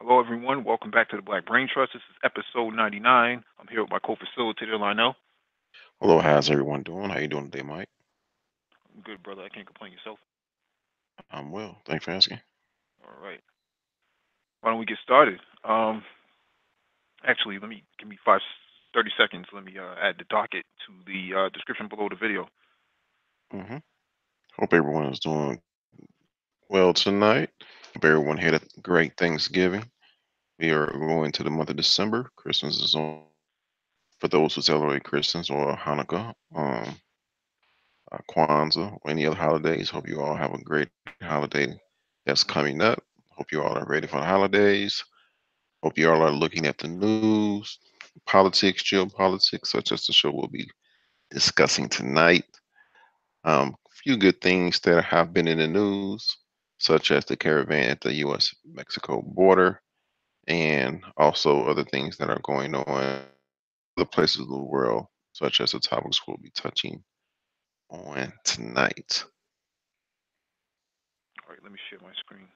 Hello, everyone. Welcome back to the Black Brain Trust. This is episode 99. I'm here with my co-facilitator, Lionel. Hello, how's everyone doing? How you doing today, Mike? I'm good, brother. I can't complain yourself. I'm well. Thanks for asking. All right. Why don't we get started? Actually, let me give me 30 seconds. Let me add the docket to the description below the video. hmm Hope everyone is doing well tonight. Hope everyone had a great Thanksgiving. We are going to the month of December. Christmas is on. For those who celebrate Christmas or Hanukkah, Kwanzaa, or any other holidays, hope you all have a great holiday that's coming up. Hope you all are ready for the holidays. Hope you all are looking at the news, politics, geopolitics, such as the show will be discussing tonight. Few good things that have been in the news, such as the caravan at the U.S. Mexico border, and also other things that are going on other places of the world, such as the topics we'll be touching on tonight. All right, let me share my screen.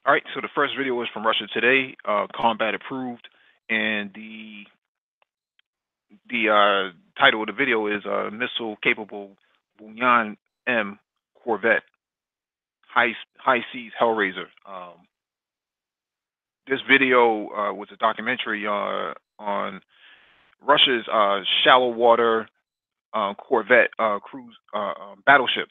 All right, so the first video is from Russia Today, combat approved, and the title of the video is missile capable Bunyan M Corvette high seas Hellraiser. This video was a documentary on Russia's shallow water Corvette cruise battleship.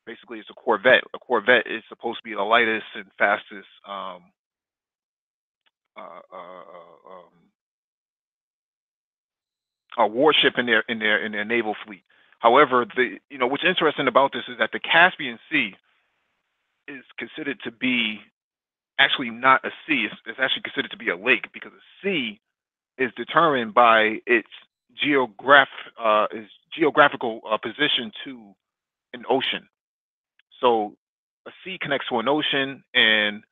Basically, it's a Corvette. A Corvette is supposed to be the lightest and fastest uh, uh, warship in their naval fleet. However, what's interesting about this is that the Caspian Sea is considered to be actually not a sea. It's actually considered to be a lake because a sea is determined by its geographical position to an ocean. So a sea connects to an ocean, and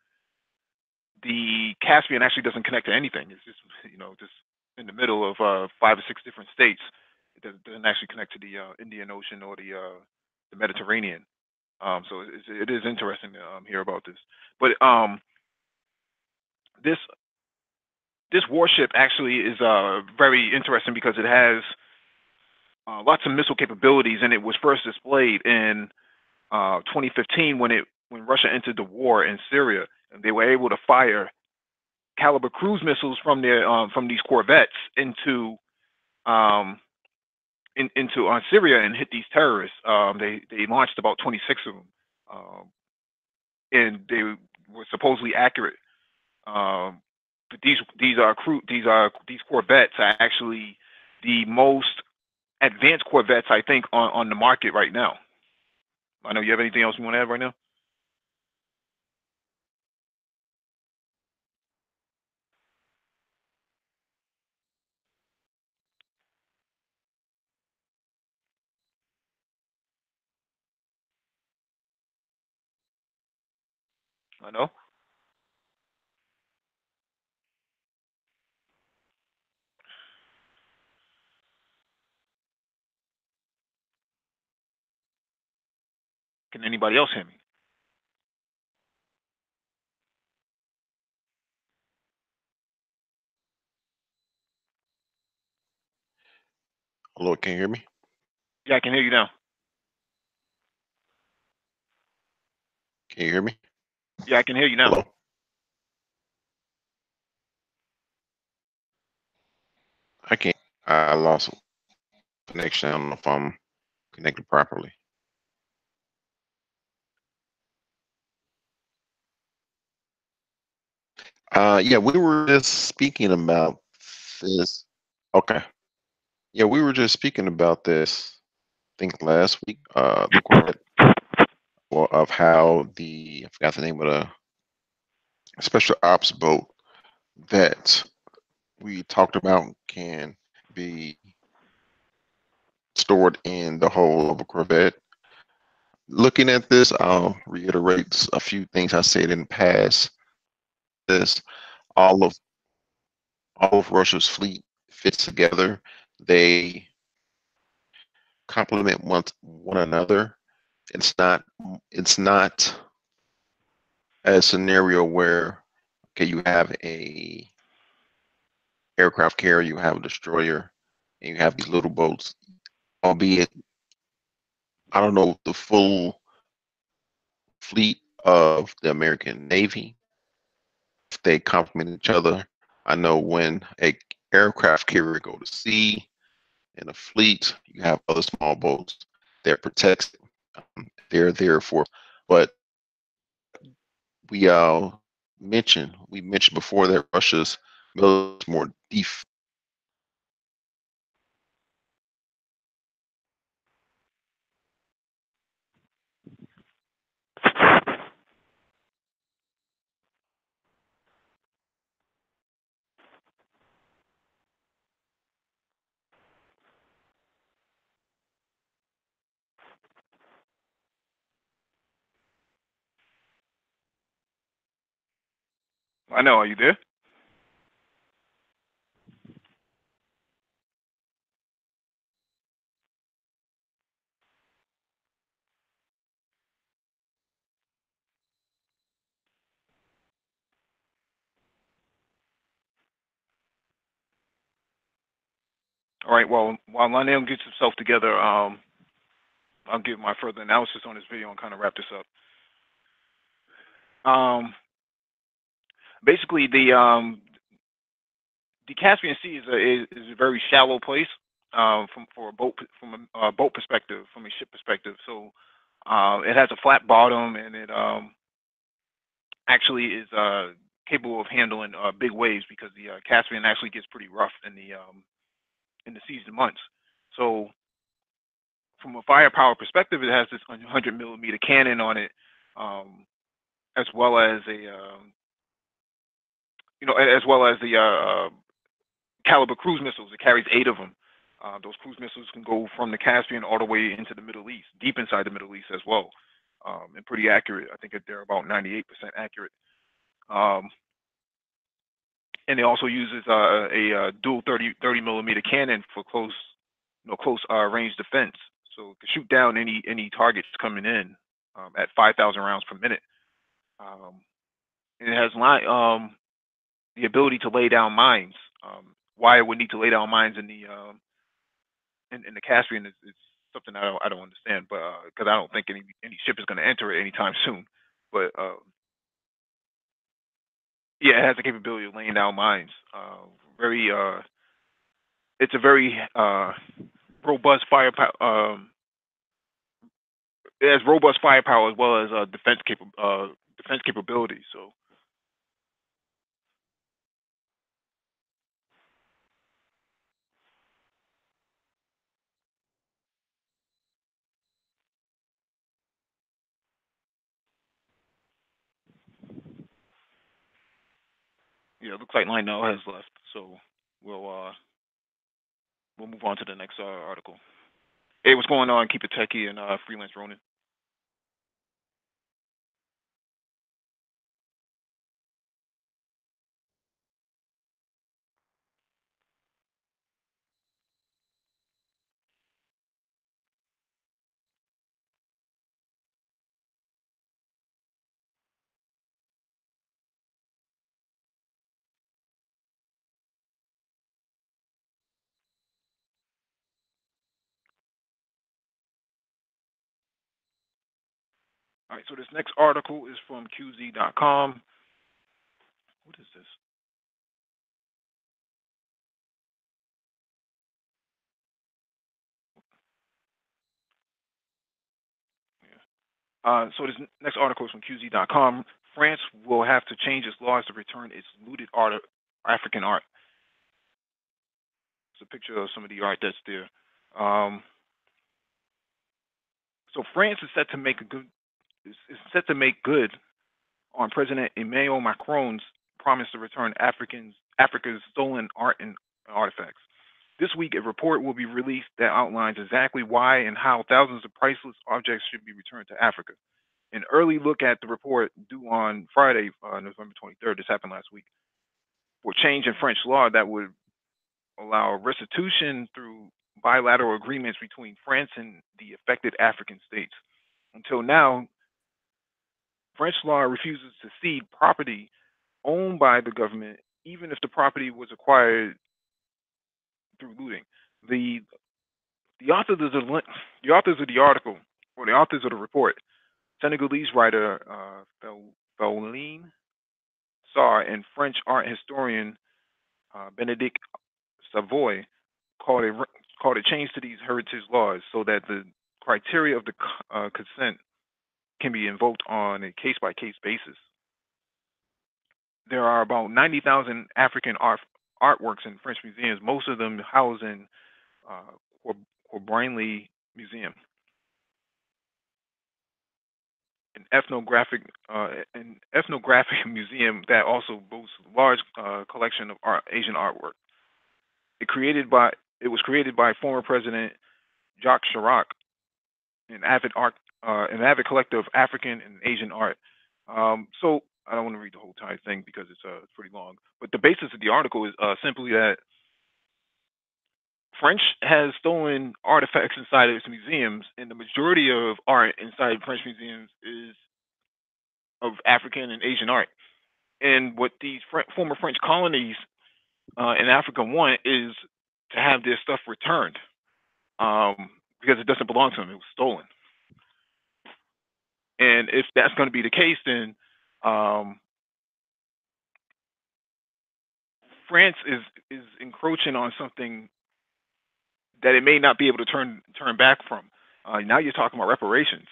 the Caspian actually doesn't connect to anything. It's just in the middle of 5 or 6 different states. It doesn't actually connect to the Indian Ocean or the Mediterranean. So it is interesting to hear about this. But this this warship actually is very interesting because it has lots of missile capabilities, and it was first displayed in 2015 when Russia entered the war in Syria, and they were able to fire caliber cruise missiles from these corvettes um, into Syria and hit these terrorists. They launched about 26 of them, and they were supposedly accurate. Um, but these corvettes are actually the most advanced corvettes I think on the market right now. I know you have anything else you want to add right now? I know. Can anybody else hear me? Hello, can you hear me? Yeah, I can hear you now. Can you hear me? Yeah, I can hear you now. Hello? I can't. I lost connection. I don't know if I'm connected properly. Yeah, we were just speaking about this. Okay. Yeah, we were just speaking about this, I think last week, the Corvette, well, of how I forgot the name of the special ops boat that we talked about can be stored in the hull of a Corvette. Looking at this, I'll reiterate a few things I said in the past. This all of all of Russia's fleet fits together. They complement one another. It's not a scenario where okay, you have a aircraft carrier, you have a destroyer, and you have these little boats. Albeit, I don't know the full fleet of the American Navy, if they complement each other. I know when a aircraft carrier go to sea in a fleet, you have other small boats that protects it. They're there for, but we mentioned before that Russia's military is more I know. Are you there? All right. Well, while Lionel gets himself together, I'll give my further analysis on this video and kind of wrap this up. Um, Basically, the Caspian Sea is a very shallow place from a boat perspective, from a ship perspective. So it has a flat bottom, and it actually is capable of handling big waves because the Caspian actually gets pretty rough in the season months. So from a firepower perspective, it has this 100 millimeter cannon on it, as well as as well as the caliber cruise missiles. It carries 8 of them. Those cruise missiles can go from the Caspian all the way into the Middle East, deep inside the Middle East as well, and pretty accurate. I think that they're about 98% accurate. Um, and it also uses a dual 30 millimeter cannon for close range defense. So it can shoot down any targets coming in at 5,000 rounds per minute. Um, and it has the ability to lay down mines. Why it would need to lay down mines in the Caspian is something I don't understand, but because I don't think any ship is going to enter it anytime soon. But yeah, it has the capability of laying down mines. Very, it's a very robust firepower. It has robust firepower as well as defense capabilities. So yeah, it looks like Lionel has left. So we'll uh, we'll move on to the next article. Hey, what's going on? Keep it techie and freelance Ronin. All right, so this next article is from QZ.com. What is this? So this next article is from QZ.com. France will have to change its laws to return its looted art, African art. It's a picture of some of the art that's there. Um, so France is set to make a good is set to make good on President Emmanuel Macron's promise to return Africa's stolen art and artifacts. This week, a report will be released that outlines exactly why and how thousands of priceless objects should be returned to Africa. An early look at the report, due on Friday, November 23rd, this happened last week, will change in French law that would allow restitution through bilateral agreements between France and the affected African states. Until now, French law refuses to cede property owned by the government, even if the property was acquired through looting. The the authors of the authors of the article, or the authors of the report, Senegalese writer Pauline Sarr and French art historian Benedict Savoy, called a change to these heritage laws so that the criteria of the consent can be invoked on a case by case basis. There are about 90,000 African artworks in French museums, most of them housed in uh, Corbranley Museum, an ethnographic museum that also boasts a large collection of Asian artwork. It created by it was created by former President Jacques Chirac, an avid collector of African and Asian art. So I don't want to read the whole entire thing because it's pretty long. But the basis of the article is simply that French has stolen artifacts inside of its museums, and the majority of art inside French museums is of African and Asian art. And what these former French colonies in Africa want is to have their stuff returned because it doesn't belong to them; it was stolen. And if that's going to be the case, then um, France is encroaching on something that it may not be able to turn back from. Now you're talking about reparations.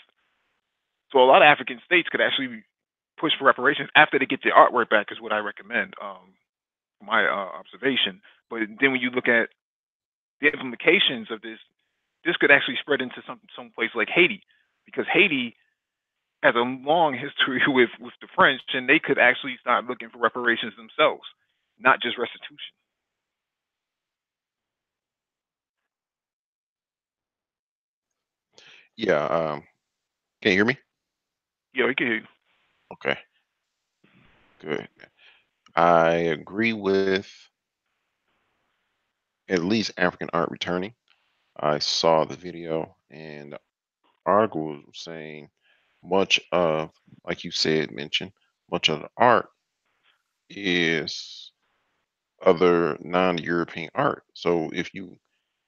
So a lot of African states could actually push for reparations after they get their artwork back, is what I recommend, from my observation. But then when you look at the implications of this, this could actually spread into some place like Haiti, because Haiti has a long history with the French, and they could actually start looking for reparations themselves, not just restitution. Yeah. Can you hear me? Yeah, we can hear you. Okay. Good. I agree with at least African art returning. I saw the video, and the article was saying much of, like you said, mentioned, much of the art is other non-European art. So if you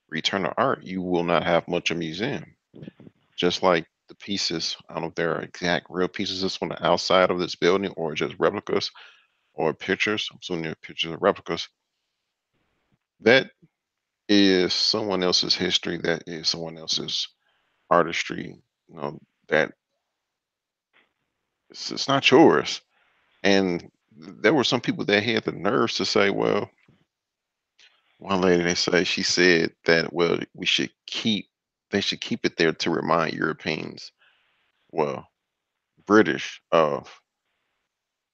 return the art, you will not have much of a museum. Just like the pieces, I don't know if they're exact real pieces that's on the outside of this building or just replicas or pictures. I'm assuming they're pictures of replicas. That is someone else's history. That is someone else's artistry. That it's not yours. And there were some people that had the nerves to say, well, one lady, she said that, well, they should keep it there to remind Europeans, well, British, of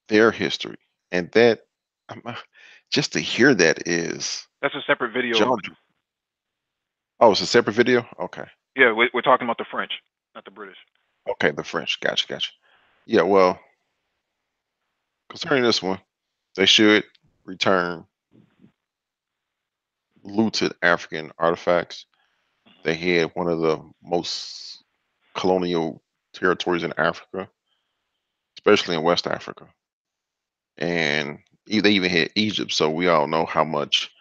their history. And that, um, uh, just to hear that is That's a separate video. jaw. Oh, it's a separate video? Okay. Yeah, we're talking about the French, not the British. Okay, the French. Gotcha, gotcha. Yeah, well, concerning this one, they should return looted African artifacts. Mhm. They had one of the most colonial territories in Africa, especially in West Africa. And they even had Egypt, so we all know how much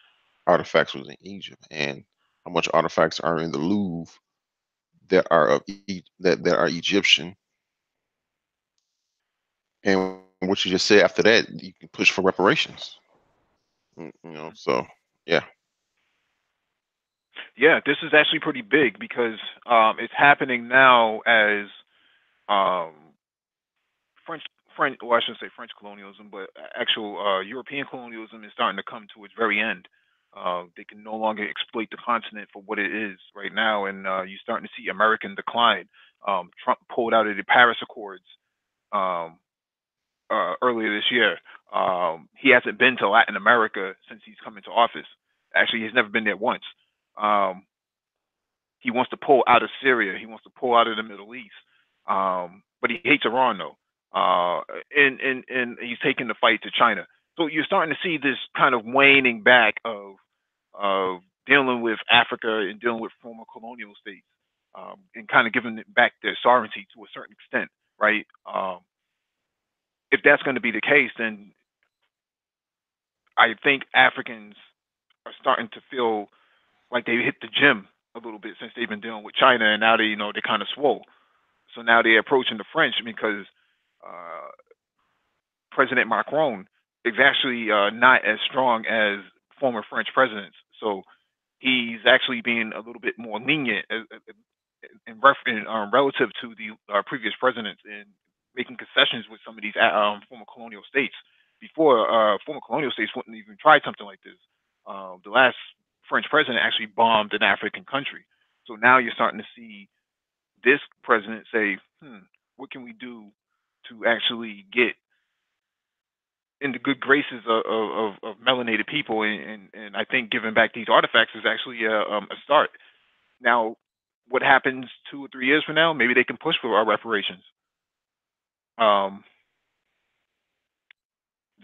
artifacts was in Egypt and how much artifacts are in the Louvre that are that are Egyptian. And what you just said after that, you can push for reparations. So yeah. Yeah, this is actually pretty big because it's happening now as um, French French, well, I shouldn't say French colonialism, but actual European colonialism is starting to come to its very end. They can no longer exploit the continent for what it is right now, and you're starting to see American decline. Trump pulled out of the Paris Accords um, earlier this year. He hasn't been to Latin America since he's come into office. Actually, he's never been there once. Um, he wants to pull out of Syria. He wants to pull out of the Middle East. But he hates Iran though. And he's taking the fight to China. So you're starting to see this kind of waning back of dealing with Africa and dealing with former colonial states, and kind of giving it back their sovereignty to a certain extent, right? If that's going to be the case, then I think Africans are starting to feel like they hit the gym a little bit since they've been dealing with China, and now they kind of swole. So now they're approaching the French because uh, President Macron is actually not as strong as former French presidents. So he's actually being a little bit more lenient in relative to the previous presidents in making concessions with some of these former colonial states. Before, former colonial states wouldn't even try something like this. The last French president actually bombed an African country. So now you're starting to see this president say, what can we do to actually get in the good graces of melanated people? And I think giving back these artifacts is actually a start. Now, what happens 2 or 3 years from now? Maybe they can push for our reparations. Um,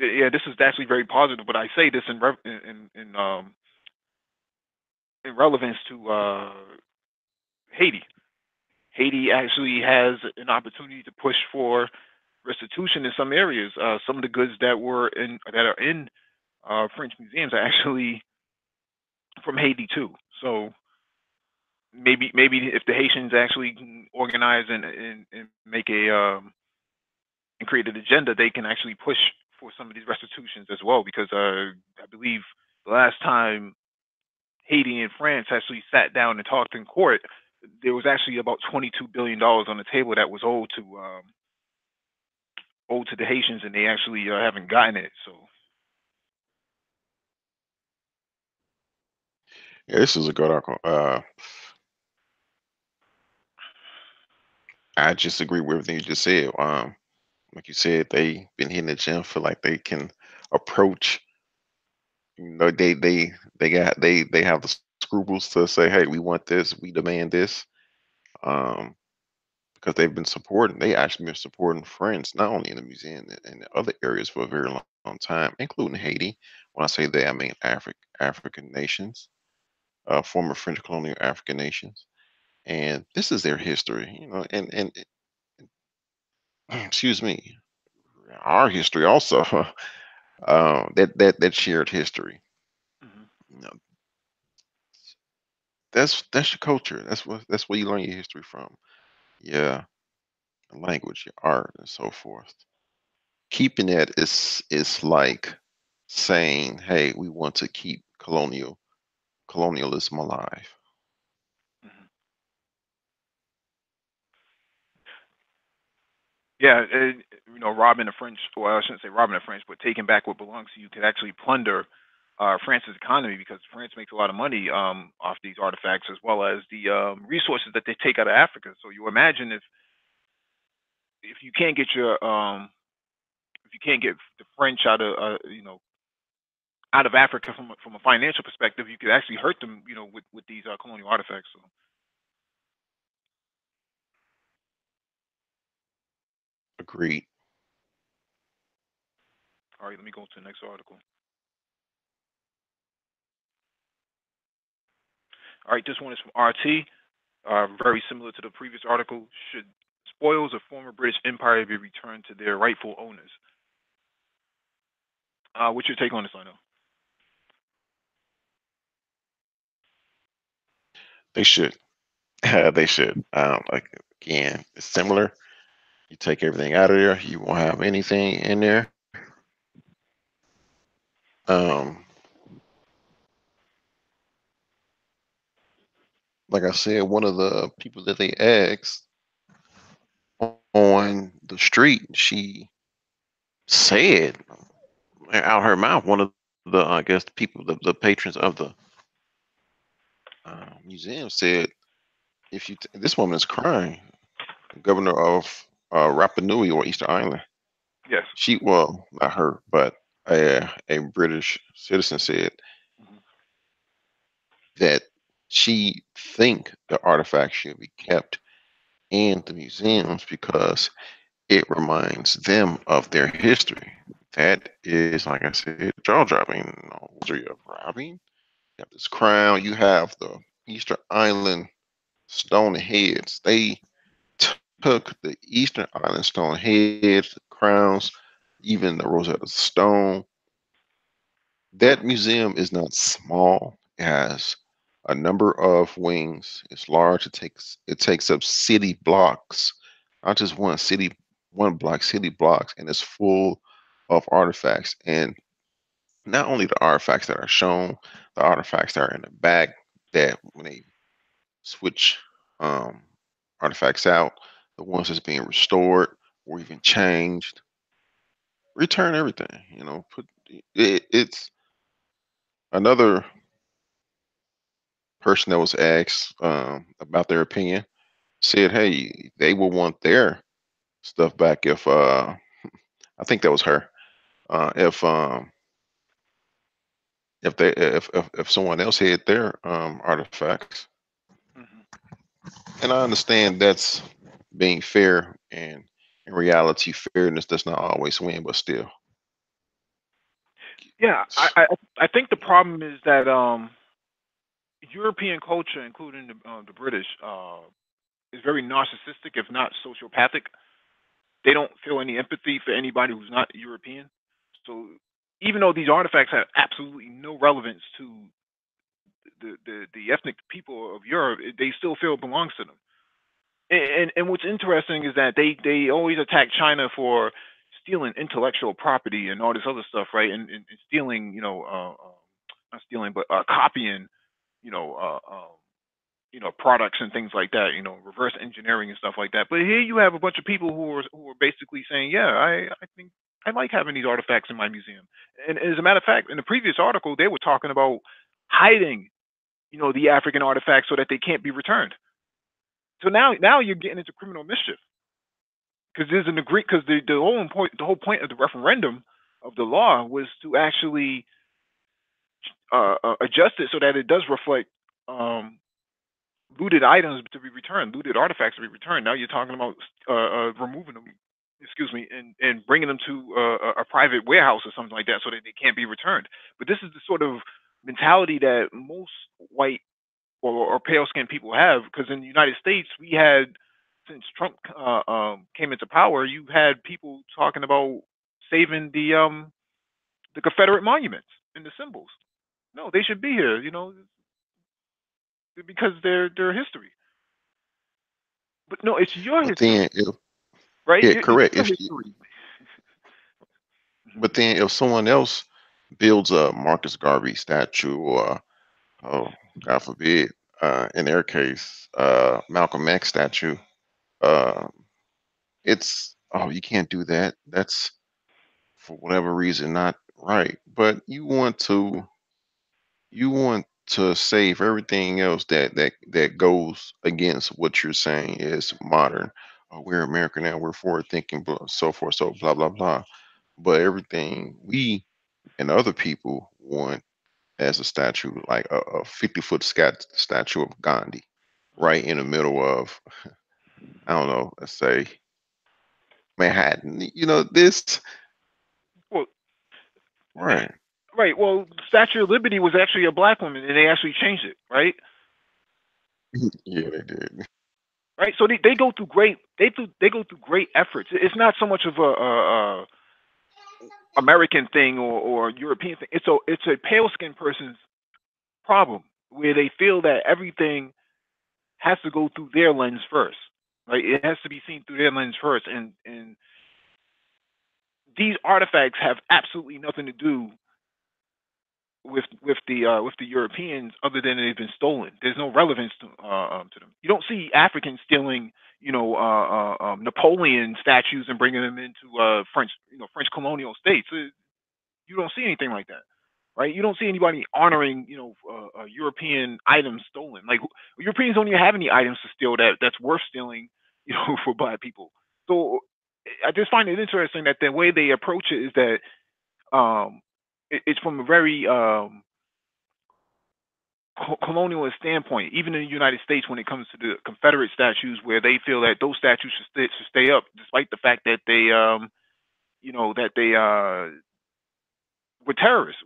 yeah, this is actually very positive, but I say this in relevance to Haiti. Haiti actually has an opportunity to push for restitution in some areas. Some of the goods that are in French museums are actually from Haiti too. So maybe if the Haitians actually can organize and make and create an agenda, they can actually push for some of these restitutions as well. Because I believe the last time Haiti and France actually sat down and talked in court, there was actually about $22 billion on the table that was owed to the Haitians, and they actually haven't gotten it. So, Yeah, this is a good article. I just agree with everything you just said. Like you said, they been hitting the gym for like they can approach. They have the scruples to say, hey, we want this, we demand this. Um, because they've been supporting. They actually been supporting friends, not only in the museum and the other areas for a very long time, including Haiti. When I say they, I mean African nations, former French colonial African nations, and this is their history. And excuse me, our history also. That shared history. mhm, You know, that's your culture. That's where you learn your history from. Yeah, language, your art, and so forth. Keeping that is like saying, "Hey, we want to keep colonialism alive." mhm. Yeah, robbing the French. Well, I shouldn't say robbing the French, but taking back what belongs to you could actually plunder France's economy because France makes a lot of money off these artifacts as well as the resources that they take out of Africa. So you imagine if you can't get your if you can't get the French out of Africa from a financial perspective, you could actually hurt them, with these colonial artifacts. So, Agreed. all right, let me go to the next article. All right, this one is from RT. Very similar to the previous article. Should spoils of former British Empire be returned to their rightful owners? What's your take on this, I know? They should. They should. Like again, it's similar. You take everything out of there, you won't have anything in there. Um, like I said, one of the people that they asked on the street, she said out her mouth, one of the I guess the people, the patrons of the museum said, if you this woman is crying, governor of Rapa Nui or Easter Island. Yes. She, well, not her, but a British citizen said Hmm. that she think the artifacts should be kept in the museums because it reminds them of their history. That is, like I said, jaw dropping. History of robbing. You have this crown. You have the Easter Island stone heads. They took the Eastern Island stone heads, crowns, even the Rosetta Stone. That museum is not small. It has a number of wings. It's large. It takes up city blocks, not just one block, city blocks, and it's full of artifacts. And not only the artifacts that are shown, the artifacts that are in the back that when they switch um, artifacts out, the ones that's being restored or even changed, return everything. Put it's another person that was asked about their opinion said, "Hey, they will want their stuff back if I think that was her. If someone else had their artifacts." Hmm. And I understand that's being fair, and in reality, fairness does not always win, but still. Yeah, I think the problem is that European culture, including the British, is very narcissistic, if not sociopathic. They don't feel any empathy for anybody who's not European. So even though these artifacts have absolutely no relevance to the ethnic people of Europe, they still feel it belongs to them. And what's interesting is that they always attack China for stealing intellectual property and all this other stuff, right? And stealing, not stealing, but copying, you know, products and things like that, reverse engineering and stuff like that. But here you have a bunch of people who are basically saying, yeah, I think I like having these artifacts in my museum. And as a matter of fact, in the previous article, they were talking about hiding, the African artifacts so that they can't be returned. So now you're getting into criminal mischief because there's an agree because the whole point of the referendum of the law was to actually adjust it so that it does reflect um, looted items to be returned, looted artifacts to be returned. Now you're talking about removing them, excuse me, and bringing them to a private warehouse or something like that so that they can't be returned. But this is the sort of mentality that most white or pale skinned people have because in the United States, we had, since Trump came into power, you had people talking about saving the Confederate monuments and the symbols. No, they should be here, because they're history. But no, it's your But history, then, if right? yeah, It's correct. your If history. Mhm. but then if someone else builds a Marcus Garvey statue or oh God forbid, in their case, Malcolm X statue, uh, it's you can't do that. That's for whatever reason not right. But you want to save everything else that goes against what you're saying is modern. Oh, we're American now. We're forward thinking, so forth, so blah blah blah. But everything we and other people want as a statue, like a 50-foot statue of Gandhi, right in the middle of, I don't know, let's say Manhattan. This, Well, right? right. Well, Statue of Liberty was actually a black woman, and they actually changed it, right? Yeah, they did. Right. So they go through great efforts. It's not so much of a American thing or European thing. It's a pale skinned person's problem where they feel that everything has to go through their lens first. Right? It has to be seen through their lens first, and these artifacts have absolutely nothing to do with the Europeans, other than they've been stolen. There's no relevance to them. You don't see Africans stealing, Napoleon statues and bringing them into French, French colonial states. You don't see anything like that, right? You don't see anybody honoring, European items stolen. Like, Europeans don't even have any items to steal that's worth stealing, for Black people. So I just find it interesting that the way they approach it is that it's from a very colonialist standpoint. Even in the United States, when it comes to the Confederate statues, where they feel that those statues should stay up, despite the fact that they were terrorists.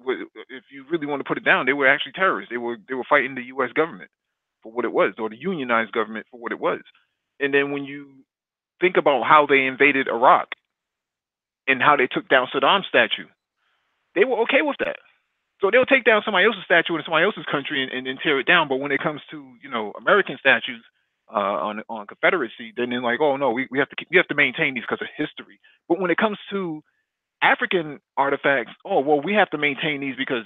If you really want to put it down, they were actually terrorists. They were fighting the U.S. government for what it was, or the unionized government for what it was. And then when you think about how they invaded Iraq and how they took down Saddam's statue, they were okay with that. So they'll take down somebody else's statue in somebody else's country and then tear it down. But when it comes to American statues on Confederacy, then they're like, oh no, we have to maintain these because of history. But when it comes to African artifacts, oh well, we have to maintain these because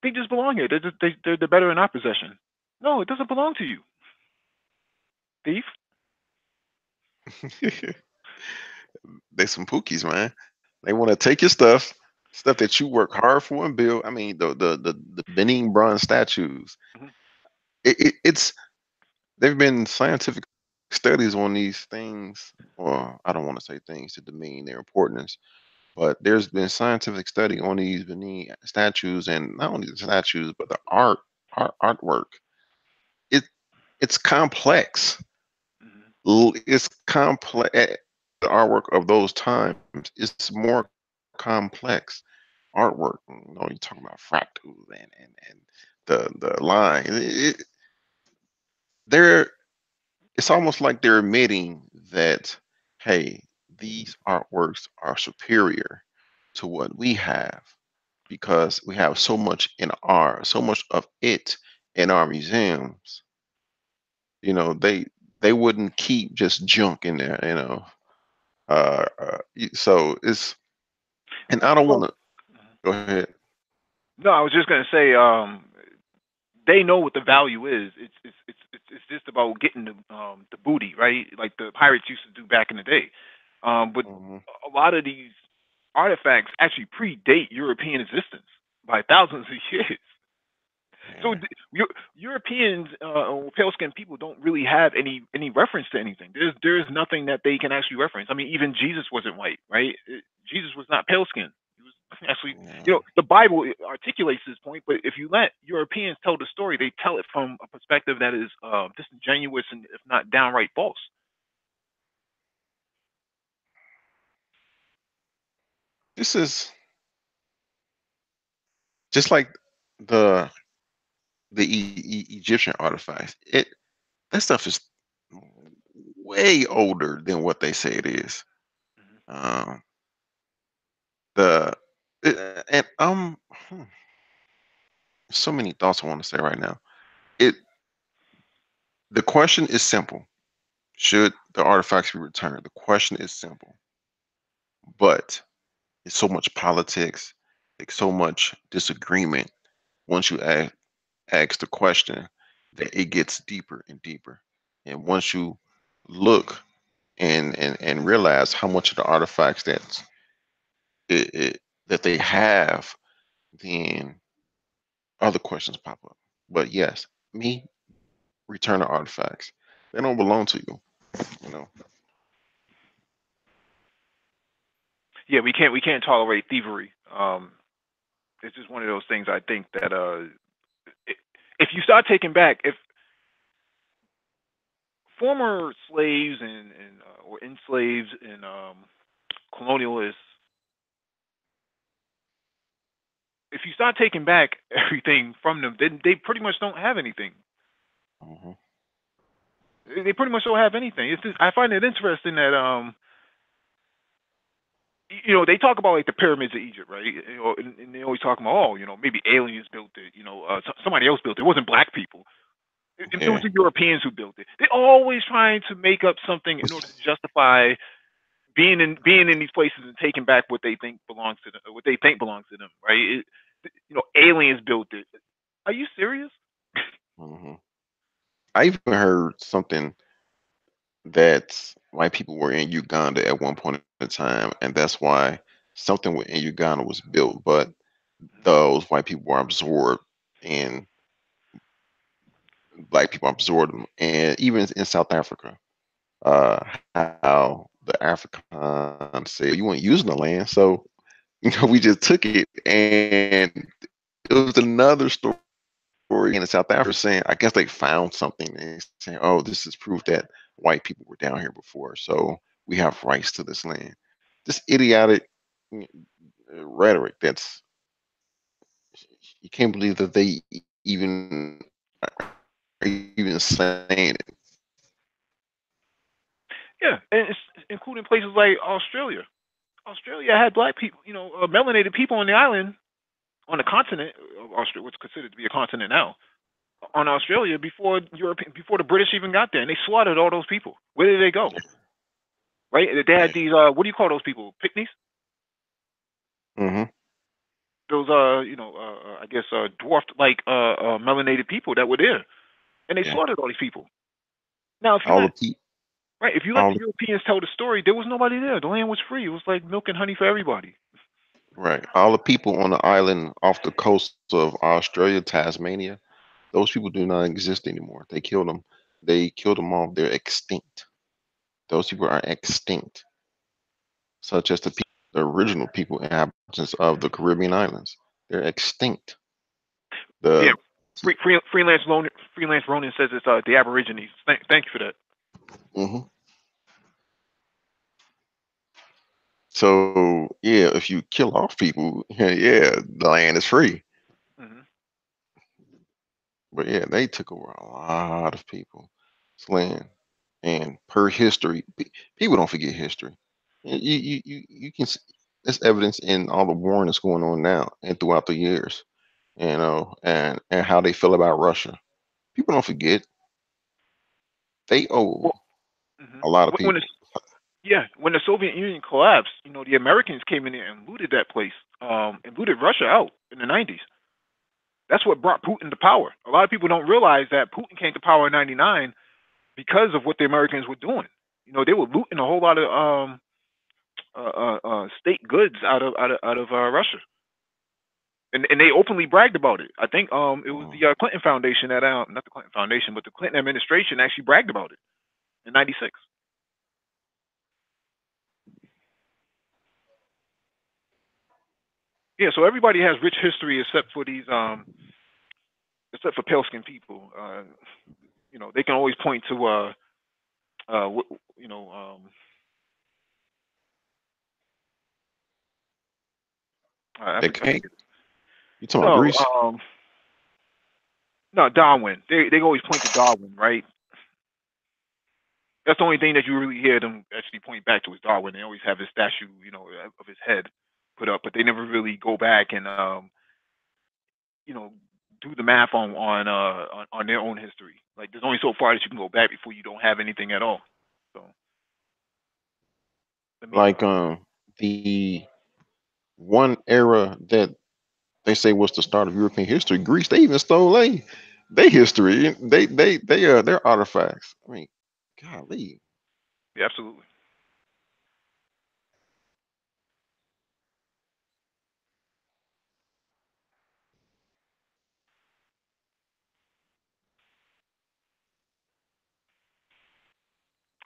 they just belong here. They're better in our possession. No, it doesn't belong to you, thief. They some pookies, man. They want to take your stuff that you work hard for and build. I mean, the Benin bronze statues. Mhm. It's there've been scientific studies on these things. Well, I don't want to say things to demean their importance, but there's been scientific study on these Benin statues, and not only the statues, but the artwork. It it's complex. Mhm. It's complex. The artwork of those times is more complex artwork. You're talking about fractals and the line. They're it's almost like they're admitting that, hey, these artworks are superior to what we have because we have so much of it in our museums. They wouldn't keep just junk in there. So it's and I don't want Well, to go ahead. no, I was just gonna say, they know what the value is. It's just about getting the booty, right? Like the pirates used to do back in the day. But Mhm. a lot of these artifacts actually predate European existence by thousands of years. So Yeah. Europeans or pale skinned people don't really have any reference to anything. There's nothing that they can actually reference. I mean, even Jesus wasn't white, right? Jesus was not pale skinned. He was actually, Yeah. the Bible articulates this point. But if you let Europeans tell the story, they tell it from a perspective that is disingenuous and if not downright false. This is just like the Egyptian artifacts. That stuff is way older than what they say it is. Mhm. Um, the and so many thoughts I want to say right now. It the question is simple. Should the artifacts be returned? The question is simple, but it's so much politics, like so much disagreement once you ask the question that it gets deeper and deeper. And once you look and realize how much of the artifacts that they have, then other questions pop up. But yes, me return the artifacts. They don't belong to you. You know. Yeah, we can't tolerate thievery. It's just one of those things. I think that if you start taking back, if former slaves and or enslaved and colonialists, if you start taking back everything from them, then they pretty much don't have anything. Hmm. They pretty much don't have anything. It's just, I find it interesting that they talk about like the pyramids of Egypt, right? And they always talk about, oh, maybe aliens built it. Somebody else built it. It wasn't black people. It was Yeah. the Europeans who built it. They're always trying to make up something in order to justify being in these places and taking back what they think belongs to them, what they think belongs to them, right? aliens built it. Are you serious? Hmm. I even heard something that white people were in Uganda at one point in time, and that's why something in Uganda was built. But those white people were absorbed, and black people absorbed them, and even in South Africa, how the Africans said you weren't using the land, so we just took it, and it was another story in South Africa saying, I guess they found something and saying, oh, this is proof that white people were down here before, so we have rights to this land. This idiotic rhetoric that's you can't believe that they even are even saying it. Yeah, and it's including places like Australia. Australia had black people, melanated people on the island, on the continent of Australia, what's considered to be a continent now, on Australia before the British even got there, and they slaughtered all those people. Where did they go? Right? They had these what do you call those people? Pygmies? Hmm. Those I guess dwarfed like melanated people that were there, and they Yeah, slaughtered all these people. Now, all the people, if you let all the the, Europeans tell the story, there was nobody there. The land was free. It was like milk and honey for everybody. right, all the people on the island off the coast of Australia, Tasmania. Those people do not exist anymore. They killed them. They killed them off. They're extinct. Those people are extinct, such as the original people inhabitants of the Caribbean islands. They're extinct. Yeah, The freelance Ronin says it's the Aborigines. Thank you for that. hmm So yeah, if you kill off people, yeah, the land is free. Hmm. But yeah, they took over a lot of people's land, and per history, people don't forget history. You can. There's evidence in all the warring that's going on now and throughout the years, and how they feel about Russia. People don't forget. They owe Well, hmm a lot of when people. when the Soviet Union collapsed, the Americans came in there and looted that place, and looted Russia out in the 90s. That's what brought Putin to power. A lot of people don't realize that Putin came to power in '99 because of what the Americans were doing. They were looting a whole lot of state goods out of Russia, and they openly bragged about it. I think it was Mm. the Clinton Foundation that not the Clinton Foundation, but the Clinton administration actually bragged about it in '96. Yeah, so everybody has rich history except for pale skinned people. They can always point to uh, you know, um, They I can't. forget. You talking about No, Greece? no, Darwin. They always point to Darwin, right? That's the only thing that you really hear them actually point back to is Darwin. They always have his statue, of his head put up, but they never really go back and you know, do the math on their own history. Like there's only so far that you can go back before you don't have anything at all. So let me Like the one era that they say was the start of European history. Greece, they even stole they history. They their artifacts. I mean, golly. yeah, absolutely.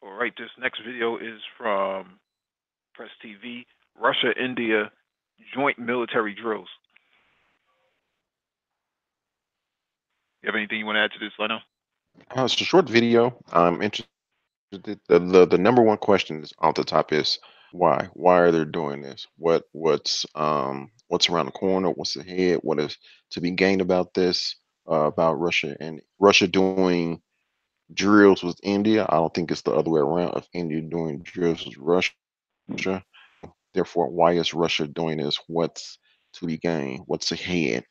All right, this next video is from Press TV. Russia India joint military drills. You have anything you want to add to this, Leno? It's a short video. I'm interested. The number one question is off the top is why? Why are they doing this? What's around the corner? What's ahead? What is to be gained about this? About Russia and Russia doing drills with India. I don't think it's the other way around. Of India doing drills with Russia. Therefore, why is Russia doing this? What's to be gained? What's ahead?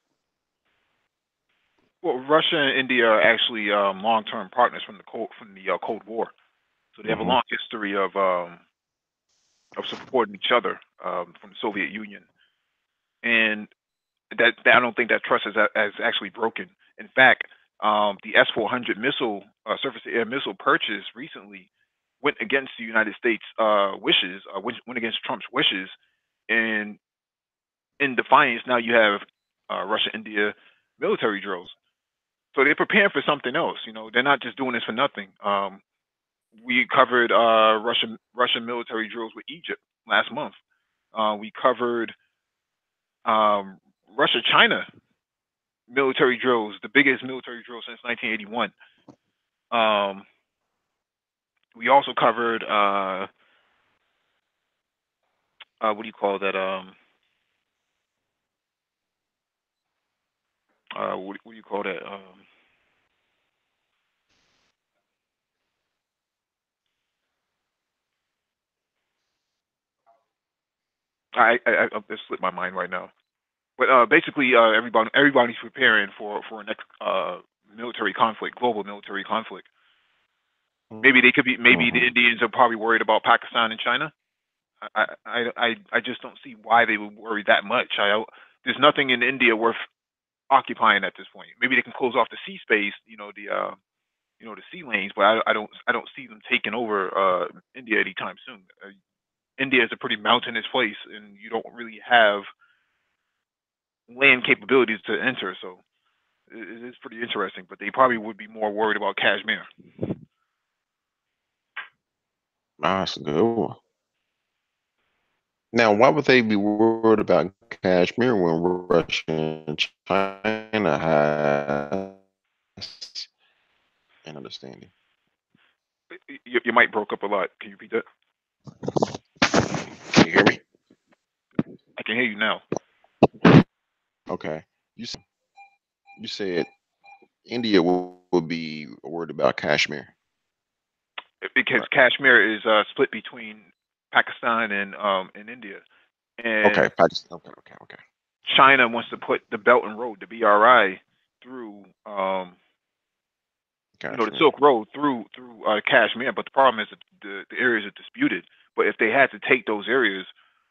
Well, Russia and India are actually long-term partners from the Cold War, so they have a Hmm. long history of supporting each other from the Soviet Union. And I don't think that trust is actually broken. In fact, the S-400 missile, surface-to-air missile purchase recently went against the United States wishes, went against Trump's wishes, and in defiance, now you have Russia-India military drills. So they're preparing for something else. They're not just doing this for nothing. We covered Russian military drills with Egypt last month. We covered Russia-China military drills, the biggest military drill since 1981. We also covered what do you call that? What do you call that? It slipped my mind right now. But basically, everybody's preparing for a next military conflict, global military conflict. Maybe they could be. Maybe the Indians are probably worried about Pakistan and China. I just don't see why they would worry that much. There's nothing in India worth occupying at this point. Maybe they can close off the sea space, the sea lanes, but I don't see them taking over India anytime soon. India is a pretty mountainous place, and you don't really have land capabilities to enter, so it is pretty interesting. But they probably would be more worried about Kashmir. That's a good one. Now, why would they be worried about Kashmir when Russia and China has an understanding? You might broke up a lot. Can you repeat that? Can you hear me? I can hear you now. Okay. You said India would be worried about Kashmir. Because Kashmir is split between Pakistan and India. And okay, Pakistan. Okay. China wants to put the Belt and Road, the BRI, through the Silk Road through Kashmir. But the problem is that the areas are disputed. But if they had to take those areas,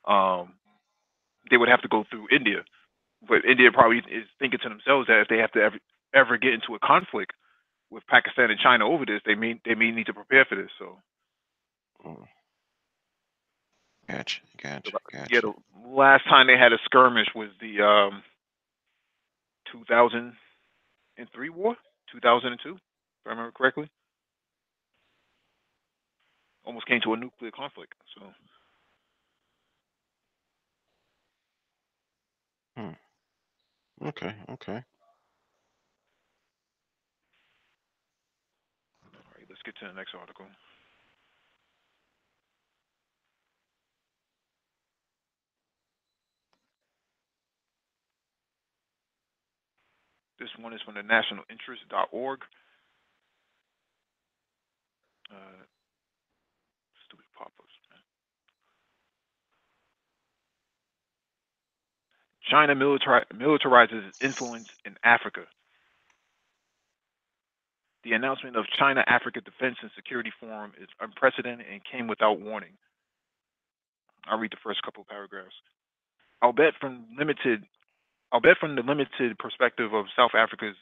they would have to go through India. But India probably is thinking to themselves that if they have to ever get into a conflict with Pakistan and China over this, they may need to prepare for this. So. Gotcha. Yeah, the last time they had a skirmish was the 2003 war, 2002, if I remember correctly. Almost came to a nuclear conflict. So. Okay. All right, let's get to the next article. This one is from the nationalinterest.org. Stupid pop-ups, man. China militarizes its influence in Africa. The announcement of China-Africa Defense and Security Forum is unprecedented and came without warning. I'll read the first couple of paragraphs. I'll bet from the limited perspective of South Africa's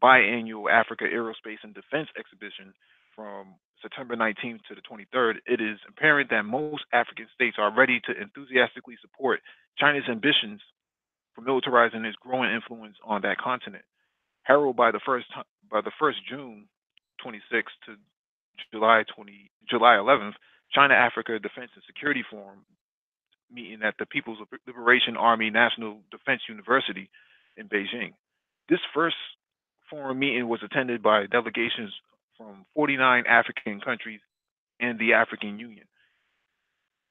biannual Africa Aerospace and Defense Exhibition from September 19th to the 23rd, it is apparent that most African states are ready to enthusiastically support China's ambitions for militarizing its growing influence on that continent. Heralded by the first June 26th to July 11th, China-Africa Defense and Security Forum meeting at the People's Liberation Army National Defense University in Beijing. This first forum meeting was attended by delegations from 49 African countries and the African Union.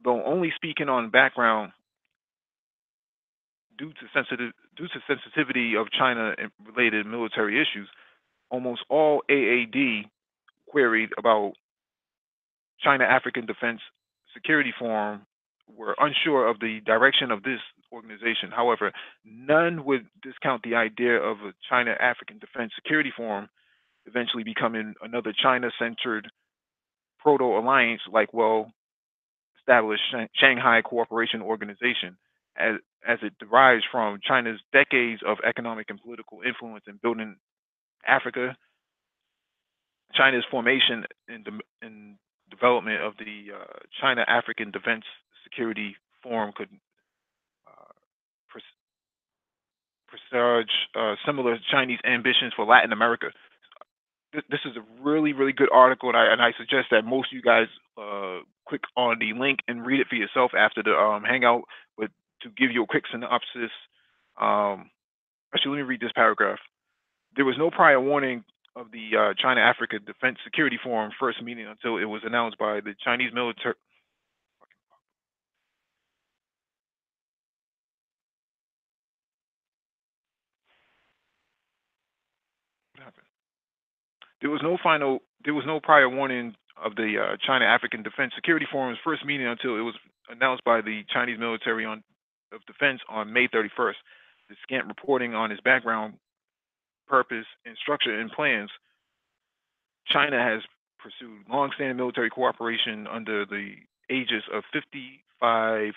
Though only speaking on background due to sensitivity of China-related military issues, almost all AAD queried about China-African Defense Security Forum were unsure of the direction of this organization. However, none would discount the idea of a China-African Defense Security Forum eventually becoming another China-centered proto-alliance like well-established Shanghai Cooperation Organization, as it derives from China's decades of economic and political influence in building Africa. China's formation and development of the China African Defense Security Forum could uh, presage similar Chinese ambitions for Latin America. This is a really, really good article, and I suggest that most of you guys click on the link and read it for yourself after the hangout. But to give you a quick synopsis, actually, let me read this paragraph. There was no prior warning of the China-Africa Defense Security Forum first meeting until it was announced by the Chinese military. What happened? There was no prior warning of the China-African Defense Security Forum's first meeting until it was announced by the Chinese military of defense on May 31st. The scant reporting on its background, purpose, and structure and plans, China has pursued long-standing military cooperation under the aegis of 55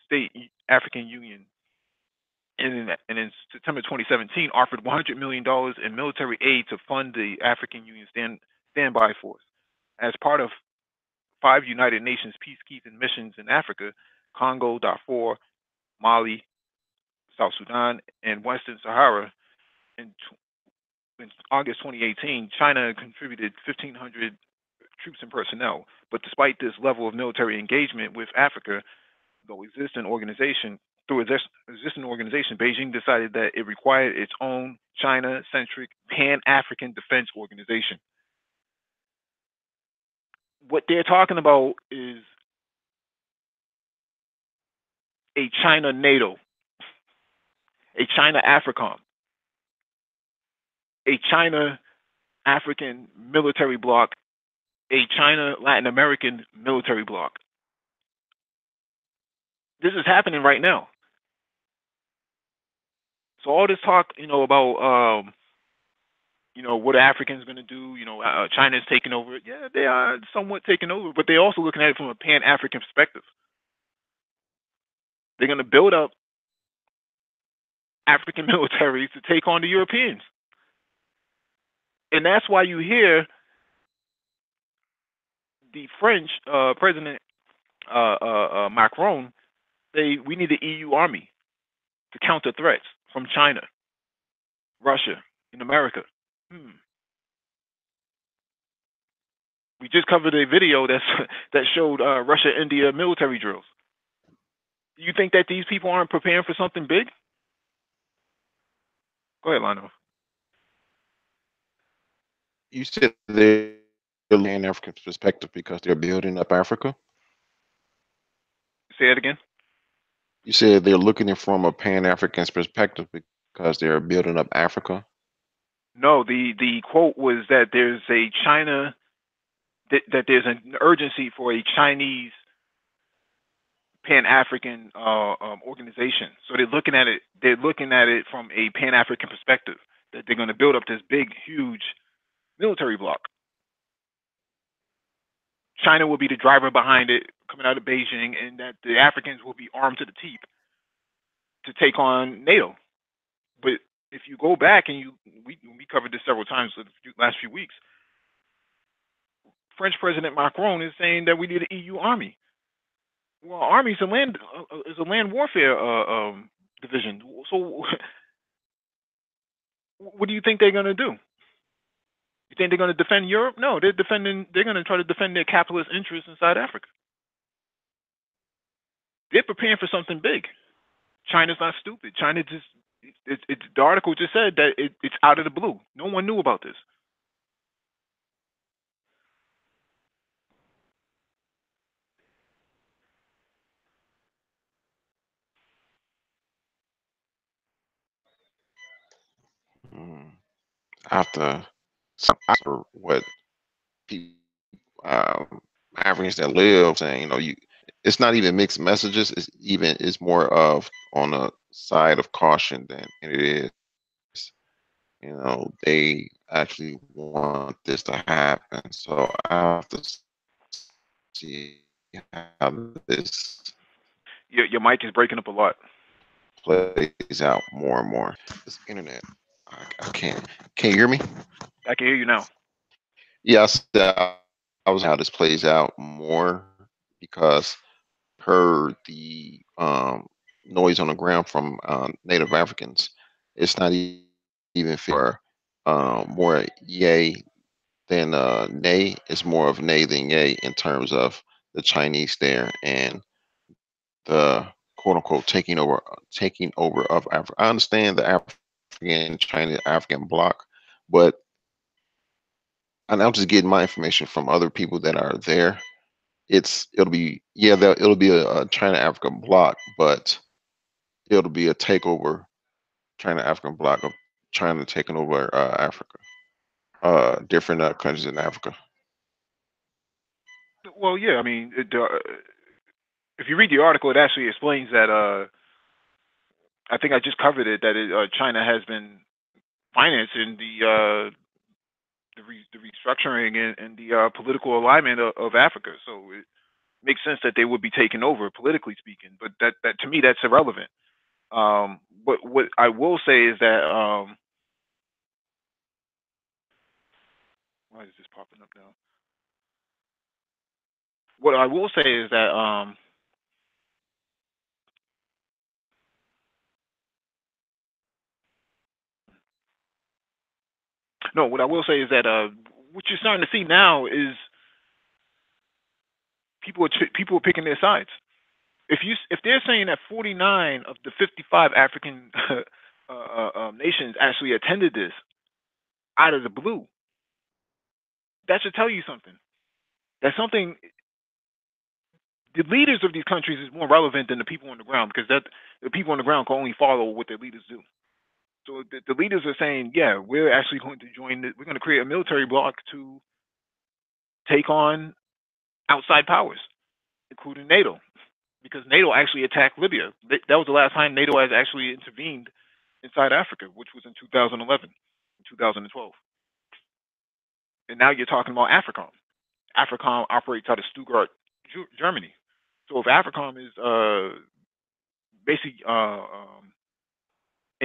state African Union, and in September 2017 offered $100 million in military aid to fund the African Union standby force. As part of 5 United Nations peacekeeping missions in Africa, Congo, Darfur, Mali, South Sudan, and Western Sahara, in August 2018, China contributed 1,500 troops and personnel. But despite this level of military engagement with Africa, through existing organization, Beijing decided that it required its own China-centric Pan-African defense organization. What they're talking about is a China NATO, a China AFRICOM, a China African military bloc, a China Latin American military bloc. This is happening right now. So all this talk, about what are Africans going to do? China's taking over. Yeah, they are somewhat taking over, but they're also looking at it from a Pan-African perspective. They're going to build up African militaries to take on the Europeans. And that's why you hear the French President Macron say we need the EU army to counter threats from China, Russia, and America. We just covered a video that showed Russia-India military drills. Do you think that these people aren't preparing for something big? Go ahead, Lionel. You said they're looking African perspective because they're building up Africa. Say it again. You said they're looking at it from a Pan-African perspective because they're building up Africa. No, the quote was that there's a China that there's an urgency for a Chinese Pan-African organization. So they're looking at it from a Pan-African perspective, that they're going to build up this big, huge military bloc. China will be the driver behind it, coming out of Beijing, and that the Africans will be armed to the teeth to take on NATO. But if you go back and we covered this several times in the last few weeks, French President Macron is saying that we need an EU army. Well, army is a land warfare division. So, what do you think they're going to do? You think they're going to defend Europe? No, they're going to try to defend their capitalist interests inside Africa. They're preparing for something big. China's not stupid. China the article just said that it's out of the blue. No one knew about this. After what people, Africans that live saying, it's not even mixed messages. It's more of on a side of caution than it is. They actually want this to happen. So I have to see how this. Your mic is breaking up a lot. Plays out more and more. This internet, I can't. Can you hear me? I can hear you now. Yeah, I was how this plays out more because per the noise on the ground from Native Africans, it's not even more yay than nay. It's more of nay than yay in terms of the Chinese there and the quote unquote taking over of Africa. I understand the African China African bloc, but and I'm just getting my information from other people that are there. It'll be yeah, it'll be a China African bloc, but it'll be a takeover China African bloc of China taking over Africa, different countries in Africa. Well, yeah. I mean, if you read the article, it actually explains that. I think I just covered it that China has been financing the restructuring and the political alignment of Africa. So it makes sense that they would be taken over politically speaking. But that to me that's irrelevant. But what I will say is that why is this popping up now? What I will say is that no, what I will say is that what you're starting to see now is people are picking their sides. If they're saying that 49 of the 55 African nations actually attended this out of the blue, that should tell you something. That something the leaders of these countries is more relevant than the people on the ground because that the people on the ground can only follow what their leaders do. So the leaders are saying, yeah, we're actually going to join. We're going to create a military bloc to take on outside powers, including NATO, because NATO actually attacked Libya. That was the last time NATO has actually intervened inside Africa, which was in 2011, 2012. And now you're talking about AFRICOM. AFRICOM operates out of Stuttgart, Germany. So if AFRICOM is basically a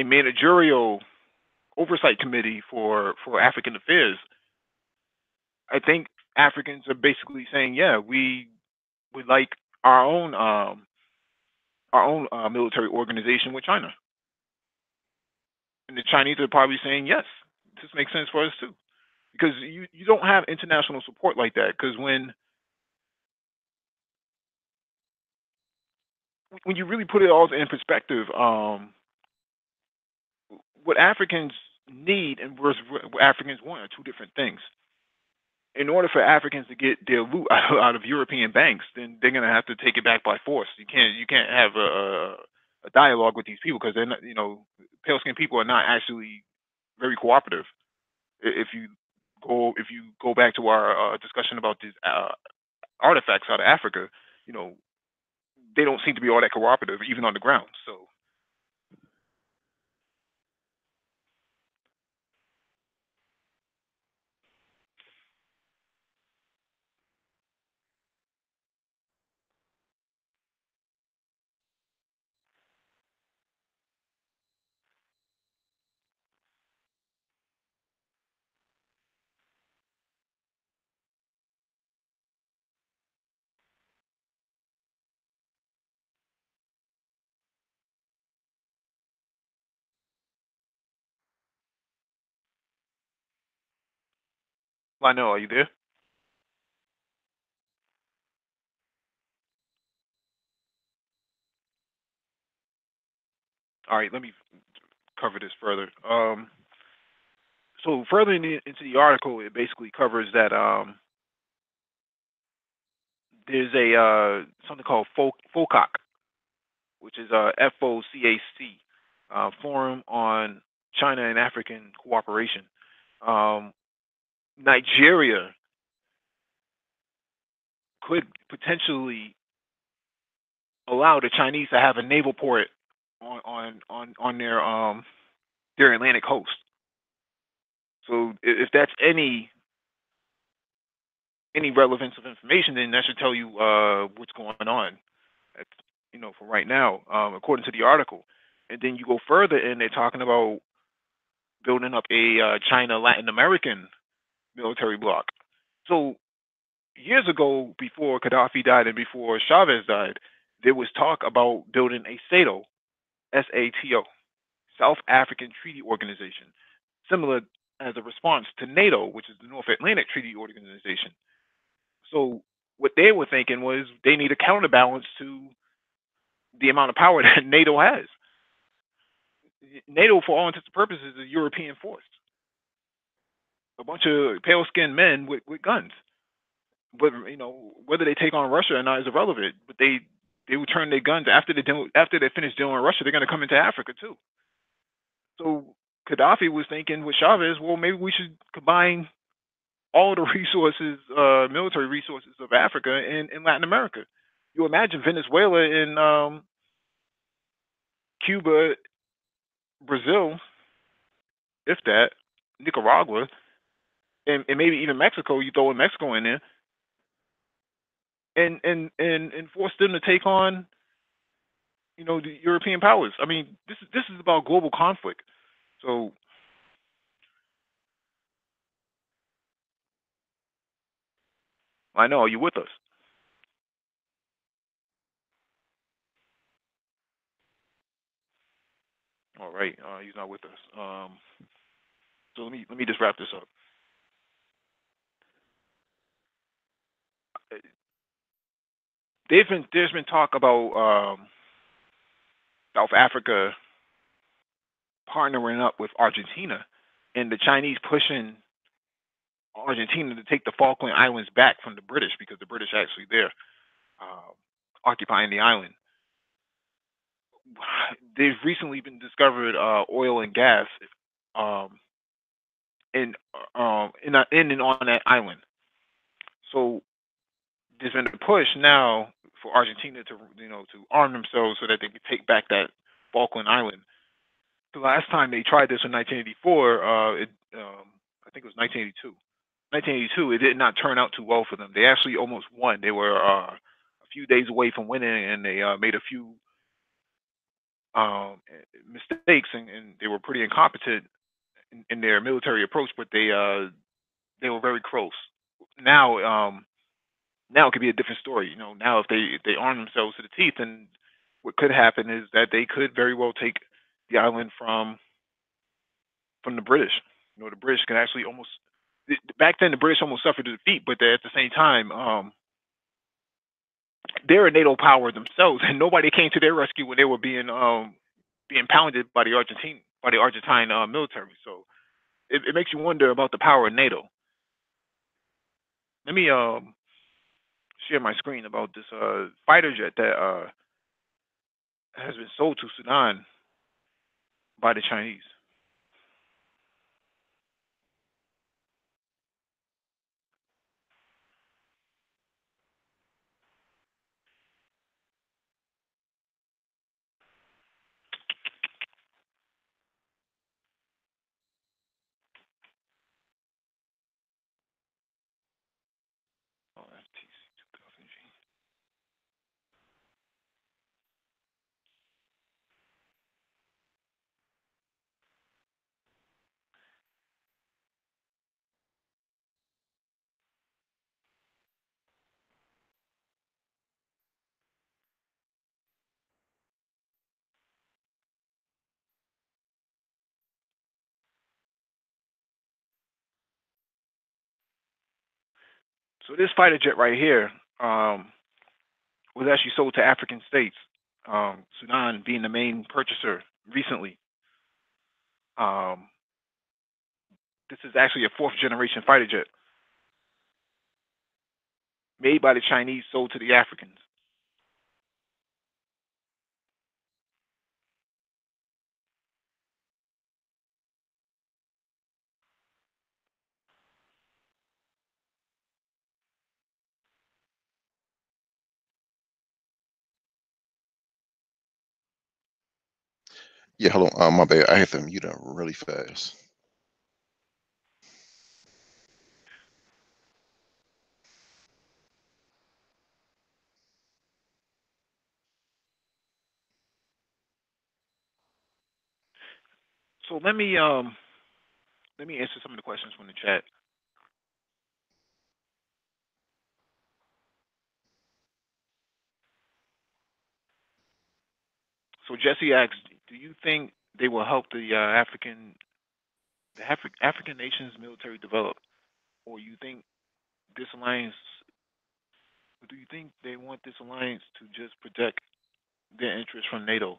managerial oversight committee for African affairs, I think Africans are basically saying, yeah, we would like our own military organization with China, and the Chinese are probably saying yes. This makes sense for us too, because you don't have international support like that. Because when you really put it all in perspective, what Africans need and what Africans want are two different things. In order for Africans to get their loot out of European banks, then they're going to have to take it back by force. You can't have a dialogue with these people because they're not, pale skinned people are not actually very cooperative. If you go back to our discussion about these artifacts out of Africa, you know they don't seem to be all that cooperative even on the ground. So Lionel, are you there? All right, let me cover this further. So further into the article, it basically covers that there's a something called FOCAC, which is FOCAC, Forum on China and African Cooperation. Um, Nigeria could potentially allow the Chinese to have a naval port on their Atlantic coast. So if that's any relevance of information, then that should tell you what's going on. That's, for right now, according to the article. And then you go further, and they're talking about building up a China Latin American military bloc. So years ago, before Gaddafi died and before Chavez died, there was talk about building a SATO, SATO, South African Treaty Organization, similar as a response to NATO, which is the North Atlantic Treaty Organization. So what they were thinking was they need a counterbalance to the amount of power that NATO has. NATO, for all intents and purposes, is a European force, a bunch of pale-skinned men with guns. But whether they take on Russia or not is irrelevant. But they would turn their guns after they finish dealing with Russia. They're going to come into Africa too. So Gaddafi was thinking with Chavez, well, maybe we should combine all the resources, military resources of Africa and Latin America. You imagine Venezuela and Cuba, Brazil, if that, Nicaragua, and maybe even Mexico. You throw in Mexico in there, and force them to take on the European powers. I mean, this is about global conflict. So I know, are you with us? All right, he's not with us. So let me just wrap this up. There's been talk about South Africa partnering up with Argentina, and the Chinese pushing Argentina to take the Falkland Islands back from the British because the British are actually there uh, occupying the island. They've recently been discovered oil and gas um, in and on that island. So there's been a push now for Argentina to to arm themselves so that they can take back that Falkland Island. The last time they tried this in 1984, I think it was 1982. 1982, it did not turn out too well for them. They actually almost won. They were a few days away from winning, and they made a few um, mistakes, and they were pretty incompetent in their military approach. But they were very close. Now, now it could be a different story. Now if they arm themselves to the teeth, then what could happen is that they could very well take the island from the British. The British can actually almost back then the British almost suffered a defeat, but at the same time, they're a NATO power themselves, and nobody came to their rescue when they were being pounded by the Argentine military. So it makes you wonder about the power of NATO. Let me share my screen about this fighter jet that has been sold to Sudan by the Chinese. Oh, FTC 2000G. So this fighter jet right here was actually sold to African states. Sudan being the main purchaser recently. Um, this is actually a fourth generation fighter jet made by the Chinese, sold to the Africans. Yeah, hold on. My bad. I had to mute up really fast. So let me answer some of the questions from the chat. So Jesse asks, do you think they will help African nations military develop, or you think this alliance? Do you think they want this alliance to just protect their interests from NATO?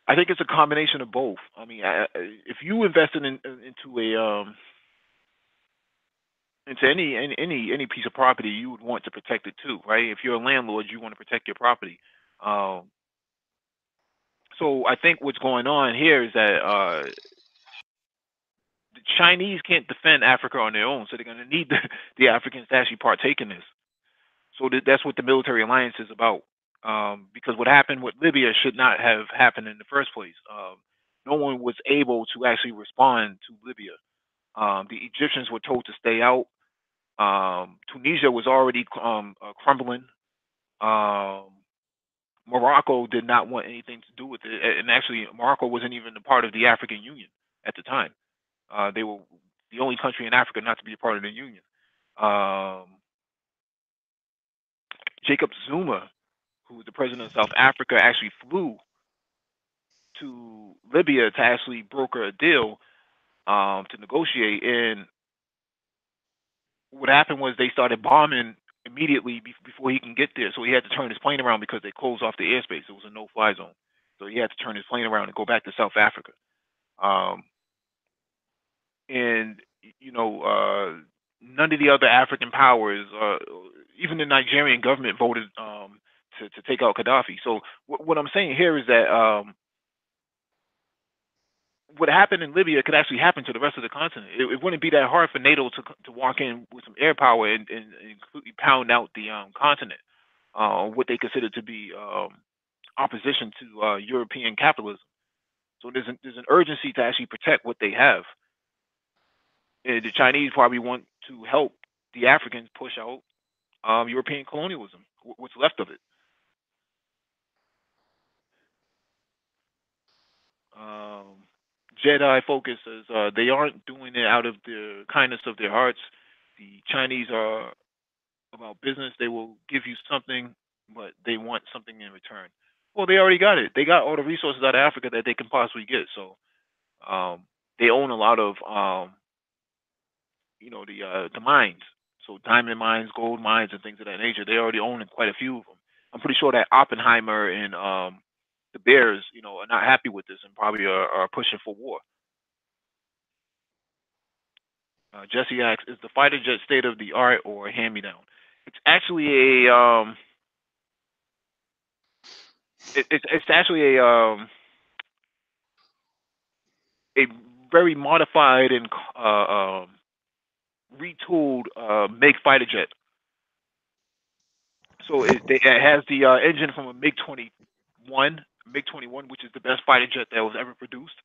I think it's a combination of both. I mean, if you invested into a into any piece of property, you would want to protect it too, right? If you're a landlord, you want to protect your property. Um, so I think what's going on here is that the Chinese can't defend Africa on their own, so they're going to need the Africans to actually partake in this. So that's what the military alliance is about. Because what happened with Libya should not have happened in the first place. No one was able to actually respond to Libya. The Egyptians were told to stay out. Tunisia was already crumbling. Um, Morocco did not want anything to do with it, and actually, Morocco wasn't even a part of the African Union at the time. They were the only country in Africa not to be a part of the Union. Um, Jacob Zuma, who was the president of South Africa, actually flew to Libya to actually broker a deal to negotiate. And what happened was they started bombing immediately before he can get there. So he had to turn his plane around because they closed off the airspace. It was a no-fly zone. So he had to turn his plane around and go back to South Africa. Um, and you know, none of the other African powers, even the Nigerian government, voted to take out Gaddafi. So what I'm saying here is that what happened in Libya could actually happen to the rest of the continent. It wouldn't be that hard for NATO to walk in with some air power and completely pound out the continent, what they consider to be opposition to European capitalism. So there's an urgency to actually protect what they have. The Chinese probably want to help the Africans push out European colonialism, what's left of it. Um, Jedi Focus says they aren't doing it out of the kindness of their hearts. The Chinese are about business. They will give you something, but they want something in return. Well, they already got it. They got all the resources out of Africa that they can possibly get. So they own a lot of the mines. So diamond mines, gold mines, and things of that nature. They already own quite a few of them. I'm pretty sure that Oppenheimer and the Bears, are not happy with this and probably are pushing for war. Jesse asks, "Is the fighter jet state of the art or a hand me down?" It's actually it's actually a very modified and retooled MiG fighter jet. So it has the engine from a MiG 21, which is the best fighter jet that was ever produced.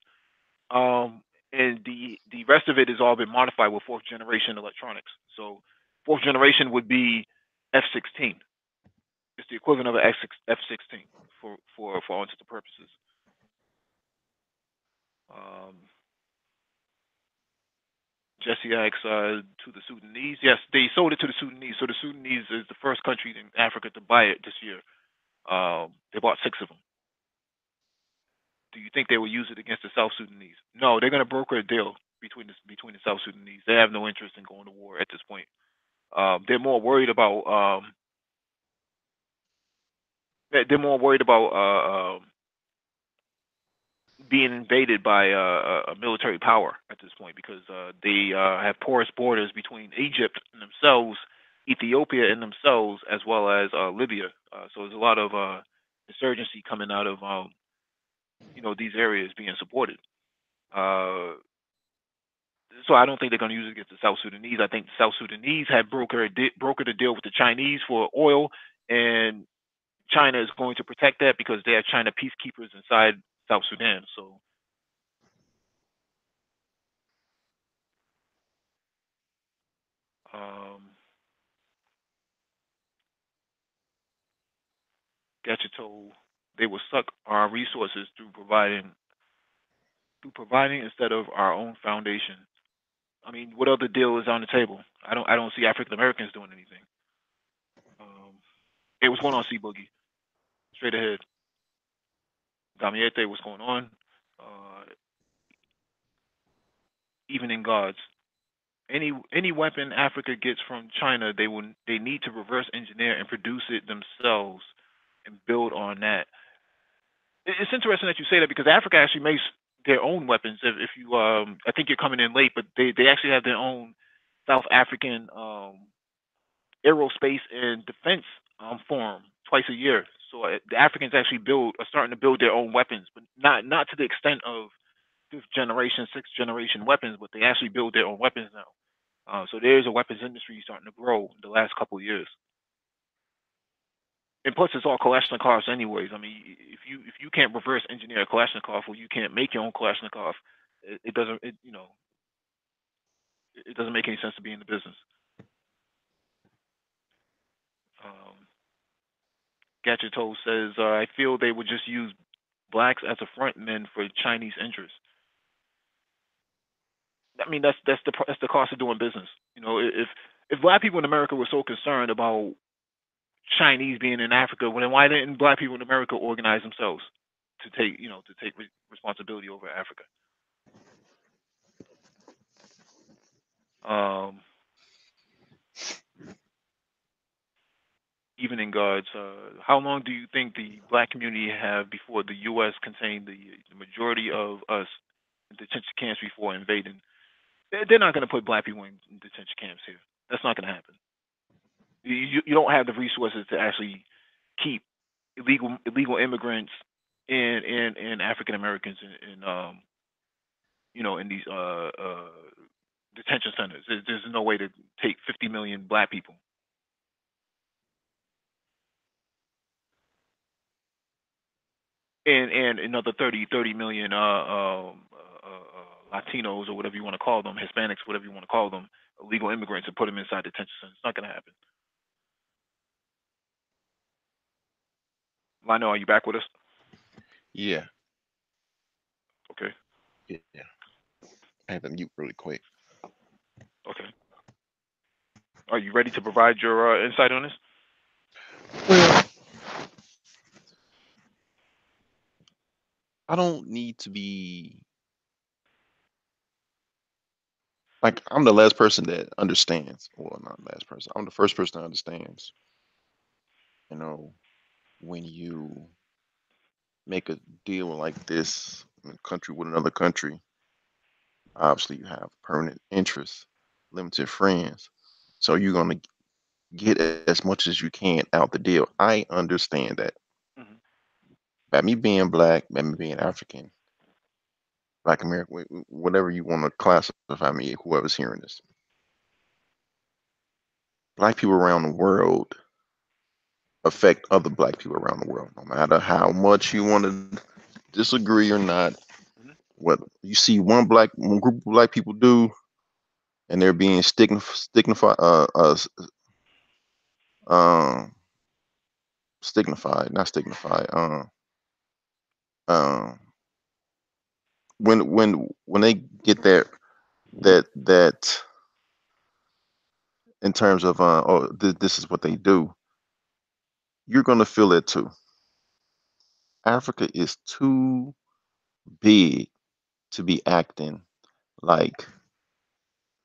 Um, and the rest of it has all been modified with fourth generation electronics. So fourth generation would be F-16. It's the equivalent of an F-16 for all intents and purposes. Um, Jesse asks to the Sudanese. Yes, they sold it to the Sudanese. So the Sudanese is the first country in Africa to buy it this year. They bought 6 of them. Do you think they will use it against the South Sudanese? No, they're going to broker a deal between the South Sudanese. They have no interest in going to war at this point. They're more worried about they're more worried about being invaded by a military power at this point because they have porous borders between Egypt and themselves, Ethiopia and themselves, as well as Libya. So there's a lot of insurgency coming out of these areas being supported. Uh, so I don't think they're going to use it against the South Sudanese. I think the South Sudanese have brokered a deal with the Chinese for oil, and China is going to protect that because they are China peacekeepers inside South Sudan. So um, Getcha told they will suck our resources through providing through providing instead of our own foundation. I mean, what other deal is on the table? I don't see African Americans doing anything. Um, hey, what's going on, C Boogie? Straight ahead. Damiete, what's going on? Uh, even in gods. Any weapon Africa gets from China, they need to reverse engineer and produce it themselves and build on that. It's interesting that you say that because Africa actually makes their own weapons. If you I think you're coming in late, but they actually have their own South African aerospace and defense forum twice a year. So the Africans actually are starting to build their own weapons, but not to the extent of fifth generation, sixth generation weapons, but they actually build their own weapons now. So there's a weapons industry starting to grow in the last couple of years. And plus, it's all Kalashnikovs anyways. I mean, if you can't reverse engineer a Kalashnikov or you can't make your own Kalashnikov, it doesn't it doesn't make any sense to be in the business. Um, Gadgeto says, I feel they would just use blacks as a front men for Chinese interests. I mean, that's the cost of doing business. You know, if black people in America were so concerned about Chinese being in Africa, well, then why didn't black people in America organize themselves to take responsibility over Africa? Um, even in guards, how long do you think the black community have before the U.S. contained the majority of us in detention camps before invading? They're not going to put black people in detention camps here. That's not going to happen. You don't have the resources to actually keep illegal immigrants and African Americans in these detention centers. There's no way to take 50 million black people. And another 30 million Latinos or whatever you want to call them, Hispanics, whatever you want to call them, illegal immigrants, and put them inside detention centers. It's not going to happen. Lionel, are you back with us? Yeah, Okay. yeah. I had to mute really quick. Okay. Are you ready to provide your insight on this? Well, I don't need to be like I'm the last person that understands. Well, not last person. I'm the first person that understands. You know, when you make a deal like this in a country with another country, obviously you have permanent interests, limited friends. So you're gonna get as much as you can out the deal. I understand that. Hmm. By me being black, by me being African, Black American, whatever you want to classify me, whoever's hearing this, black people around the world affect other black people around the world, no matter how much you want to disagree or not. Hmm. What you see one group of black people do, and they're being um, not stignified. Um, when they get that in terms of this is what they do, you're gonna feel it too. Africa is too big to be acting like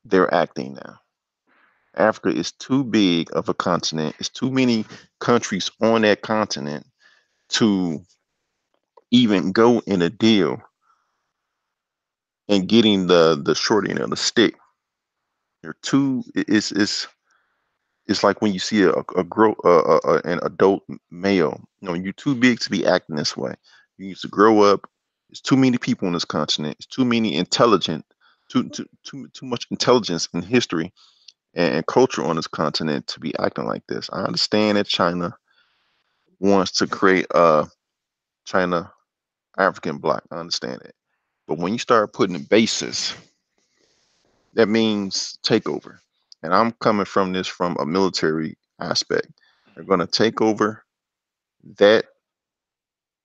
they're acting now. Africa is too big of a continent. It's too many countries on that continent to even go in a deal and getting the short end of the stick. They're too. It's like when you see an adult male. You know, you're too big to be acting this way. You need to grow up. There's too many people on this continent. It's too many intelligent, too much intelligence in history and culture on this continent to be acting like this. I understand that China wants to create a China African bloc. I understand it. But when you start putting a basis, that means takeover. And I'm coming from this from a military aspect. They're going to take over that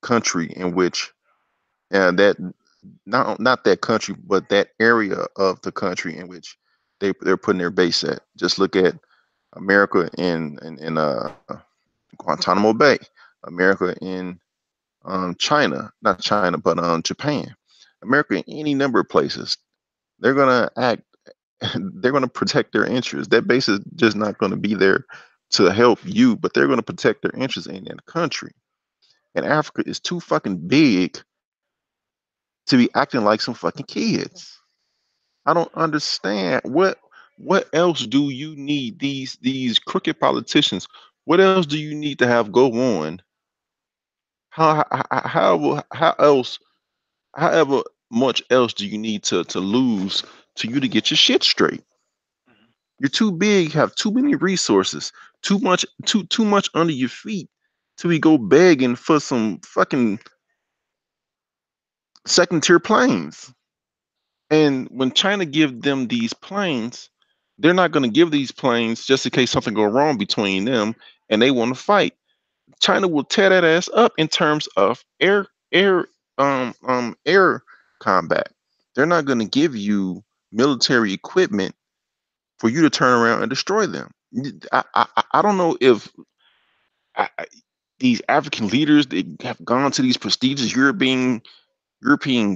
country in which that not that country, but that area of the country in which they're putting their base at. Just look at America in Guantanamo Bay, America in China, not China, but Japan, America in any number of places. They're gonna act. They're gonna protect their interests. That base is just not gonna be there to help you, but they're gonna protect their interests in that country. And Africa is too fucking big to be acting like some fucking kids. I don't understand what else do you need these crooked politicians? What else do you need to have go on? How else however much else do you need to lose to you to get your shit straight? Hmm. You're too big, have too many resources, too much under your feet to be go begging for some fucking second tier planes. And when China give them these planes, they're not going to give these planes just in case something go wrong between them and they want to fight. China will tear that ass up in terms of air combat. They're not going to give you military equipment for you to turn around and destroy them. I don't know if I, these African leaders they have gone to these prestigious European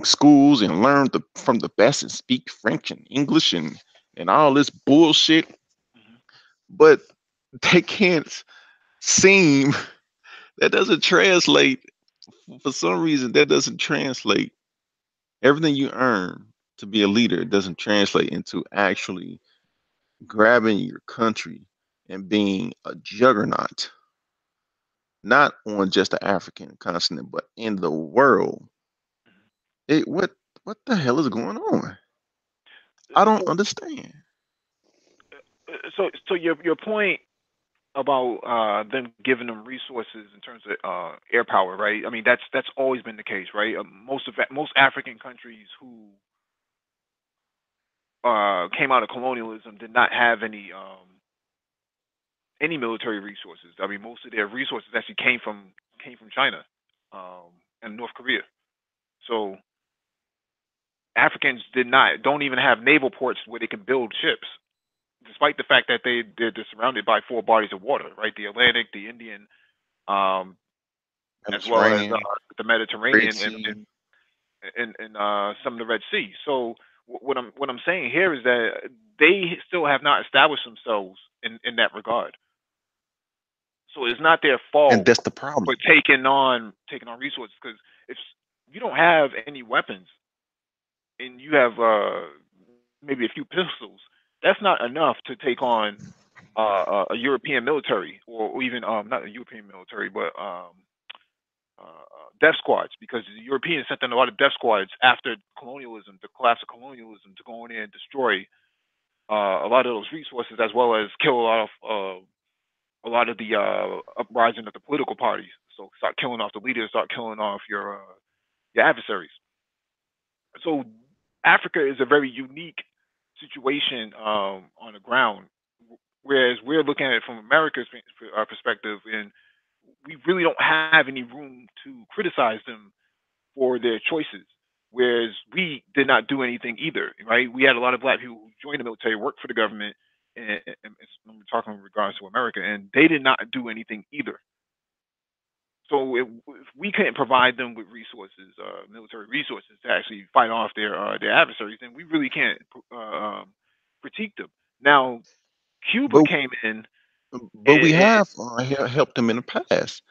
schools and learned from the best and speak French and English and all this bullshit, Hmm. but they can't seem that doesn't translate for some reason that doesn't translate everything you earn to be a leader doesn't translate into actually grabbing your country and being a juggernaut not on just the African continent but in the world. it what the hell is going on? I don't So, understand. so your point about them giving them resources in terms of air power, right? I mean, that's always been the case, right? Most African countries who came out of colonialism did not have any military resources. I mean, most of their resources actually came from China and North Korea. So Africans did not don't even have naval ports where they can build ships, despite the fact that they're surrounded by four bodies of water, right? The Atlantic, the Indian, um, as well as Mediterranean, the Red Mediterranean and Sea. some of the Red Sea. So what I'm saying here is that they still have not established themselves in that regard. So it's not their And fault that's the problem. for taking on resources because if you don't have any weapons and you have maybe a few pistols, that's not enough to take on a European military or even not a European military, but death squads because the Europeans sent in a lot of death squads after colonialism, the collapse of colonialism, to go in there and destroy a lot of those resources as well as kill a lot of the uprising of the political parties. So start killing off the leaders, start killing off your adversaries. So Africa is a very unique situation on the ground, whereas we're looking at it from America's perspective, and we really don't have any room to criticize them for their choices. Whereas we did not do anything either, right? We had a lot of black people who joined the military, worked for the government, and we're talking in regards to America, and they did not do anything either. So if we couldn't provide them with resources, military resources to actually fight off their adversaries, then we really can't uh, um, critique them. Now, Cuba But came in we and have helped them in the past.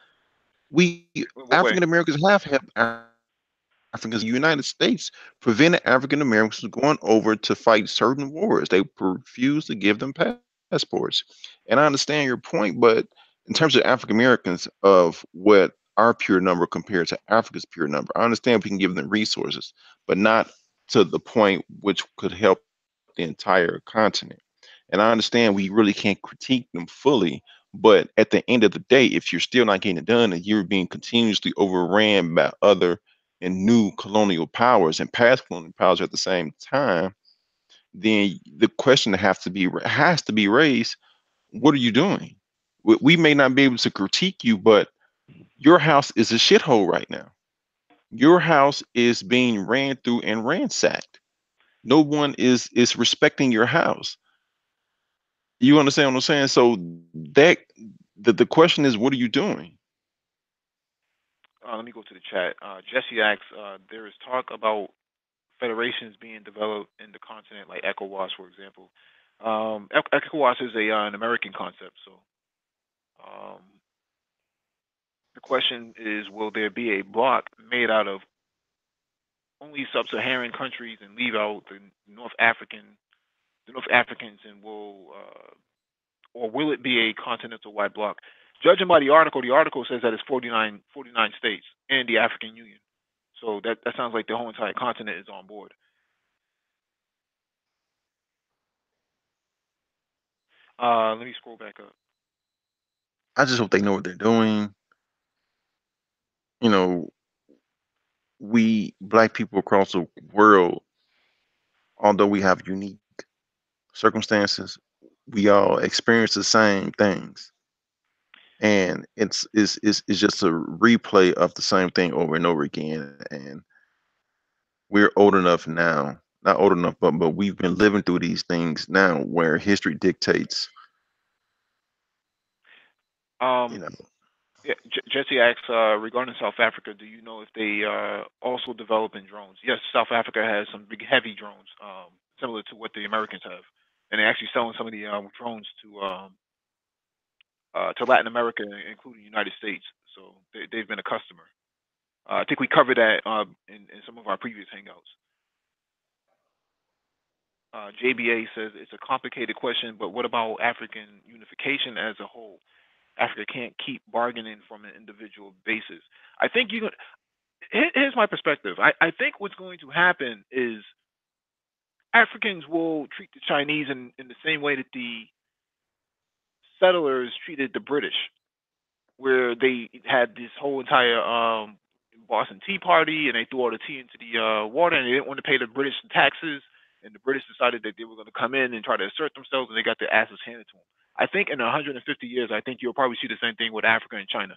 We in what African way? Americans have helped Africans in the United States prevented African Americans from going over to fight certain wars. They refused to give them passports. And I understand your point, but in terms of African Americans of what our pure number compared to Africa's pure number, I understand we can give them resources, but not to the point which could help the entire continent. And I understand we really can't critique them fully, but at the end of the day, if you're still not getting it done and you're being continuously overran by other and new colonial powers and past colonial powers at the same time, then the question has to be raised: what are you doing? We may not be able to critique you, but your house is a shithole right now. Your house is being ran through and ransacked. No one is respecting your house. You understand what I'm saying? So that the question is, what are you doing? Let me go to the chat. Jesse asks, there is talk about federations being developed in the continent, like ECOWAS, for example. ECOWAS is an American concept, so um, the question is, will there be a bloc made out of only sub-Saharan countries and leave out the North Africans, and or will it be a continental-wide bloc? Judging by the article says that it's 49 states and the African Union. So that sounds like the whole entire continent is on board. Let me scroll back up. I just hope they know what they're doing. You know, we black people across the world, although we have unique circumstances, we all experience the same things. And it's just a replay of the same thing over and over again. And we're old enough now, not old enough, but we've been living through these things now where history dictates, you Um, know. yeah, Jesse asks, regarding South Africa, do you know if they also developing drones? Yes, South Africa has some big heavy drones, similar to what the Americans have, and they're actually selling some of the drones to Latin America, including the United States. So they've been a customer. I think we covered that in some of our previous hangouts. JBA says it's a complicated question, but what about African unification as a whole? Africa can't keep bargaining from an individual basis. I think you. Here's my perspective. I think what's going to happen is Africans will treat the Chinese in the same way that the settlers treated the British, where they had this whole entire Boston Tea Party, and they threw all the tea into the water, and they didn't want to pay the British taxes, and the British decided that they were going to come in and try to assert themselves, and they got their asses handed to them. I think in 150 years, I think you'll probably see the same thing with Africa and China.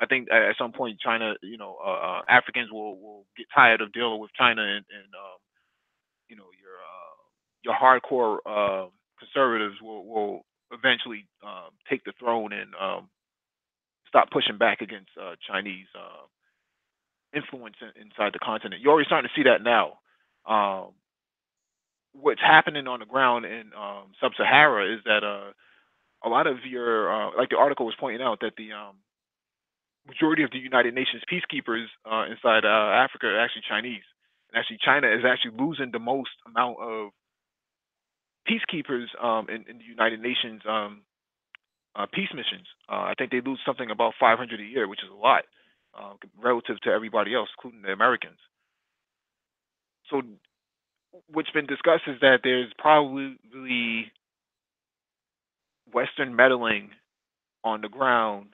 I think at some point, China, Africans will get tired of dealing with China, and you know, your hardcore conservatives will eventually take the throne and stop pushing back against Chinese influence inside the continent. You're already starting to see that now. Um, what's happening on the ground in sub-Sahara is that a lot of your, like the article was pointing out, that the majority of the United Nations peacekeepers inside Africa are actually Chinese. And actually, China is actually losing the most amount of peacekeepers in the United Nations peace missions. I think they lose something about 500 a year, which is a lot relative to everybody else, including the Americans. So, what's been discussed is that there's probably Western meddling on the ground,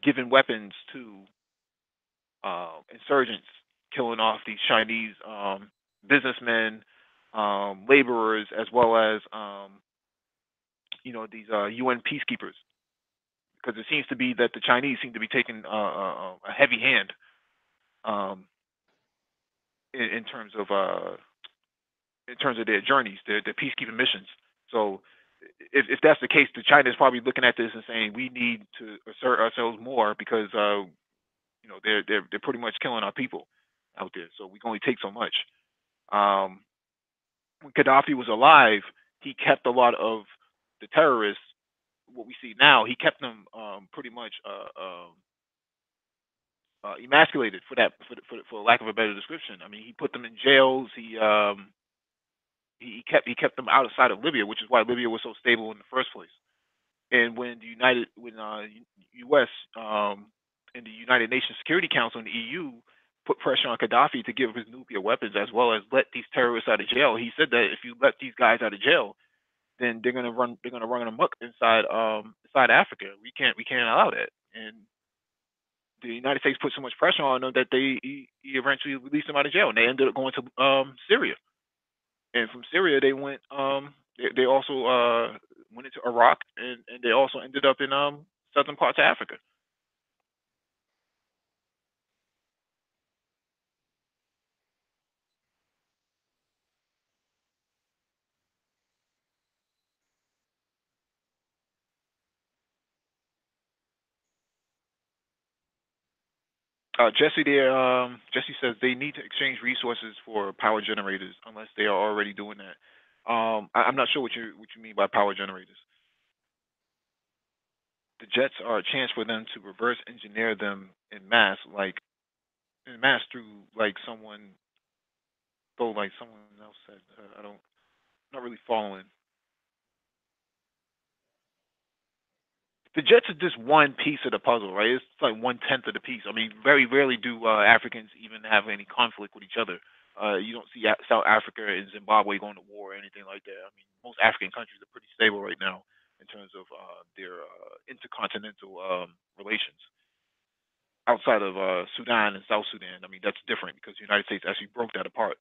giving weapons to insurgents, killing off these Chinese businessmen, laborers, as well as these UN peacekeepers, because it seems to be that the Chinese seem to be taking a heavy hand um, in in terms of their journeys, their peacekeeping missions. So if that's the case, the China is probably looking at this and saying we need to assert ourselves more because they're pretty much killing our people out there. So we can only take so much. Um, when Gaddafi was alive, he kept a lot of the terrorists. What we see now, he kept them pretty much emasculated, for lack of a better description. I mean, he put them in jails. He kept them outside of Libya, which is why Libya was so stable in the first place. And when U.S. And the United Nations Security Council and the EU put pressure on Gaddafi to give his nuclear weapons as well as let these terrorists out of jail, he said that if you let these guys out of jail, then they're gonna run amok inside Africa. We can't allow that. And the United States put so much pressure on them that he eventually released them out of jail, and they ended up going to Syria. And from Syria they went they also went into Iraq, and they also ended up in southern parts of Africa. Jesse there. Jesse says they need to exchange resources for power generators unless they are already doing that. I'm not sure what you mean by power generators. The jets are a chance for them to reverse engineer them in mass through like someone, though like someone else said. I don't, not really following. The Jets are just one piece of the puzzle, right? It's like 1/10 of the piece. I mean, very rarely do Africans even have any conflict with each other. You don't see South Africa and Zimbabwe going to war or anything like that. I mean, most African countries are pretty stable right now in terms of their intercontinental relations. Outside of Sudan and South Sudan, I mean, that's different because the United States actually broke that apart.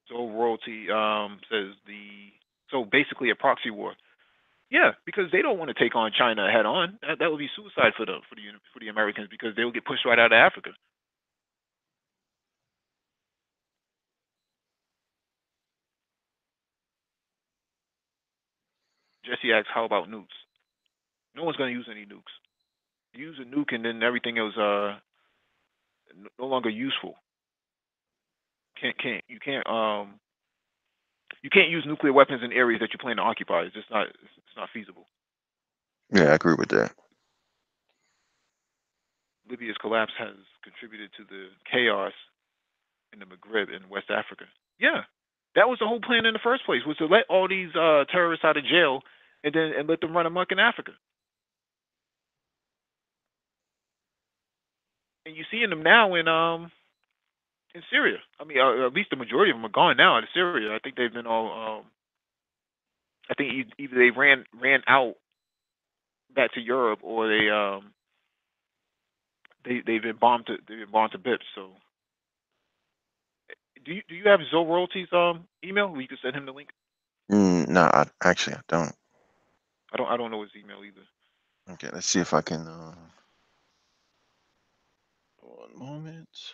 So royalty says so basically a proxy war. Yeah, because they don't want to take on China head on. That would be suicide for the Americans because they will get pushed right out of Africa. Jesse asks, "How about nukes?" No one's going to use any nukes. You use a nuke and then everything is no longer useful. Can't you can't use nuclear weapons in areas that you plan to occupy. It's not feasible. Yeah, I agree with that. Libya's collapse has contributed to the chaos in the Maghreb and West Africa. Yeah, that was the whole plan in the first place, was to let all these terrorists out of jail and let them run amok in Africa. And you're seeing them now in Syria. I mean, at least the majority of them are gone now out of Syria. I think they've been all. I think either they ran out back to Europe or they've been bombed to bits. So do you have Zoe Royalties email where you can send him the link? No, actually I don't. I don't know his email either. Okay, let's see if I can. One moment.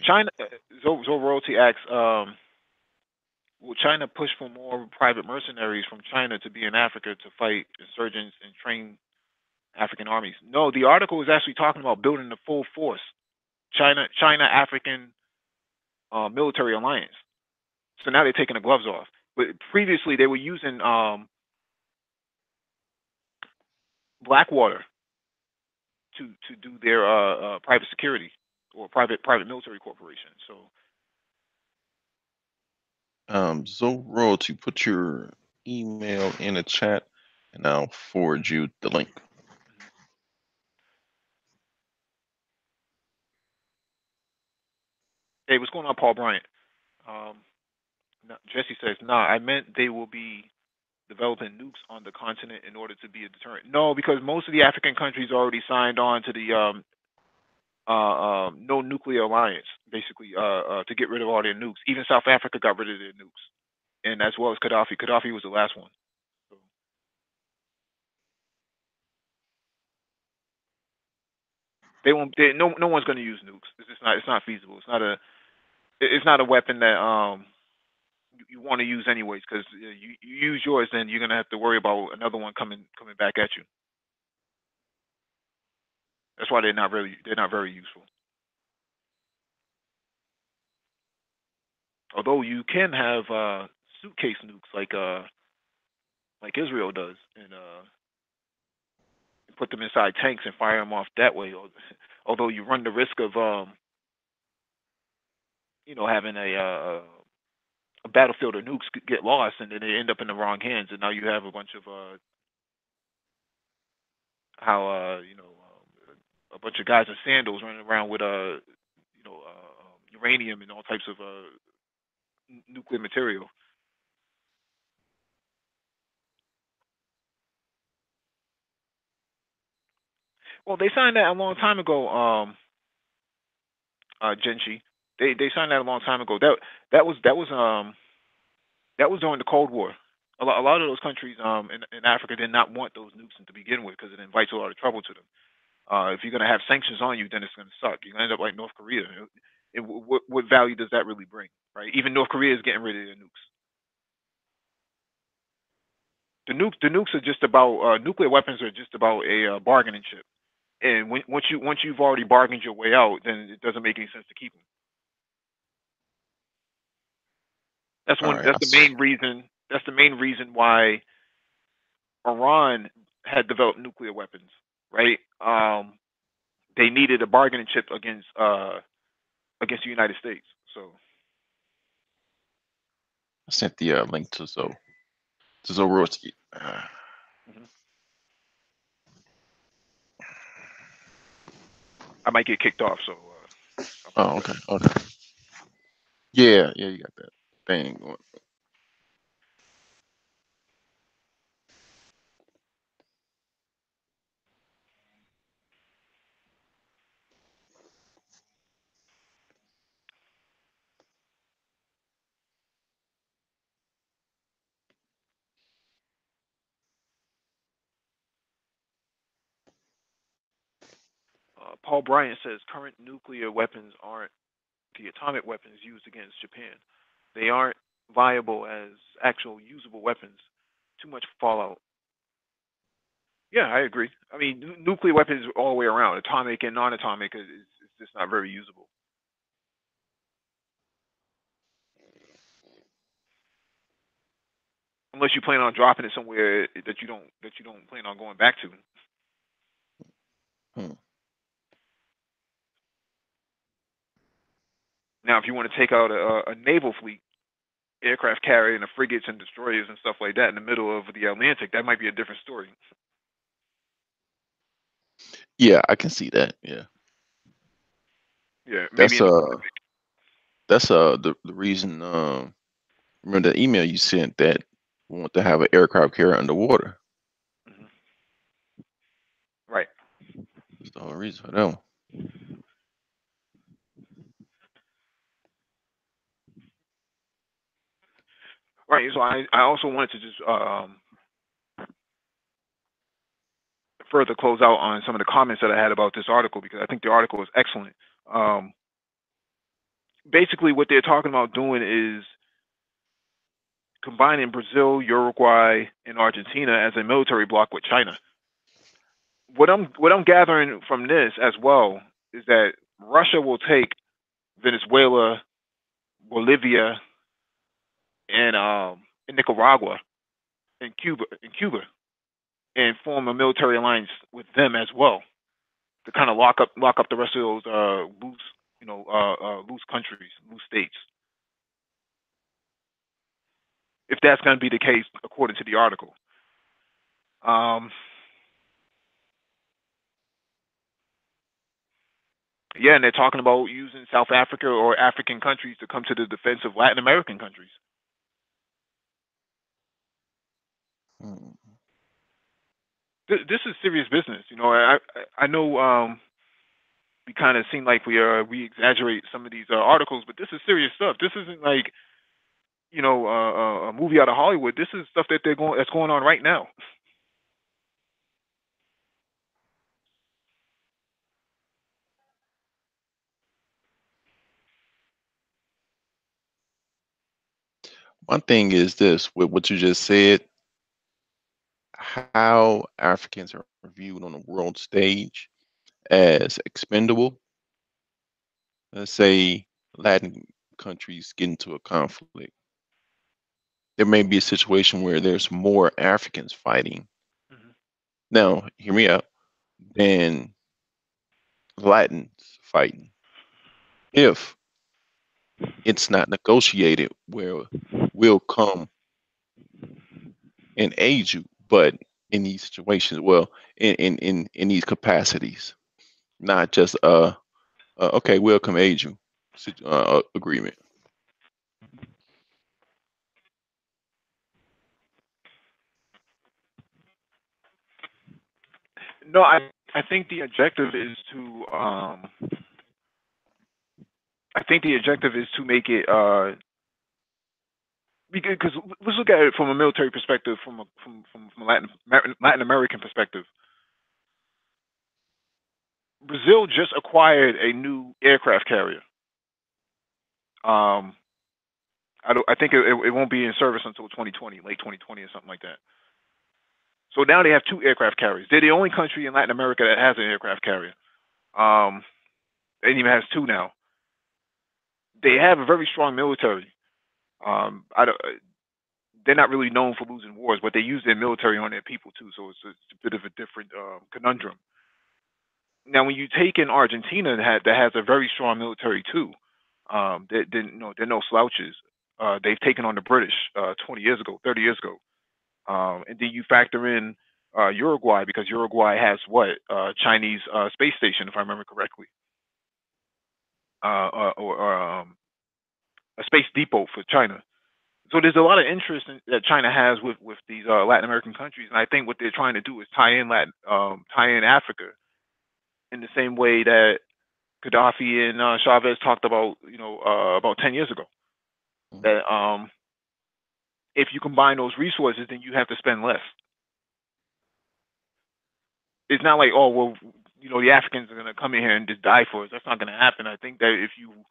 China Zoe Royalty asks, will China push for more private mercenaries from China to be in Africa to fight insurgents and train African armies? No, the article is actually talking about building the full force China African military alliance. So now they're taking the gloves off. But previously they were using Blackwater to do their private security or private military corporation. So Zoro, to put your email in the chat, and I'll forward you the link. hey, what's going on, Paul Bryant? Um, Jesse says, "Nah, I meant they will be developing nukes on the continent in order to be a deterrent." No, because most of the African countries already signed on to the no nuclear alliance, basically, to get rid of all their nukes. Even South Africa got rid of their nukes, and as well as Gaddafi. Gaddafi was the last one. So they won't. No one's going to use nukes. It's just not. It's not feasible. It's not a weapon that you want to use anyways. Because you use yours, then you're going to have to worry about another one coming back at you. That's why they're not very useful. Although you can have suitcase nukes like Israel does, and put them inside tanks and fire them off that way. Although you run the risk of having a battlefield of nukes get lost and then they end up in the wrong hands, and now you have a bunch of how a bunch of guys in sandals running around with uranium and all types of nuclear material. Well, they signed that a long time ago, Genchi. They signed that a long time ago. That was during the Cold War. A lot of those countries in Africa did not want those nukes to begin with because it invites a lot of trouble to them. If you're going to have sanctions on you, then it's going to suck. You're going to end up like North Korea. And what value does that really bring, right? Even North Korea is getting rid of their nukes. The nukes are just about nuclear weapons are just about a bargaining chip. And once you've already bargained your way out, then it doesn't make any sense to keep them. That's All one. right. That's the main reason. That's the main reason why Iran had developed nuclear weapons, right? They needed a bargaining chip against the United States. So I sent the link to Zoroarsky. mhm. I might get kicked off. So I Oh, apologize. okay, okay. Yeah, yeah, you got that thing going. Paul Bryant says current nuclear weapons aren't the atomic weapons used against Japan. They aren't viable as actual usable weapons. Too much fallout. Yeah, I agree. I mean, nuclear weapons all the way around, atomic and non-atomic, is just not very usable unless you plan on dropping it somewhere that you don't plan on going back to. Hmm. Now, if you want to take out a naval fleet, aircraft carrier and the frigates and destroyers and stuff like that in the middle of the Atlantic, that might be a different story. Yeah, I can see that. Yeah, Yeah, maybe that's in the Pacific. the reason. Remember the email you sent that we want to have an aircraft carrier underwater. Hmm. Right. That's the whole reason for that one. Right. So I also wanted to just further close out on some of the comments that I had about this article because I think the article is excellent. Um, Basically, what they're talking about doing is combining Brazil, Uruguay, and Argentina as a military bloc with China. What I'm gathering from this as well is that Russia will take Venezuela, Bolivia, and Nicaragua and Cuba and form a military alliance with them as well to kind of lock up the rest of those loose countries, loose states. If that's going to be the case, according to the article. Um, yeah, and they're talking about using South Africa or African countries to come to the defense of Latin American countries. Hmm. This is serious business. I know we kind of seem like we exaggerate some of these articles, but this is serious stuff. This isn't like a movie out of Hollywood. This is stuff that's going on right now. One thing is this with what you just said, how Africans are viewed on the world stage as expendable. Let's say Latin countries get into a conflict. There may be a situation where there's more Africans fighting. Hmm. Now, hear me out, than Latins fighting. If it's not negotiated where we'll come and aid you, but in these situations, well, in these capacities, not just okay, we'll come aid you agreement. No, I think the objective is to I think the objective is to make it because let's look at it from a military perspective, from a Latin American perspective. Brazil just acquired a new aircraft carrier. Um, I think it won't be in service until 2020, late 2020 or something like that. So now they have two aircraft carriers. They're the only country in Latin America that has an aircraft carrier. Um, it even has two now. They have a very strong military. I don't, they're not really known for losing wars, but they use their military on their people too. So it's a bit of a different conundrum. Now, when you take in Argentina, that has a very strong military too. They're no slouches. They've taken on the British 20 years ago, 30 years ago, and then you factor in Uruguay because Uruguay has what Chinese space station, if I remember correctly, or a space depot for China. So there's a lot of interest that China has with these Latin American countries, and I think what they're trying to do is tie in Africa in the same way that Gaddafi and Chavez talked about, about 10 years ago. Mhm. That if you combine those resources, then you have to spend less. It's not like, oh well, the Africans are going to come in here and just die for us. That's not going to happen. I think that if you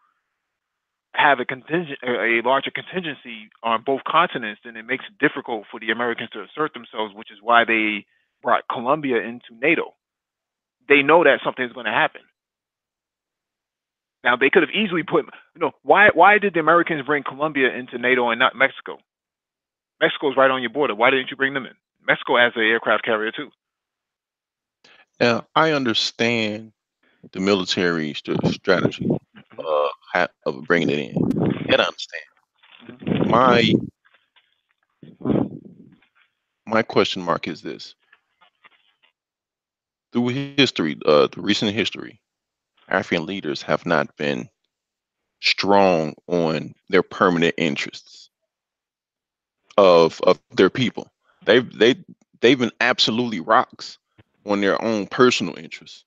have a larger contingency on both continents, then it makes it difficult for the Americans to assert themselves, which is why they brought Colombia into NATO. They know that something's going to happen. Now they could have easily put, why did the Americans bring Colombia into NATO and not Mexico? Mexico's right on your border. Why didn't you bring them in? Mexico has an aircraft carrier too. Now, I understand the military strategy of bringing it in. That I understand. My my question mark is this: through history, the recent history, African leaders have not been strong on their permanent interests of their people. They've been absolutely rocks on their own personal interests,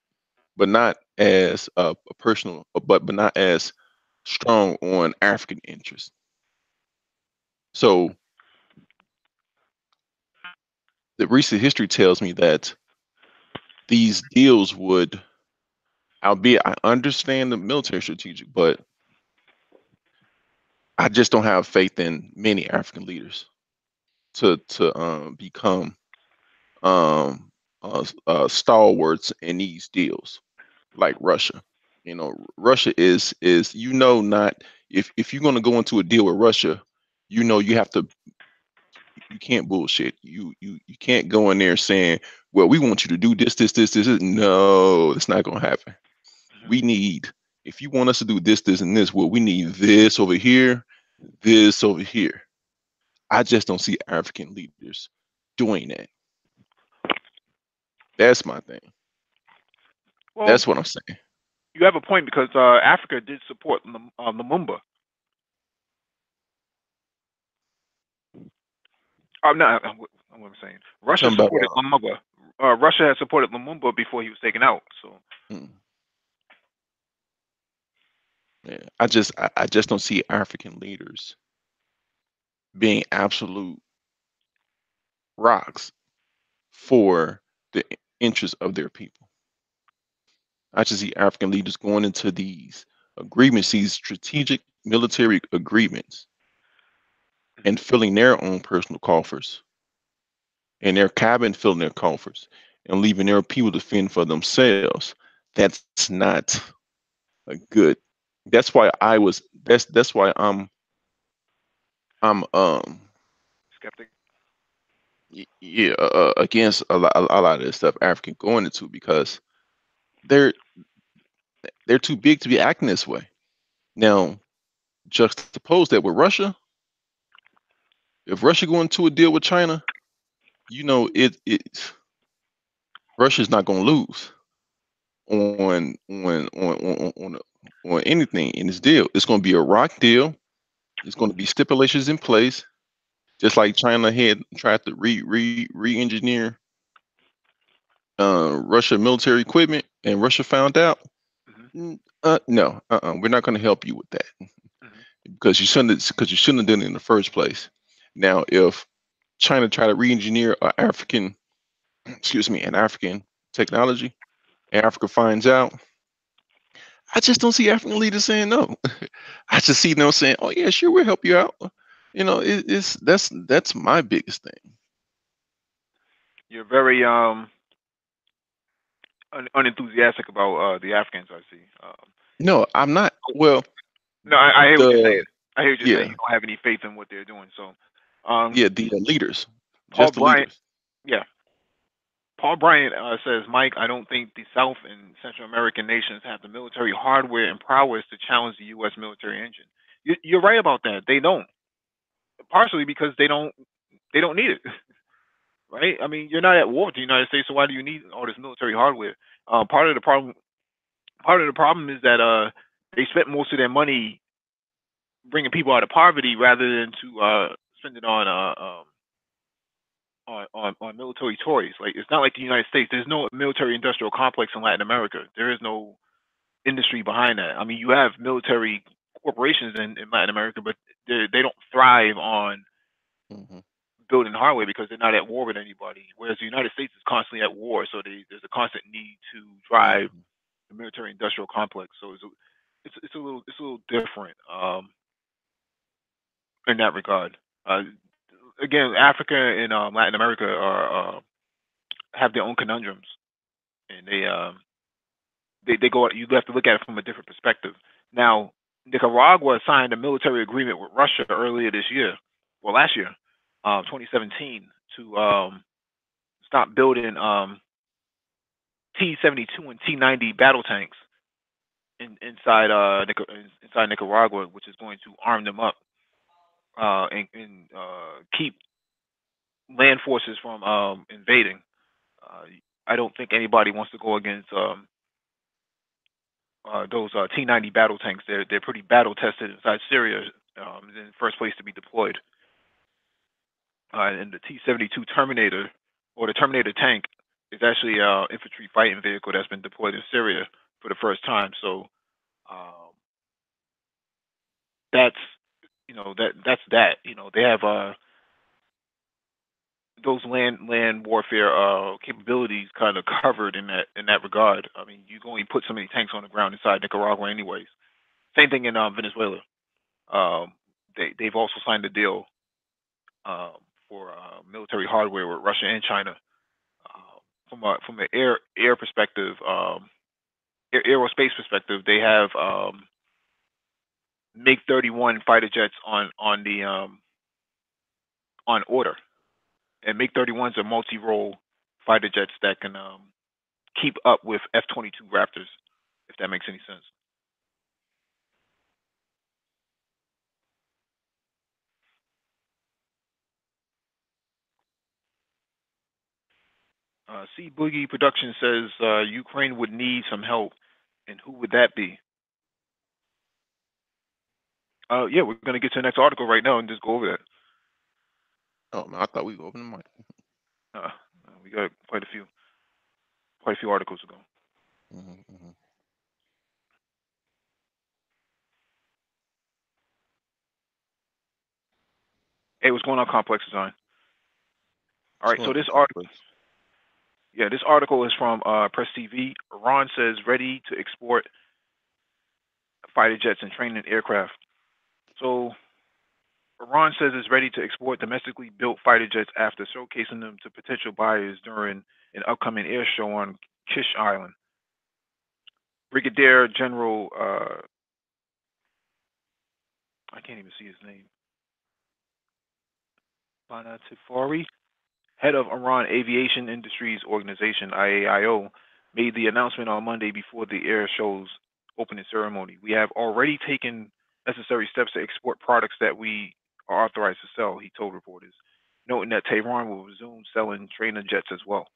but not as a personal, but not as strong on African interests. So the recent history tells me that these deals would, albeit I understand the military strategic, but I just don't have faith in many African leaders to become stalwarts in these deals like Russia. Russia is not, if you're going to go into a deal with Russia, you have to, you can't bullshit. You can't go in there saying, well, we want you to do this. No, it's not going to happen. We need, if you want us to do this, and this, well, we need this over here, this over here. I just don't see African leaders doing that. That's my thing. Well, That's what I'm saying. you have a point because Africa did support Lumumba. No, what I'm saying. You Russia talking about supported Lumumba. Russia had supported Lumumba before he was taken out. So, mm, yeah, I just don't see African leaders being absolute rocks for the interests of their people. I just see African leaders going into these agreements, these strategic military agreements, and filling their own personal coffers, and their cabin filling their coffers, and leaving their people to fend for themselves. That's not a good. That's why I was. That's why I'm skeptic. yeah, against a lot of this stuff African going into, because they're they're too big to be acting this way. Now, juxtapose that with Russia. If Russia go into a deal with China, it Russia's not going to lose on anything in this deal. It's going to be a rock deal. It's going to be stipulations in place, just like China had tried to re-engineer Russia military equipment, and Russia found out. Hmm. No, we're not going to help you with that, Hmm. because you shouldn't have done it in the first place. Now, if China try to re-engineer an African technology, and Africa finds out, I just don't see African leaders saying no. I just see them saying, "Oh yeah, sure, we'll help you out." It's that's my biggest thing. You're very unenthusiastic about the Africans. I see. No, I'm not. Well, No, I hear what you're saying. the I hear what you're saying. yeah, You don't have any faith in what they're doing. So, um, yeah, the leaders, Paul just the Bryant, leaders. yeah, Paul Bryant says, Mike, I don't think the South and Central American nations have the military hardware and prowess to challenge the U.S. military engine. You're right about that. They don't, partially because they don't need it, right? I mean, you're not at war with the United States, so why do you need all this military hardware? Part of the problem, is that they spent most of their money bringing people out of poverty rather than to spend it on military toys. Like, it's not like the United States. There's no military industrial complex in Latin America. There is no industry behind that. I mean, you have military corporations in Latin America, but they don't thrive on Hmm. building hardware because they're not at war with anybody. Whereas the United States is constantly at war, so there's a constant need to drive Hmm. the military industrial complex. So it's a little different in that regard. Uh, Again, Africa and Latin America are have their own conundrums, and they go. You have to look at it from a different perspective. Now, Nicaragua signed a military agreement with Russia earlier this year, well, last year, 2017, to stop building T-72 and T-90 battle tanks inside Nicaragua, which is going to arm them up and keep land forces from invading. Uh, I don't think anybody wants to go against those T-90 battle tanks. They're pretty battle tested inside Syria. In the first place to be deployed. And the T-72 Terminator, or the Terminator tank, is actually an infantry fighting vehicle that's been deployed in Syria for the first time. So um, that's that's that. They have those land warfare capabilities kind of covered in that regard. I mean, you can only put so many tanks on the ground inside Nicaragua, anyways. Same thing in Venezuela. Um, they've also signed a deal um, for military hardware with Russia and China. From an air perspective, aerospace perspective, they have MiG 31 fighter jets on order, and MiG 31s are multi-role fighter jets that can keep up with F-22 Raptors, if that makes any sense. C Boogie Production says Ukraine would need some help, and who would that be? Yeah, we're gonna get to the next article right now and just go over that. Oh man, I thought we were opening the mic. Uh, we got quite a few articles to go. Hmm. Hmm. Hey, what's going on, Complex Design? All What's right, going so on, this complex? this article is from Press TV. Iran says ready to export fighter jets and training aircraft. So Iran says it's ready to export domestically built fighter jets after showcasing them to potential buyers during an upcoming air show on Kish Island. Brigadier General, I can't even see his name, Bana Tifari, head of Iran Aviation Industries Organization (IAIO), made the announcement on Monday before the air show's opening ceremony. We have already taken necessary steps to export products that we are authorized to sell, he told reporters, noting that Tehran will resume selling trainer jets as well.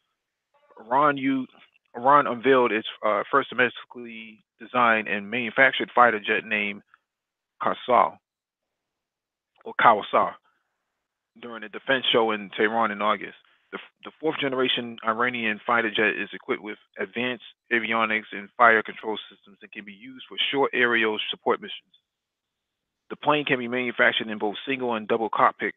Iran, u- Iran unveiled its first domestically designed and manufactured fighter jet named Kasal, or Kawasar, during a defense show in Tehran in August. The fourth generation Iranian fighter jet is equipped with advanced avionics and fire control systems that can be used for short aerial support missions. The plane can be manufactured in both single and double cockpit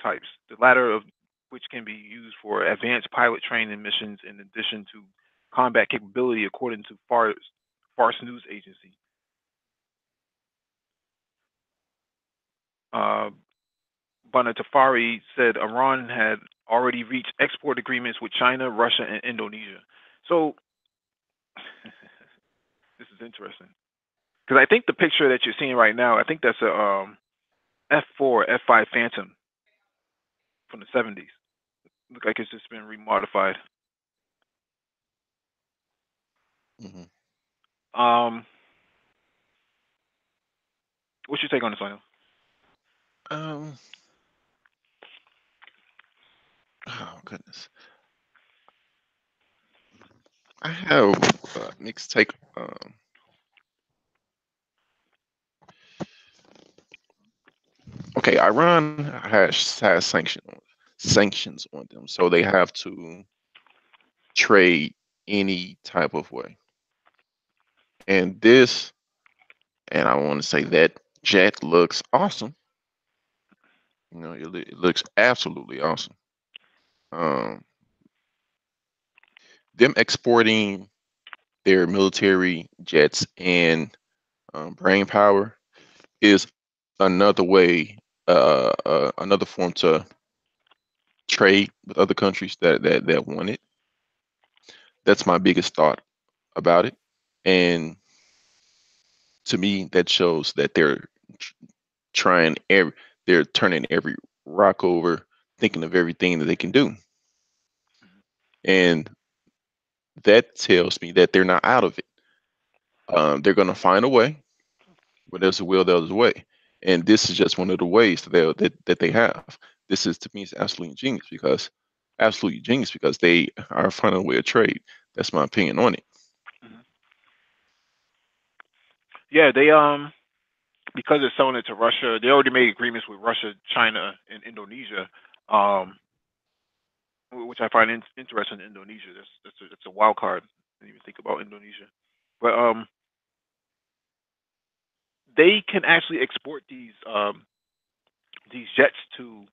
types, the latter of which can be used for advanced pilot training missions in addition to combat capability, according to Fars news agency. Uh, Banatafari said Iran had already reached export agreements with China, Russia, and Indonesia. So this is interesting because I think the picture that you're seeing right now, I think that's a F4, F5 Phantom from the 70s. Look like it's just been remodified. Hmm. Um, what's your take on this, Lionel? Um, oh goodness, I have a mixed take. Okay, Iran has sanctions on them, so they have to trade any type of way. And this, and I want to say that jet looks awesome. You know, it looks absolutely awesome. Um, them exporting their military jets and brain power is another way, another form to trade with other countries that want it. That's my biggest thought about it, and to me, that shows that tr- trying every, they're turning every rock over, thinking of everything that they can do, and that tells me that they're not out of it. They're going to find a way. Where there's a will, there's a way. And this is just one of the ways that they have. This is to me is absolutely genius because they are finding a way of trade. That's my opinion on it. Hmm. Yeah, they because they're selling it to Russia, they already made agreements with Russia, China, and Indonesia, um, which I find interesting. In Indonesia, that's a wild card. I didn't even think about Indonesia, but they can actually export these jets to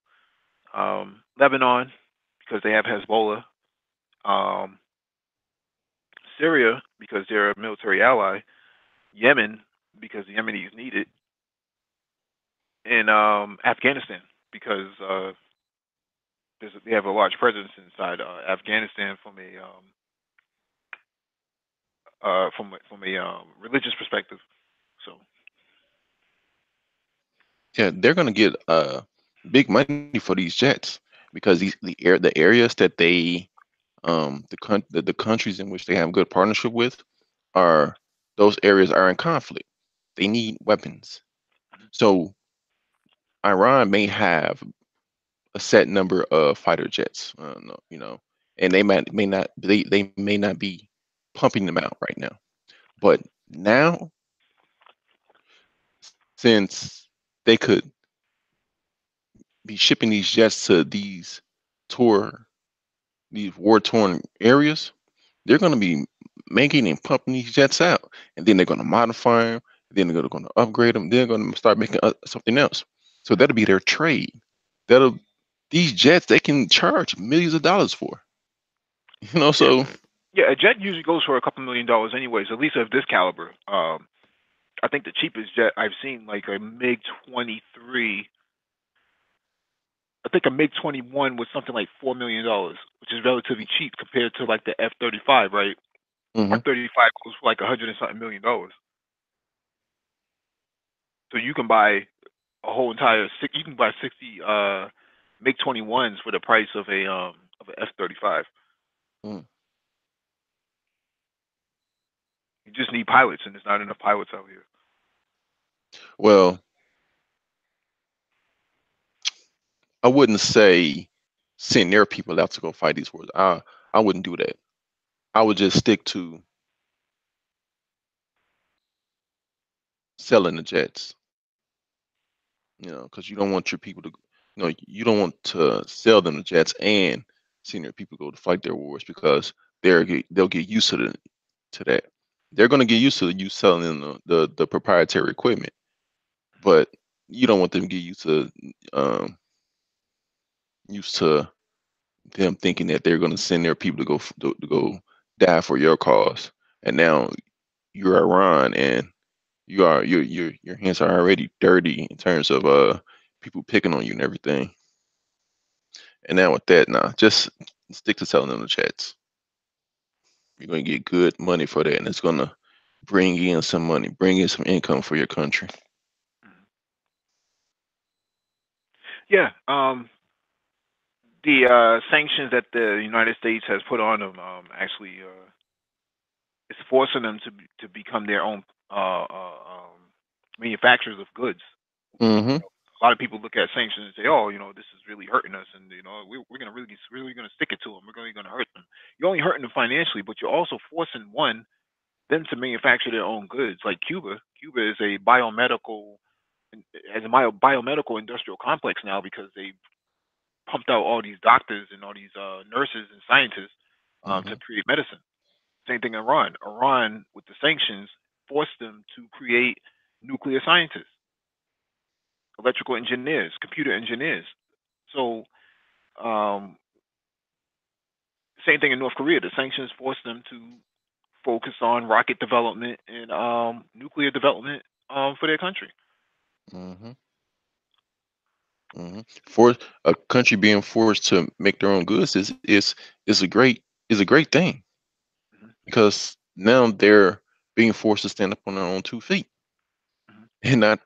Lebanon because they have Hezbollah, um, Syria because they're a military ally, Yemen because the Yemenis need it, and Afghanistan because they have a large presence inside Afghanistan from a religious perspective. So Yeah, they're going to get big money for these jets because the areas that they the countries in which they have good partnership with are those areas are in conflict. They need weapons. So Iran may have a set number of fighter jets, no, and they may not be pumping them out right now. But now, since they could be shipping these jets to tour these war torn areas, they're going to be making and pumping these jets out, and then they're going to modify them. Then they're going to upgrade them. They're going to start making something else. So that'll be their trade. That'll These jets they can charge millions of dollars for. yeah, So yeah, a jet usually goes for a couple $1 million anyways, at least of this caliber. I think the cheapest jet I've seen, like a MiG 23. I think a MiG 21 was something like $4 million, which is relatively cheap compared to like the F-35, right? mhm. F-35 goes for like 100 and something $1 million. So you can buy a whole entire you can buy 60 MiG 21s for the price of a F-35. Mm. You just need pilots, and there's not enough pilots out here. Well, I wouldn't say send their people out to go fight these wars. I wouldn't do that. I would just stick to selling the jets. Because you don't want your people to, you don't want to sell them the jets and send their people go to fight their wars because they'll get used to that. They're going to get used to you selling them the proprietary equipment, but you don't want them to get um, used to them thinking that they're going to send their people to go die for your cause, and now you're Iran, and your hands are already dirty in terms of people picking on you and everything. And now with that, nah, just stick to telling them the chats. You're gonna get good money for that, and it's gonna bring in some money, bring in some income for your country. Mhm. Yeah. The sanctions that the United States has put on them actually is forcing them to become their own manufacturers of goods. Mm-hmm. A lot of people look at sanctions and say, "Oh, this is really hurting us, and we're going to really going to stick it to them. We're really going to hurt them." You're only hurting them financially, but you're also forcing them to manufacture their own goods. Like Cuba, Cuba is a biomedical has a biomedical industrial complex now because they pumped out all these doctors and all these nurses and scientists Mm-hmm. to create medicine. Same thing in Iran. Iran, with the sanctions, forced them to create nuclear scientists, electrical engineers, computer engineers. So, um, same thing in North Korea. The sanctions forced them to focus on rocket development and nuclear development for their country. Mm-hmm. Mm-hmm. For a country being forced to make their own goods is a great thing, Hmm. because now they're being forced to stand up on their own 2 feet Hmm. and not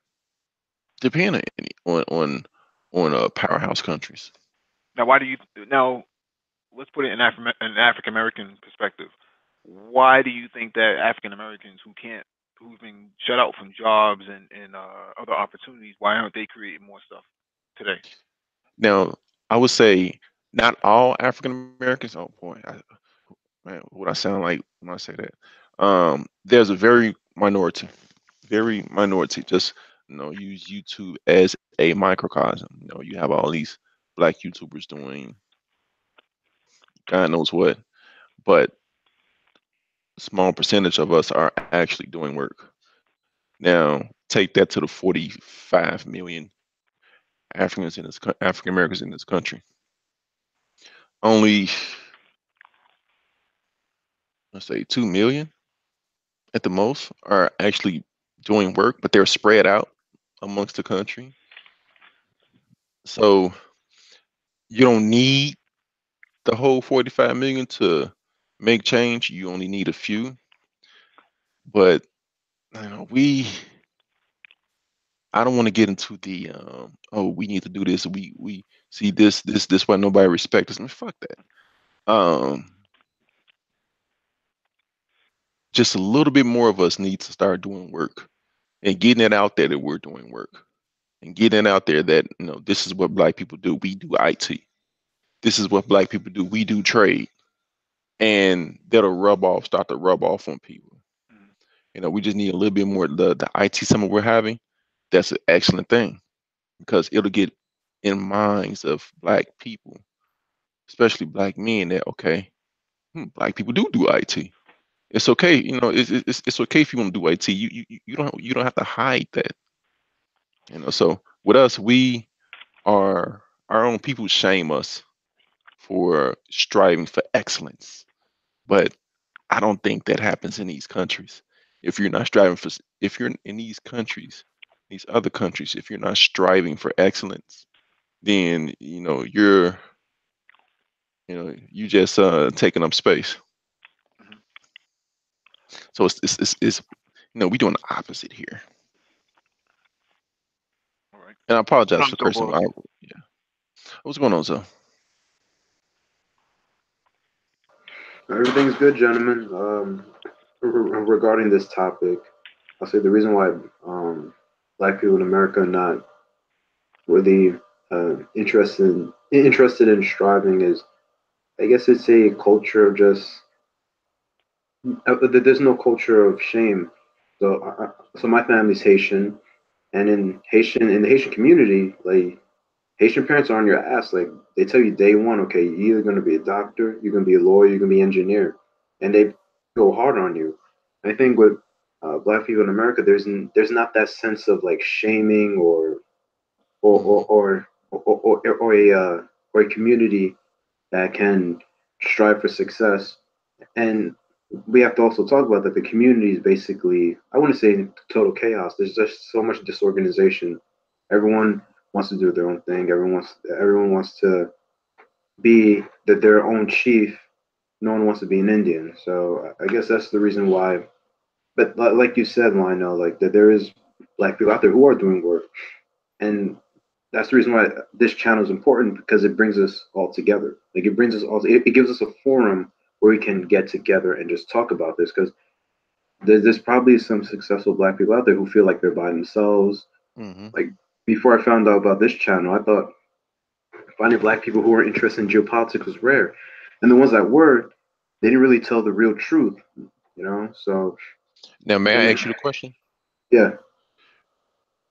depend on any, on powerhouse countries. Now, why do you now? Let's put it in an African American perspective. Why do you think that African Americans who've been shut out from jobs and other opportunities, why aren't they creating more stuff today? Now, I would say not all African Americans. Oh boy, man, what I sound like when I say that. There's a very minority. Just use YouTube as a microcosm. You have all these black YouTubers doing God knows what, but a small percentage of us are actually doing work. Now, take that to the 45 million African Americans in this country. Only, let's say, 2 million at the most are actually doing work, but they're spread out amongst the country. So you don't need the whole 45 million to make change. You only need a few. But I don't want to get into the oh, we need to do this. We see this why nobody respects us. I mean, fuck that. Just a little bit more of us need to start doing work and getting it out there that we're doing work, and getting it out there that this is what black people do. We do IT. This is what black people do. We do trade, and that'll start to rub off on people. Mhm. We just need a little bit more. The IT summit we're having, that's an excellent thing, because it'll get in minds of black people, especially black men, that okay, black people do IT. It's okay, it's okay if you want to do IT. You don't have to hide that. So with us, we are our own people shame us for striving for excellence, but I don't think that happens in these countries. If you're not striving for, if you're in these countries, these other countries, if you're not striving for excellence, then you just taking up space. Mhm. So we doing the opposite here. All right. And I What's going apologize on, for Joe cursing. Bola? Yeah. What's going on, so? Everything's good, gentlemen. Regarding this topic, I'll say the reason why black people in America are not really interested in striving is, I guess it's a culture of just there's no culture of shame. So my family's Haitian, and in the Haitian community, like Haitian parents are on your ass. Like they tell you day one, okay, you're either gonna be a doctor, you're gonna be a lawyer, you're gonna be an engineer, and they go hard on you. I think with black people in America, there's not that sense of like shaming or Hmm. or or or a community that can strive for success. And we have to also talk about that the community is basically, I wouldn't say total chaos. There's just so much disorganization. Everyone wants to do their own thing. Everyone wants to be their own chief. No one wants to be an Indian. So I guess that's the reason why. But like you said, Lionel, like that there is black people out there who are doing work, and that's the reason why this channel is important because it brings us all together. Like it brings us all. It gives us a forum where we can get together and just talk about this because there's probably some successful black people out there who feel like they're by themselves. Hmm. Like before I found out about this channel, I thought finding black people who were interested in geopolitics was rare, and the ones that were, they didn't really tell the real truth. You know, so Now, may I when ask you the question? yeah,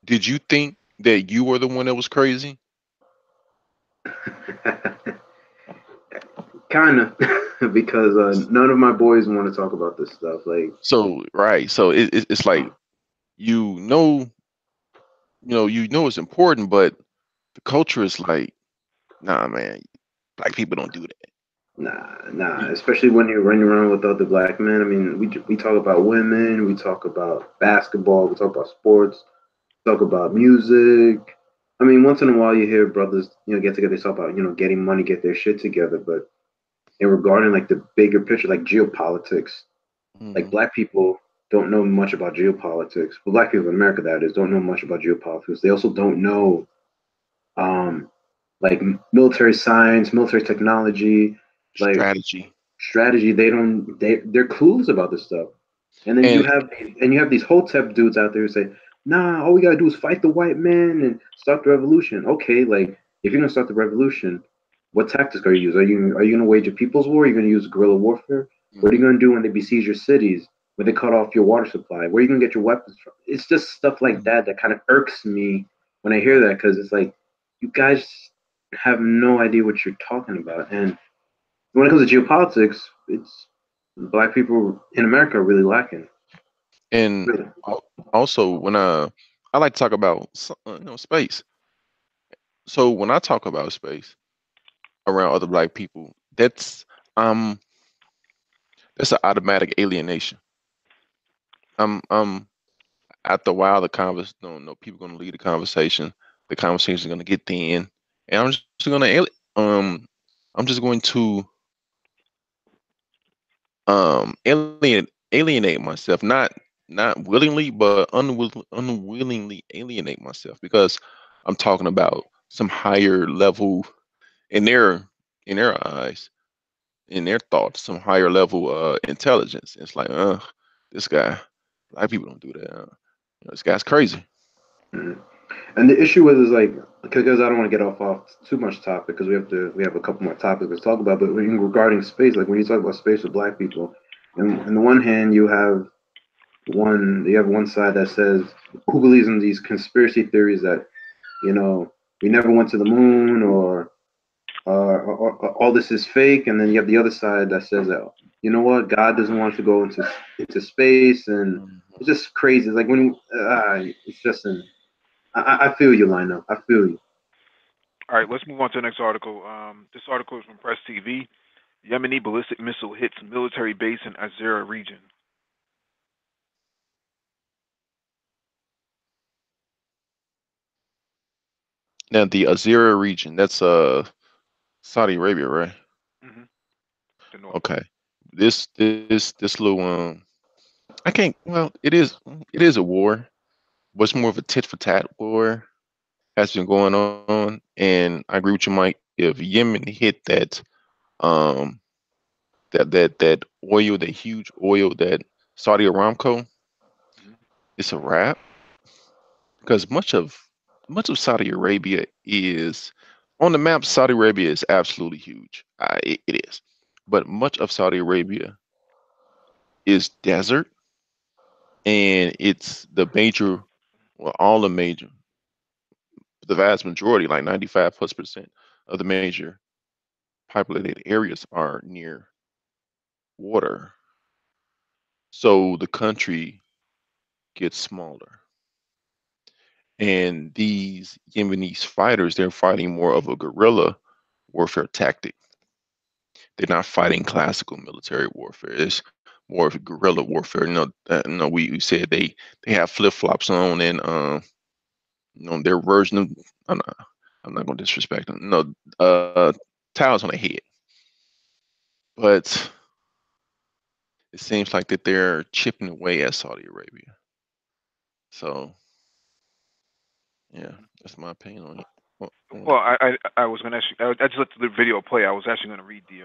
Did you think that you were the one that was crazy? kind of because none of my boys want to talk about this stuff. Like So, right. So it's like you know, you know it's important, but the culture is like, nah, man, black people don't do that. nah, You, especially when you're running around with other black men. I mean, we talk about women, we talk about basketball, we talk about sports, talk about music. I mean, once in a while you hear brothers, get together, they talk about, getting money, get their shit together. But in regarding like the bigger picture, like geopolitics, like hmm black people don't know much about geopolitics. Well, black people in America, that is, don't know much about geopolitics. They also don't know um, like military science, military technology, like strategy. strategy. They're clueless about this stuff. And then And you have these hotep dudes out there who say, nah, all we gotta do is fight the white man and start the revolution. Okay, like if you're gonna start the revolution, what tactics are you use? Are you gonna wage a people's war? Are you gonna use guerrilla warfare? What are you mhm, gonna do when they besiege your cities? When they cut off your water supply? Where are you gonna get your weapons from? It's just stuff like mhm, that kind of irks me when I hear Right. that because it's like you guys have no idea what you're talking about. And when it comes to geopolitics, it's black people in America are really lacking. and Really. also when I like to talk about space. So when I talk about space around other black people, um that's an automatic alienation. I'm after a while the convers no people gonna leave the conversation. The conversation is gonna get thin, and um I'm just going to alienate myself, not willingly, but unwillingly alienate myself because I'm talking about some higher level in their eyes, in their thoughts, some higher level intelligence. It's like, this guy, black people don't do that. This guy's crazy. Mhm. And the issue is like because I don't want to get off too much topic because we have a couple more topics to talk about. But regarding space, like when you talk about space with black people, and on the one hand you have one side that says who believes in these conspiracy theories that you know we never went to the moon or all this is fake, and then you have the other side that says that God doesn't want to go into space, and it's Mhm. just crazy. It's like when it's just an I feel you, Lionel. I feel you. All right, let's move on to the next article. This article is from Press TV. Yemeni ballistic missile hits military base in Azera region. Now the Azera region, that's Saudi Arabia, right? Hmm. The north. Okay. This little I can't. Well, it is a war, but it's more of a tit for tat war has been going on, and I agree with you, Mike. If Yemen hit um that oil, that huge oil, that Saudi Aramco, Hmm. it's a wrap because much of Saudi Arabia is on the map. Saudi Arabia is absolutely huge. It is, but much of Saudi Arabia is desert, and it's all the vast majority, like 95+% of the major populated areas are near water. So the country gets smaller. And these Yemenis fighters, they're fighting more of a guerrilla warfare tactic. They're not fighting classical military warfare. It's more guerrilla warfare. We said they have flip flops on, and their version of I'm not gonna disrespect them. No, towels on their head, but it seems like that they're chipping away at Saudi Arabia. So yeah, that's my opinion on it. Well, I was gonna actually I just let the video play. I was actually gonna read the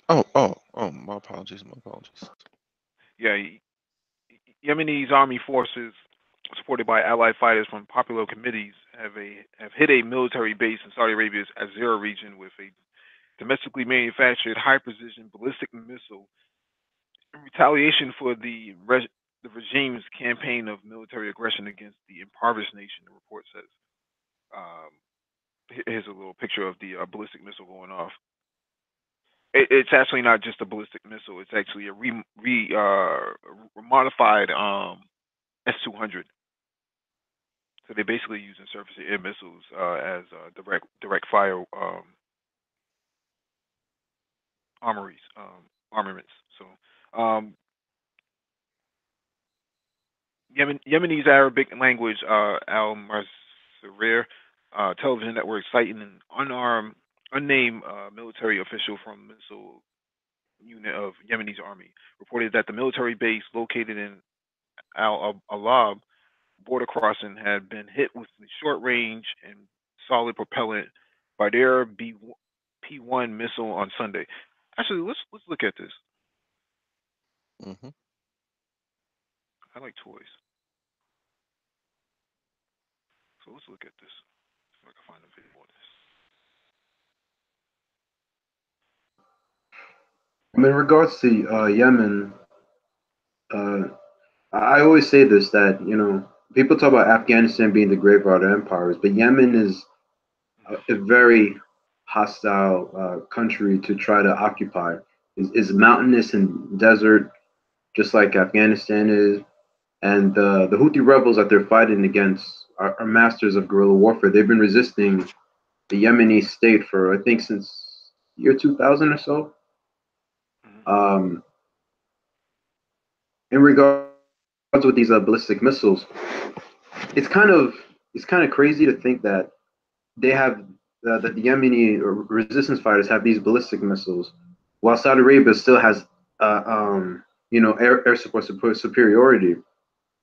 Oh, my apologies, yeah, Yemenis army forces, supported by allied fighters from popular committees, have hit a military base in Saudi Arabia's Azera region with a domestically manufactured high precision ballistic missile in retaliation for the regime's campaign of military aggression against the impoverished nation. The report says. Um, Here's a little picture of the ballistic missile going off. It's actually not just a ballistic missile. It's actually a modified S-200. So they're basically using surface to air missiles as direct fire armaments. So Yemeni's Arabic language Al Masrir television network citing an unnamed military official from missile unit of Yemeni's army reported that the military base located in Al Alab border crossing had been hit with the short range and solid propellant by their P1 missile on Sunday. Actually, let's look at this. Mm-hmm. I like toys, so let's look at this. If I can find a video on this. In regards to Yemen, uh, I always say this, that people talk about Afghanistan being the graveyard of empires, but Yemen is a very hostile country to try to occupy. Is mountainous and desert, just like Afghanistan is. And the Houthi rebels that they're fighting against are masters of guerrilla warfare. They've been resisting the Yemeni state for, I think, since year 2000 or so. Um, in regards with these ballistic missiles, it's kind of crazy to think that they have that the Yemeni resistance fighters have these ballistic missiles, while Saudi Arabia still has air support superiority.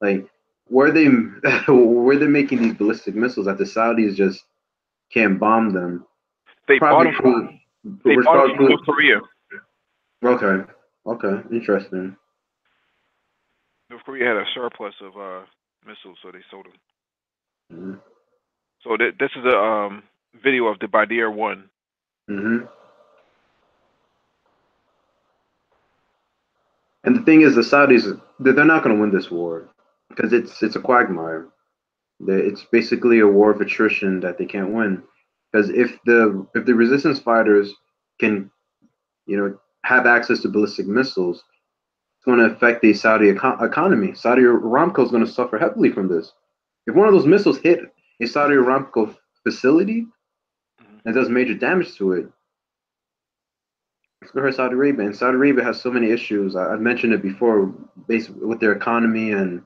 Like, where they where they're making these ballistic missiles that the Saudis just can't bomb them. They Probably bought them. They bought them from North Korea. Okay, interesting. North Korea had a surplus of missiles, so they sold them. Mm-hmm. So this is a video of the Badir one. Mm-hmm. And the thing is, the Saudis, they're not going to win this war because it's a quagmire. It's basically a war of attrition that they can't win. Because if the resistance fighters can, have access to ballistic missiles, it's going to affect the Saudi economy. Saudi Aramco is going to suffer heavily from this. If one of those missiles hit a Saudi Aramco facility and does major damage to it, it's going to hurt Saudi Arabia. And Saudi Arabia has so many issues. I've mentioned it before, based with their economy and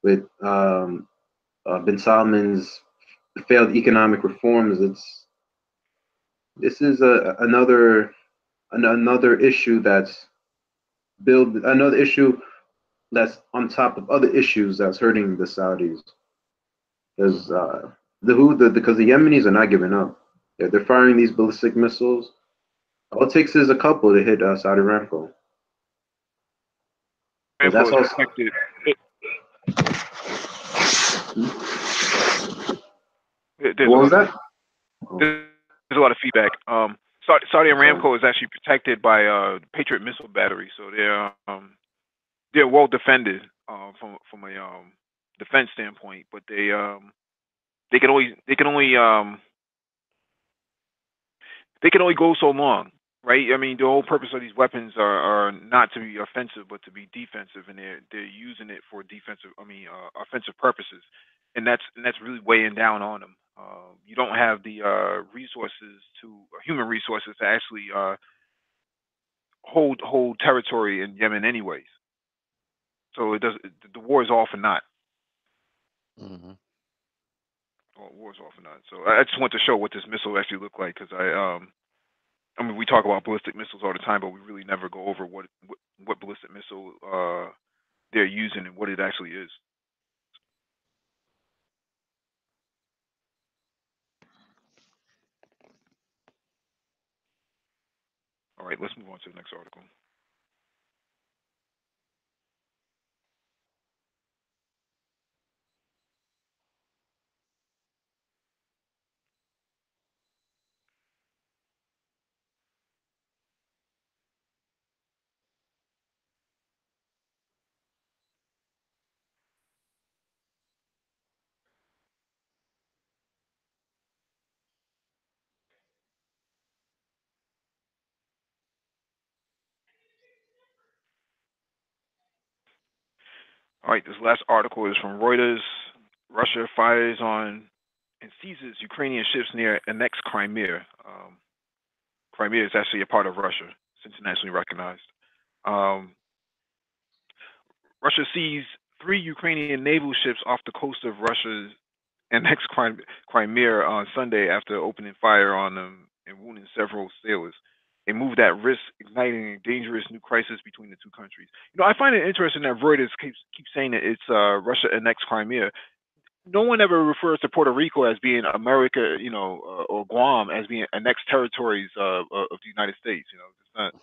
with bin Salman's failed economic reforms. This is another issue another issue that's on top of other issues that's hurting the Saudis. Because because the Yemenis are not giving up. They're firing these ballistic missiles. All it takes is a couple to hit Saudi Aramco. So that's all. What was that? There's a lot of feedback. Saudi Aramco is actually protected by Patriot missile battery, so they're well defended from a defense standpoint. But they can only go so long, right? I mean, the whole purpose of these weapons are not to be offensive, but to be defensive, and they're using it for offensive purposes, and that's really weighing down on them. You don't have the human resources to actually hold territory in Yemen, anyways. So it does. The war is all for naught. Mm-hmm. War is all for naught. So I just want to show what this missile actually looked like, because I mean, we talk about ballistic missiles all the time, but we really never go over what ballistic missile they're using and what it actually is. All right, let's move on to the next article. All right, this last article is from Reuters. Russia fires on and seizes Ukrainian ships near annexed Crimea. Crimea is actually a part of Russia. It's internationally recognized. Russia seized 3 Ukrainian naval ships off the coast of Russia's annexed Crimea on Sunday after opening fire on them and wounding several sailors. A move that risks igniting a dangerous new crisis between the two countries. You know, I find it interesting that Reuters keeps saying that it's Russia annexed Crimea. No one ever refers to Puerto Rico as being America, you know, or Guam as being annexed territories of the United States. You know, it's not.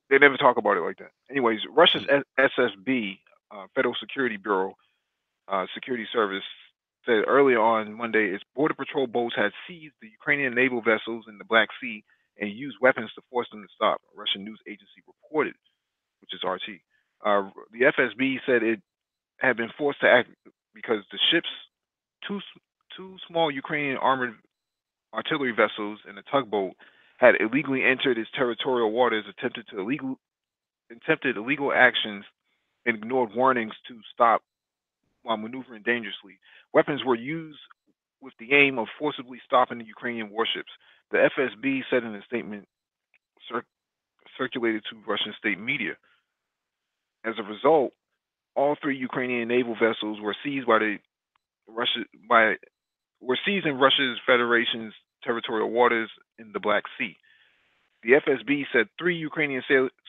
They never talk about it like that. Anyways, Russia's SSB, Federal Security Bureau, Security Service, said earlier on Monday its border patrol boats had seized the Ukrainian naval vessels in the Black Sea and used weapons to force them to stop. A Russian news agency reported, which is RT. The FSB said it had been forced to act because the ships, two small Ukrainian armored artillery vessels and a tugboat, had illegally entered its territorial waters, attempted illegal actions, and ignored warnings to stop while maneuvering dangerously. Weapons were used with the aim of forcibly stopping the Ukrainian warships. The FSB said in a statement circulated to Russian state media. As a result, all 3 Ukrainian naval vessels were seized were seized in Russia's Federation's territorial waters in the Black Sea. The FSB said 3 Ukrainian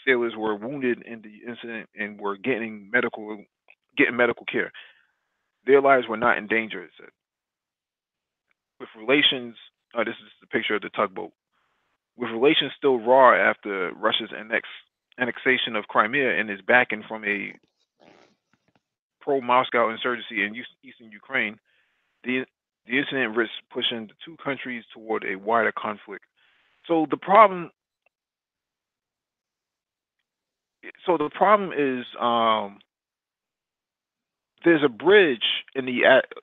sailors were wounded in the incident and were getting medical care. Their lives were not in danger, it said. With relations, this is the picture of the tugboat. With relations still raw after Russia's annexation of Crimea and its backing from a pro-Moscow insurgency in eastern Ukraine, the incident risks pushing the two countries toward a wider conflict. So the problem is there's a bridge in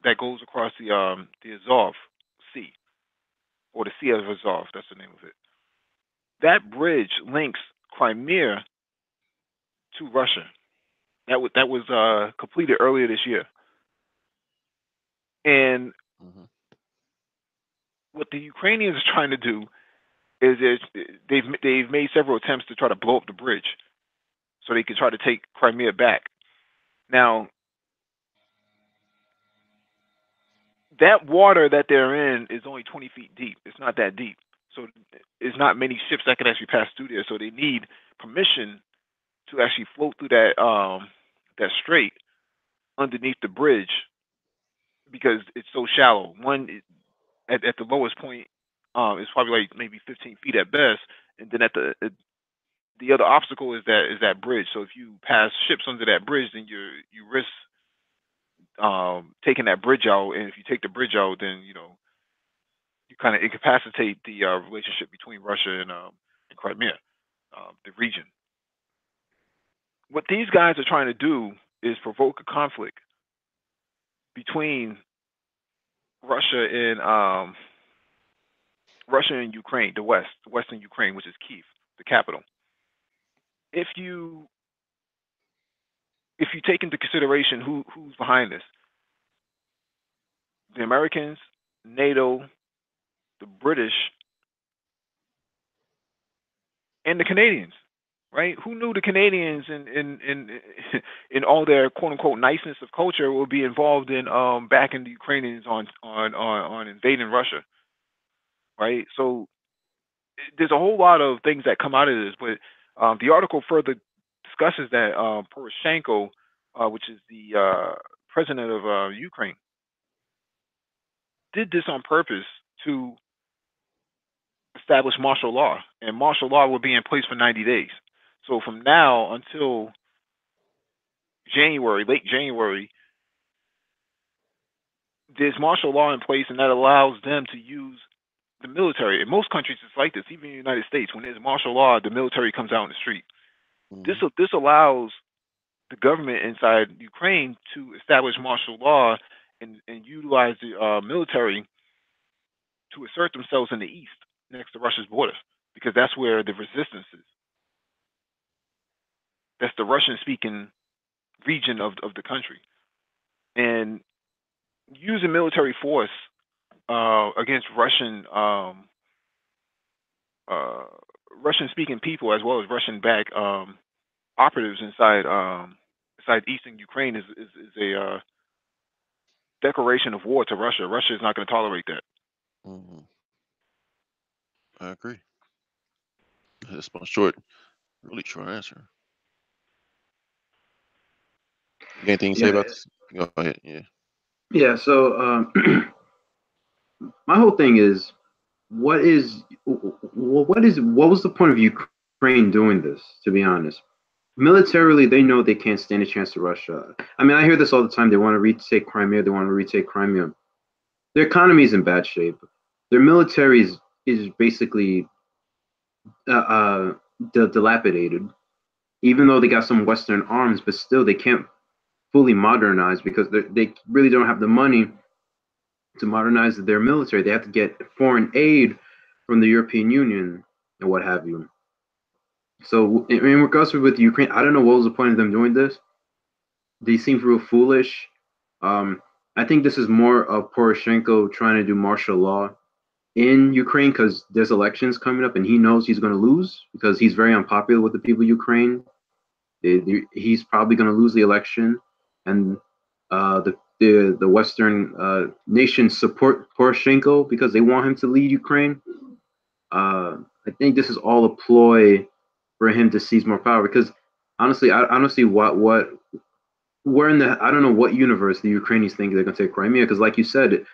that goes across the Azov Sea, or the Sea of Azov. That's the name of it. That bridge links Crimea to Russia. That was completed earlier this year. And what the Ukrainians are trying to do is they've made several attempts to try to blow up the bridge so they can try to take Crimea back. Now, that water that they're in is only 20 feet deep. It's not that deep. So there's not many ships that can actually pass through there. So they need permission to actually float through that strait underneath the bridge because it's so shallow. At the lowest point, it's probably like maybe 15 feet at best, and then the other obstacle is that bridge. So if you pass ships under that bridge, then you risk taking that bridge out, and if you take the bridge out, then you kind of incapacitate the relationship between Russia and Crimea, the region. What these guys are trying to do is provoke a conflict between Russia and Ukraine, the western Ukraine, which is Kiev, the capital. If you take into consideration who's behind this, the Americans, NATO, the British, and the Canadians. right? Who knew the Canadians in all their quote unquote niceness of culture would be involved in backing the Ukrainians on invading Russia, right? So there's a whole lot of things that come out of this, but the article further discusses that Poroshenko, which is the president of Ukraine, did this on purpose to establish martial law, and martial law will be in place for 90 days. So from now until January, late January, there's martial law in place, and that allows them to use the military. In most countries, it's like this. Even in the United States, when there's martial law, the military comes out in the street. This allows the government inside Ukraine to establish martial law and utilize the military to assert themselves in the east next to Russia's border, because that's where the resistance is. That's the Russian-speaking region of the country. And using military force against Russian-speaking people, as well as Russian-backed operatives inside eastern Ukraine, is a declaration of war to Russia. Russia is not going to tolerate that. I agree. That's my really short answer. You got anything to say about this? Go ahead. Yeah. Yeah. So my whole thing is, what was the point of Ukraine doing this? To be honest, militarily, they know they can't stand a chance to Russia. I mean, I hear this all the time. They want to retake Crimea. They want to retake Crimea. Their economy is in bad shape. Their military is basically dilapidated. Even though they got some Western arms, but still they can't fully modernize because they really don't have the money to modernize their military. They have to get foreign aid from the European Union and what have you. So in regards with Ukraine, I don't know what was the point of them doing this. They seem real foolish. I think this is more of Poroshenko trying to do martial law in Ukraine because there's elections coming up and he knows he's going to lose because he's very unpopular with the people of Ukraine. He's probably going to lose the election, and the Western nations support Poroshenko because they want him to lead Ukraine. I think this is all a ploy for him to seize more power because honestly, I don't see where in the I don't know what universe the Ukrainians think they're going to take Crimea because, like you said,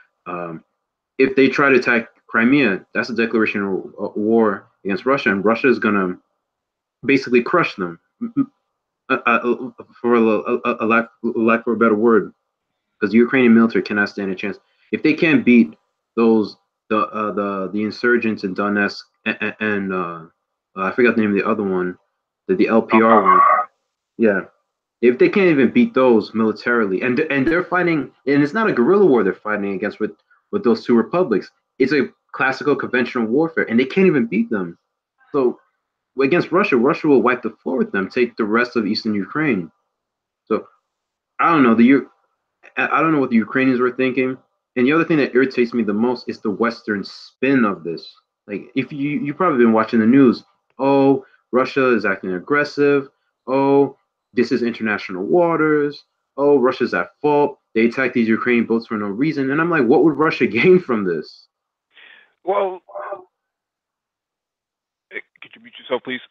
if they try to attack Crimea, that's a declaration of war against Russia, and Russia is going to basically crush them. For a lack for a better word, because the Ukrainian military cannot stand a chance. If they can't beat the insurgents in Donetsk and I forgot the name of the other one, the LPR one. Yeah, if they can't even beat those militarily, and they're fighting, and it's not a guerrilla war they're fighting against with those two republics. It's a classical conventional warfare, and they can't even beat them. So against Russia, Russia will wipe the floor with them, take the rest of eastern Ukraine. So I don't know I don't know what the Ukrainians were thinking. And the other thing that irritates me the most is the Western spin of this. Like if you've probably been watching the news, oh, Russia is acting aggressive. Oh, this is international waters. Oh, Russia's at fault. They attacked these Ukrainian boats for no reason. And I'm like, what would Russia gain from this? Well, could you mute yourself, please?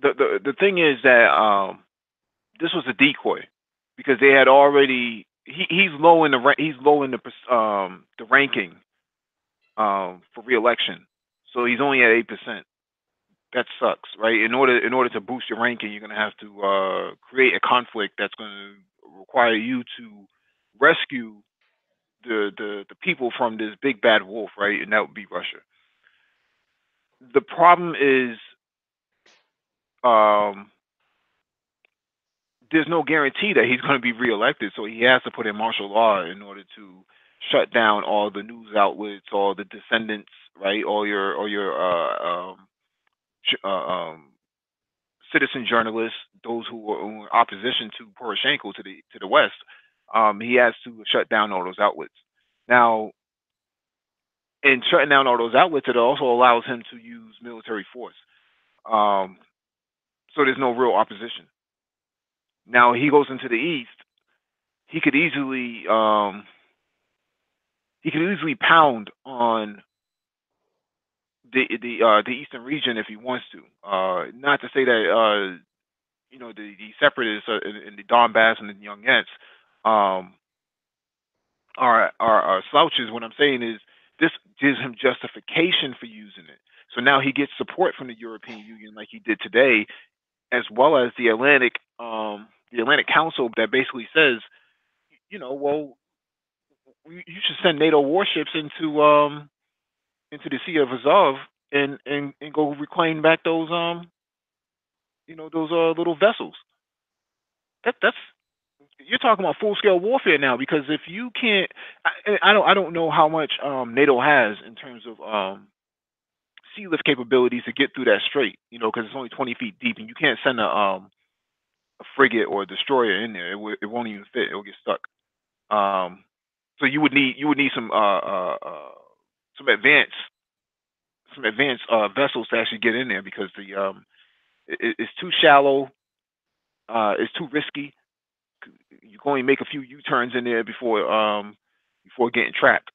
The thing is that this was a decoy because they had already he's low in the ranking for re-election, so he's only at 8%. That sucks, right? In order to boost your ranking, you're gonna have to create a conflict that's gonna require you to rescue the people from this big bad wolf, right? And that would be Russia. The problem is there's no guarantee that he's going to be reelected, so he has to put in martial law in order to shut down all the news outlets, all the descendants, right? All your citizen journalists, those who are in opposition to Poroshenko to the West. He has to shut down all those outlets. Now, in shutting down all those outlets, it also allows him to use military force. Um, so there's no real opposition. Now he goes into the east. He could easily pound on the eastern region if he wants to. Not to say that the separatists in the Donbass and the Donetsk um, are slouches. What I'm saying is this gives him justification for using it. So now he gets support from the European Union, like he did today, as well as the Atlantic Council that basically says, well, you should send NATO warships into the Sea of Azov and go reclaim back those those little vessels. That's you're talking about full scale warfare now, because if you can't, I don't know how much NATO has in terms of sea lift capabilities to get through that strait, because it's only 20 feet deep, and you can't send a frigate or a destroyer in there. It won't even fit. It'll get stuck. So you would need some advanced vessels to actually get in there, because it's too shallow. It's too risky. You can only make a few U-turns in there before getting trapped.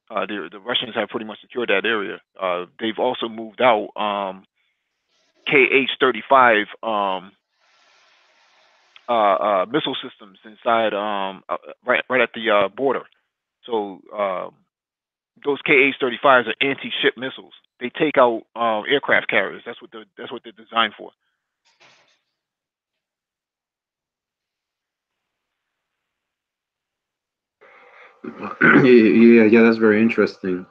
The Russians have pretty much secured that area. They've also moved out KH-35 missile systems inside right at the border. So those KH-35s are anti-ship missiles. They take out aircraft carriers. That's what they're designed for. Yeah, that's very interesting.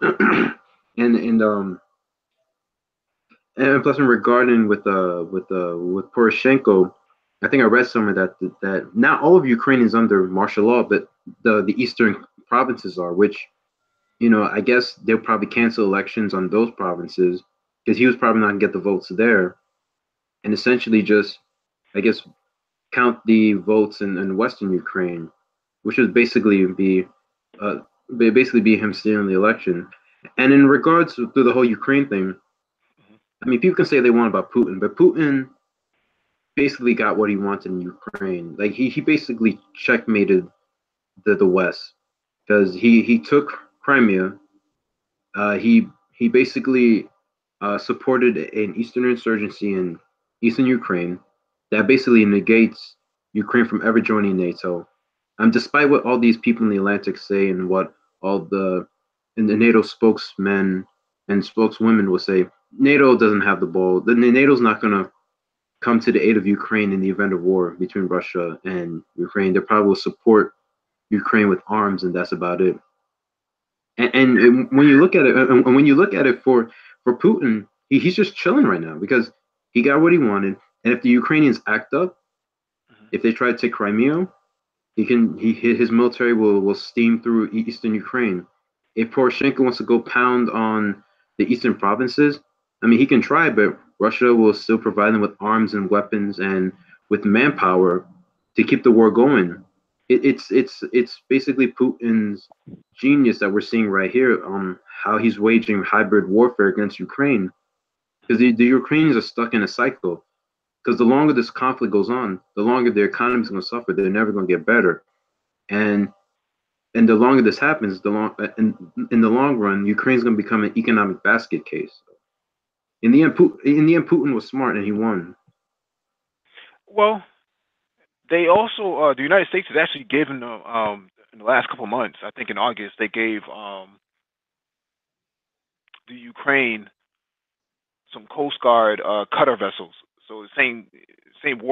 And plus, in regarding with Poroshenko, I think I read somewhere that not all of Ukraine is under martial law, but the eastern provinces are, which I guess they'll probably cancel elections on those provinces because he was probably not gonna get the votes there, and essentially just, I guess, count the votes in Western Ukraine, which would uh, basically be him stealing the election. And in regards to the whole Ukraine thing, I mean, people can say they want about Putin, but Putin basically got what he wanted in Ukraine. Like he basically checkmated the West because he took Crimea. He basically supported an Eastern insurgency in Eastern Ukraine that basically negates Ukraine from ever joining NATO. Despite what all these people in the Atlantic say and what all the NATO spokesmen and spokeswomen will say, NATO doesn't have the ball. NATO's not going to come to the aid of Ukraine in the event of war between Russia and Ukraine. They probably will support Ukraine with arms, and that's about it. And when you look at it, and when you look at it for Putin, he's just chilling right now because he got what he wanted. And if the Ukrainians act up, if they try to take Crimea, his military will steam through eastern Ukraine. If Poroshenko wants to go pound on the eastern provinces, I mean he can try, but Russia will still provide them with arms and weapons and with manpower to keep the war going. It's basically Putin's genius that we're seeing right here on how he's waging hybrid warfare against Ukraine, because the Ukrainians are stuck in a cycle. Because the longer this conflict goes on, the longer their economy is going to suffer. They're never going to get better, and the longer this happens, in the long run, Ukraine's going to become an economic basket case. In the end, Putin was smart and he won. Well, they also the United States has actually given in the last couple of months. I think in August they gave the Ukraine some Coast Guard cutter vessels. So the same not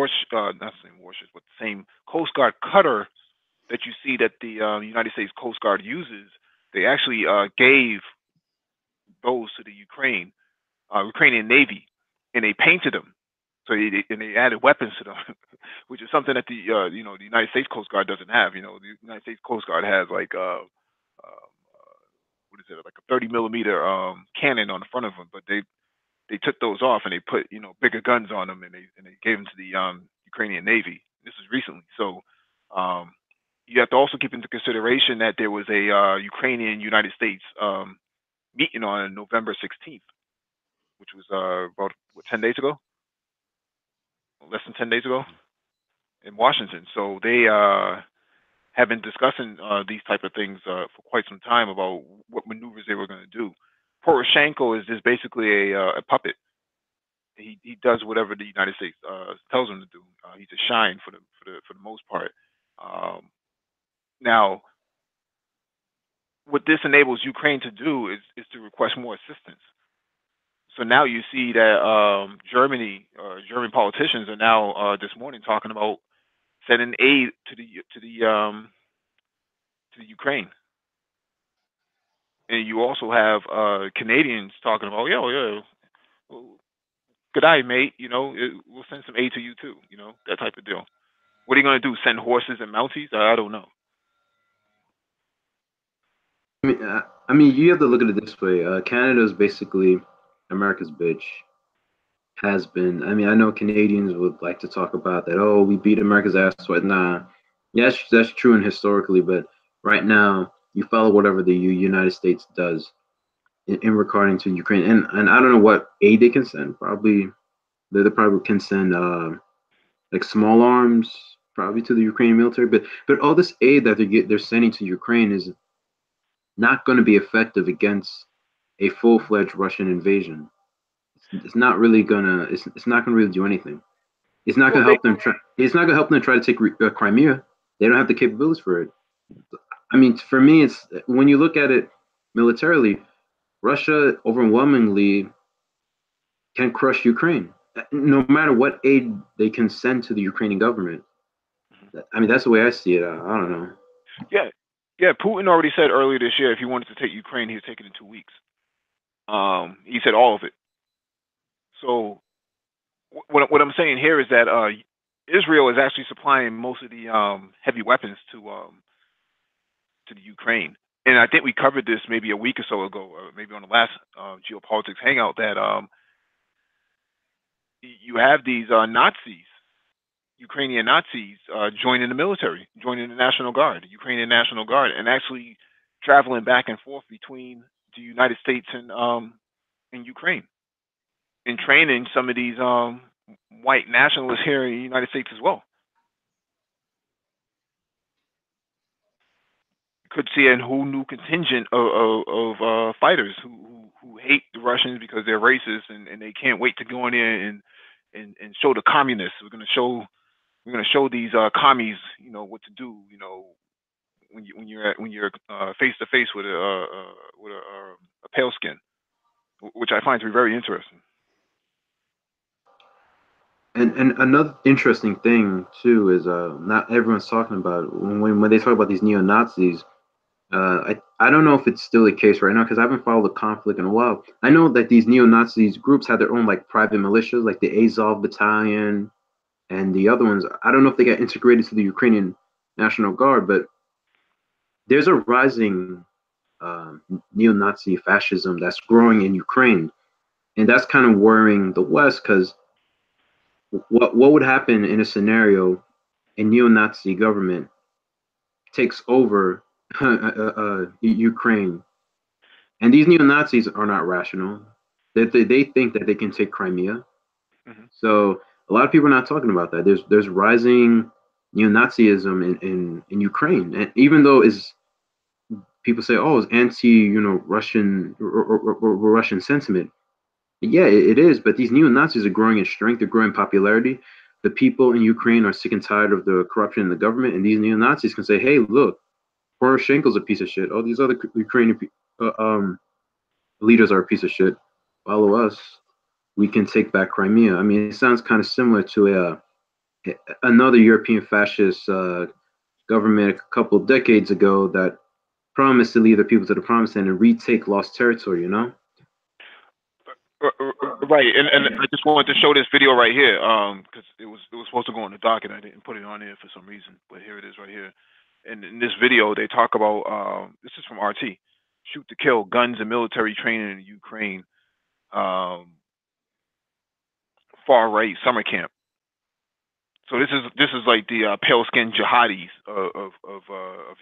the same warships, but the same Coast Guard cutter that you see that the United States Coast Guard uses. They actually gave those to the Ukrainian Navy, and they painted them. So they added weapons to them, which is something that the United States Coast Guard doesn't have. The United States Coast Guard has like what is it, like a 30 millimeter cannon on the front of them, but they took those off and they put bigger guns on them, and they gave them to the Ukrainian Navy. This is recently, so you have to also keep into consideration that there was a Ukrainian United States meeting on November 16th. which was about 10 days ago, less than 10 days ago in Washington. So they have been discussing these type of things for quite some time about what maneuvers they were going to do. Poroshenko is just basically a puppet. He does whatever the United States tells him to do. He's a shine for the most part. Now, what this enables Ukraine to do is to request more assistance. So now you see that German politicians are now this morning talking about sending aid to the Ukraine, and you also have Canadians talking about, yeah, well, good eye, mate. We'll send some aid to you too. That type of deal. What are you going to do? Send horses and mounties? I don't know. I mean, you have to look at it this way. Canada is basically America's bitch. Has been. I mean, I know Canadians would like to talk about that. Oh, we beat America's ass. What? Nah. Yes, that's true and historically, but right now you follow whatever the United States does in regarding to Ukraine, and I don't know what aid they can send. Probably they probably can send like small arms, probably to the Ukrainian military. But all this aid that they're sending to Ukraine is not going to be effective against a full-fledged Russian invasion. It's not really gonna. It's not gonna really do anything. It's not Well, gonna help them try. It's not gonna help them try to take Crimea. They don't have the capabilities for it. I mean, for me, it's when you look at it militarily, Russia overwhelmingly can crush Ukraine, no matter what aid they can send to the Ukrainian government. I mean, that's the way I see it. I don't know. yeah, yeah. Putin already said earlier this year if he wanted to take Ukraine, he would take it in 2 weeks. He said all of it. So what I'm saying here is that Israel is actually supplying most of the heavy weapons to the Ukraine. And I think we covered this maybe a week or so ago, or maybe on the last Geopolitics hangout, that you have these Nazis, Ukrainian Nazis, joining the military, joining the National Guard, the Ukrainian National Guard, and actually traveling back and forth between the United States and Ukraine, and training some of these white nationalists here in the United States as well. Could see a whole new contingent of fighters who hate the Russians because they're racist, and they can't wait to go in there and show the communists. We're gonna show these commies, what to do. When you're face to face with a pale skin, which I find to be very interesting. And another interesting thing too is not everyone's talking about when they talk about these neo Nazis. I don't know if it's still the case right now because I haven't followed the conflict in a while. I know that these neo Nazis groups have their own like private militias, like the Azov Battalion and the other ones. I don't know if they got integrated to the Ukrainian National Guard, but there's a rising neo-Nazi fascism that's growing in Ukraine, and that's kind of worrying the West because what would happen in a scenario a neo-Nazi government takes over Ukraine, and these neo-Nazis are not rational. They think that they can take Crimea. Mm-hmm. So a lot of people are not talking about that. There's rising neo-Nazism in Ukraine, and even though is people say, oh, it's Russian or Russian sentiment. Yeah, it is. But these neo-Nazis are growing in strength. They're growing in popularity. The people in Ukraine are sick and tired of the corruption in the government, and these neo-Nazis can say, hey, look, Poroshenko's a piece of shit. All these other Ukrainian leaders are a piece of shit. Follow us. We can take back Crimea. I mean, it sounds kind of similar to another European fascist government a couple of decades ago that promised to lead the people to the promised land and retake lost territory, Right, and I just wanted to show this video right here, because it was supposed to go on the docket. I didn't put it on there for some reason, but here it is right here. And in this video, they talk about this is from RT, shoot to kill, guns and military training in Ukraine, far right summer camp. So this is like the pale skinned jihadis of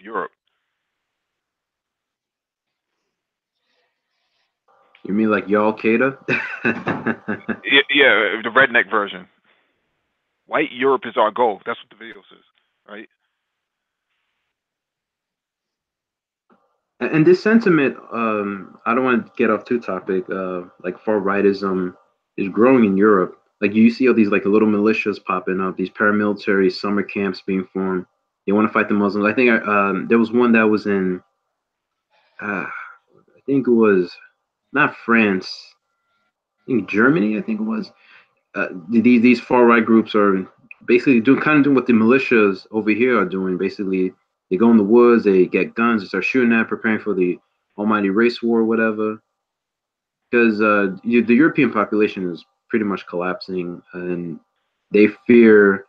Europe. You mean like Al Qaeda? Yeah, the redneck version. White Europe is our goal. That's what the video says, right? And this sentiment, I don't want to get off too topic. Like far rightism is growing in Europe. Like you see all these like little militias popping up, these paramilitary summer camps being formed. They want to fight the Muslims. I think there was one that was in, I think it was not France, I think Germany. I think it was. These far right groups are basically doing what the militias over here are doing. Basically, they go in the woods, they get guns, they start shooting at, preparing for the almighty race war, or whatever. Because the European population is pretty much collapsing, and they fear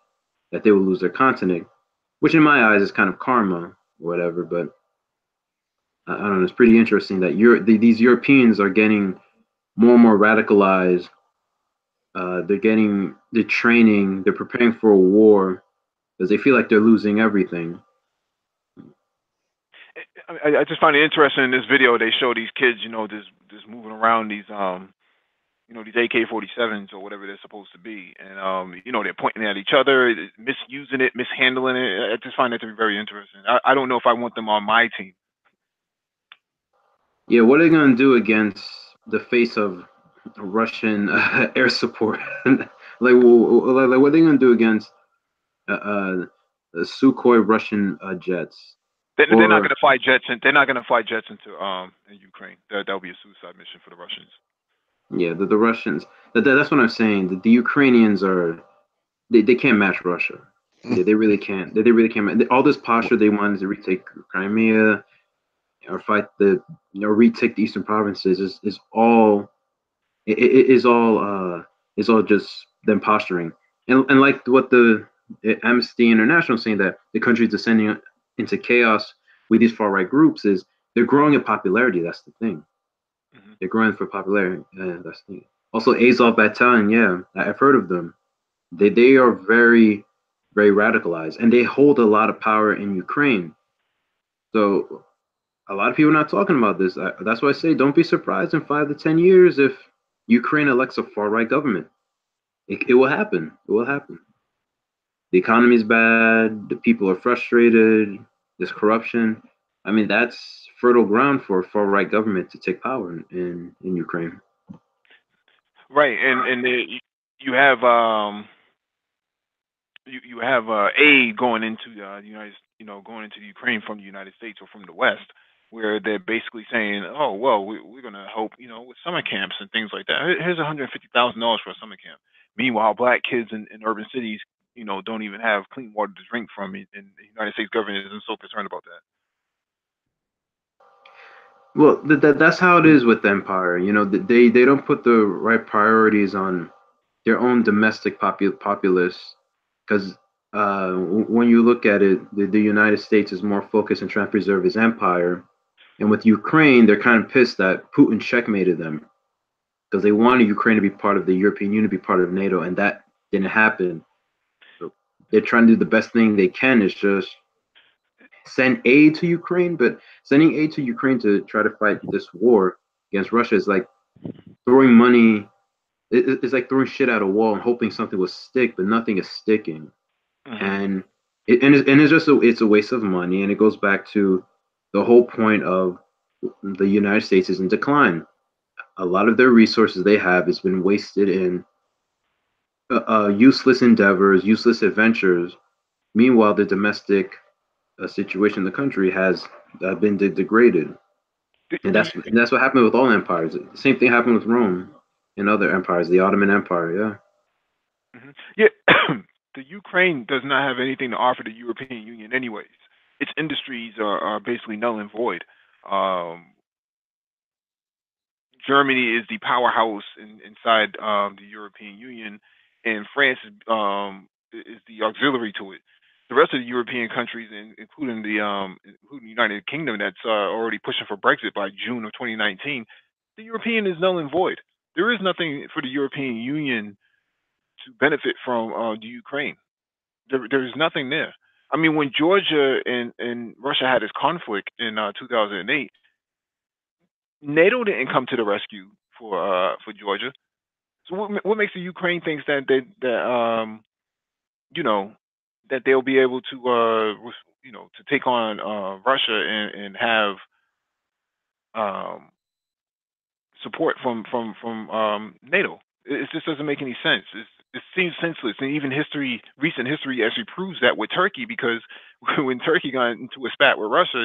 that they will lose their continent, which in my eyes is kind of karma or whatever. But I don't know. It's pretty interesting that these Europeans are getting more and more radicalized. They're getting the training. They're preparing for a war because they feel like they're losing everything. I just find it interesting in this video. They show these kids, just moving around these these AK-47s or whatever they're supposed to be, and they're pointing at each other, misusing it, mishandling it. I just find that to be very interesting. I don't know if I want them on my team. Yeah, what are they going to do against the face of Russian air support? Like what are they going to do against the Sukhoi Russian jets? They're not going to fly jets, and they're not going to fly jets into in Ukraine. That'll be a suicide mission for the Russians. Yeah, the Russians. That's what I'm saying. The Ukrainians they can't match Russia. They really can't. They really can't. All this posture they wanted to retake Crimea or fight retake the eastern provinces is all is all just them posturing. And like what the Amnesty International is saying, that the country is descending into chaos with these far right groups, is they're growing in popularity. That's the thing. Mm-hmm. They're growing for popularity. That's the thing. Also, Azov Battalion, yeah, I've heard of them. They are very, very radicalized, and they hold a lot of power in Ukraine. So a lot of people are not talking about this. That's why I say don't be surprised in 5 to 10 years if Ukraine elects a far right government. It will happen. It will happen. The economy is bad. The people are frustrated. There's corruption. I mean, that's fertile ground for a far right government to take power in Ukraine. Right, and you have you have aid going into the United, going into the Ukraine from the United States or from the West, where they're basically saying, oh well, we're going to help, with summer camps and things like that. Here's $150,000 for a summer camp. Meanwhile, black kids in urban cities, don't even have clean water to drink from, and the United States government isn't so concerned about that. Well, that's how it is with empire. They don't put the right priorities on their own domestic populace, because when you look at it, the United States is more focused on trying to preserve its empire, and with Ukraine, they're kind of pissed that Putin checkmated them because they wanted Ukraine to be part of the European Union, to be part of NATO, and that didn't happen. So they're trying to do the best thing they can. Is just send aid to Ukraine, but sending aid to Ukraine to try to fight this war against Russia is like throwing money. It's like throwing shit at a wall and hoping something will stick, but nothing is sticking. Mm-hmm. And it's just it's a waste of money, and it goes back to the whole point of the United States is in decline. A lot of their resources they have has been wasted in useless endeavors, useless adventures. Meanwhile, the domestic situation in the country has been degraded, and that's what happened with all empires. The same thing happened with Rome and other empires, the Ottoman Empire. Yeah. Mm-hmm. Yeah. The Ukraine does not have anything to offer the European Union, anyways. Its industries are basically null and void. Germany is the powerhouse inside the European Union, and France is the auxiliary to it. The rest of the European countries, including the United Kingdom, that's already pushing for Brexit by June of 2019, the European is null and void. There is nothing for the European Union to benefit from the Ukraine. There's nothing there. I mean, when Georgia and Russia had this conflict in 2008, NATO didn't come to the rescue for Georgia. So what makes the Ukraine thinks that you know that they'll be able to to take on Russia and have um, support from NATO? It just doesn't make any sense. It seems senseless, and even recent history actually proves that with Turkey, because when Turkey got into a spat with Russia,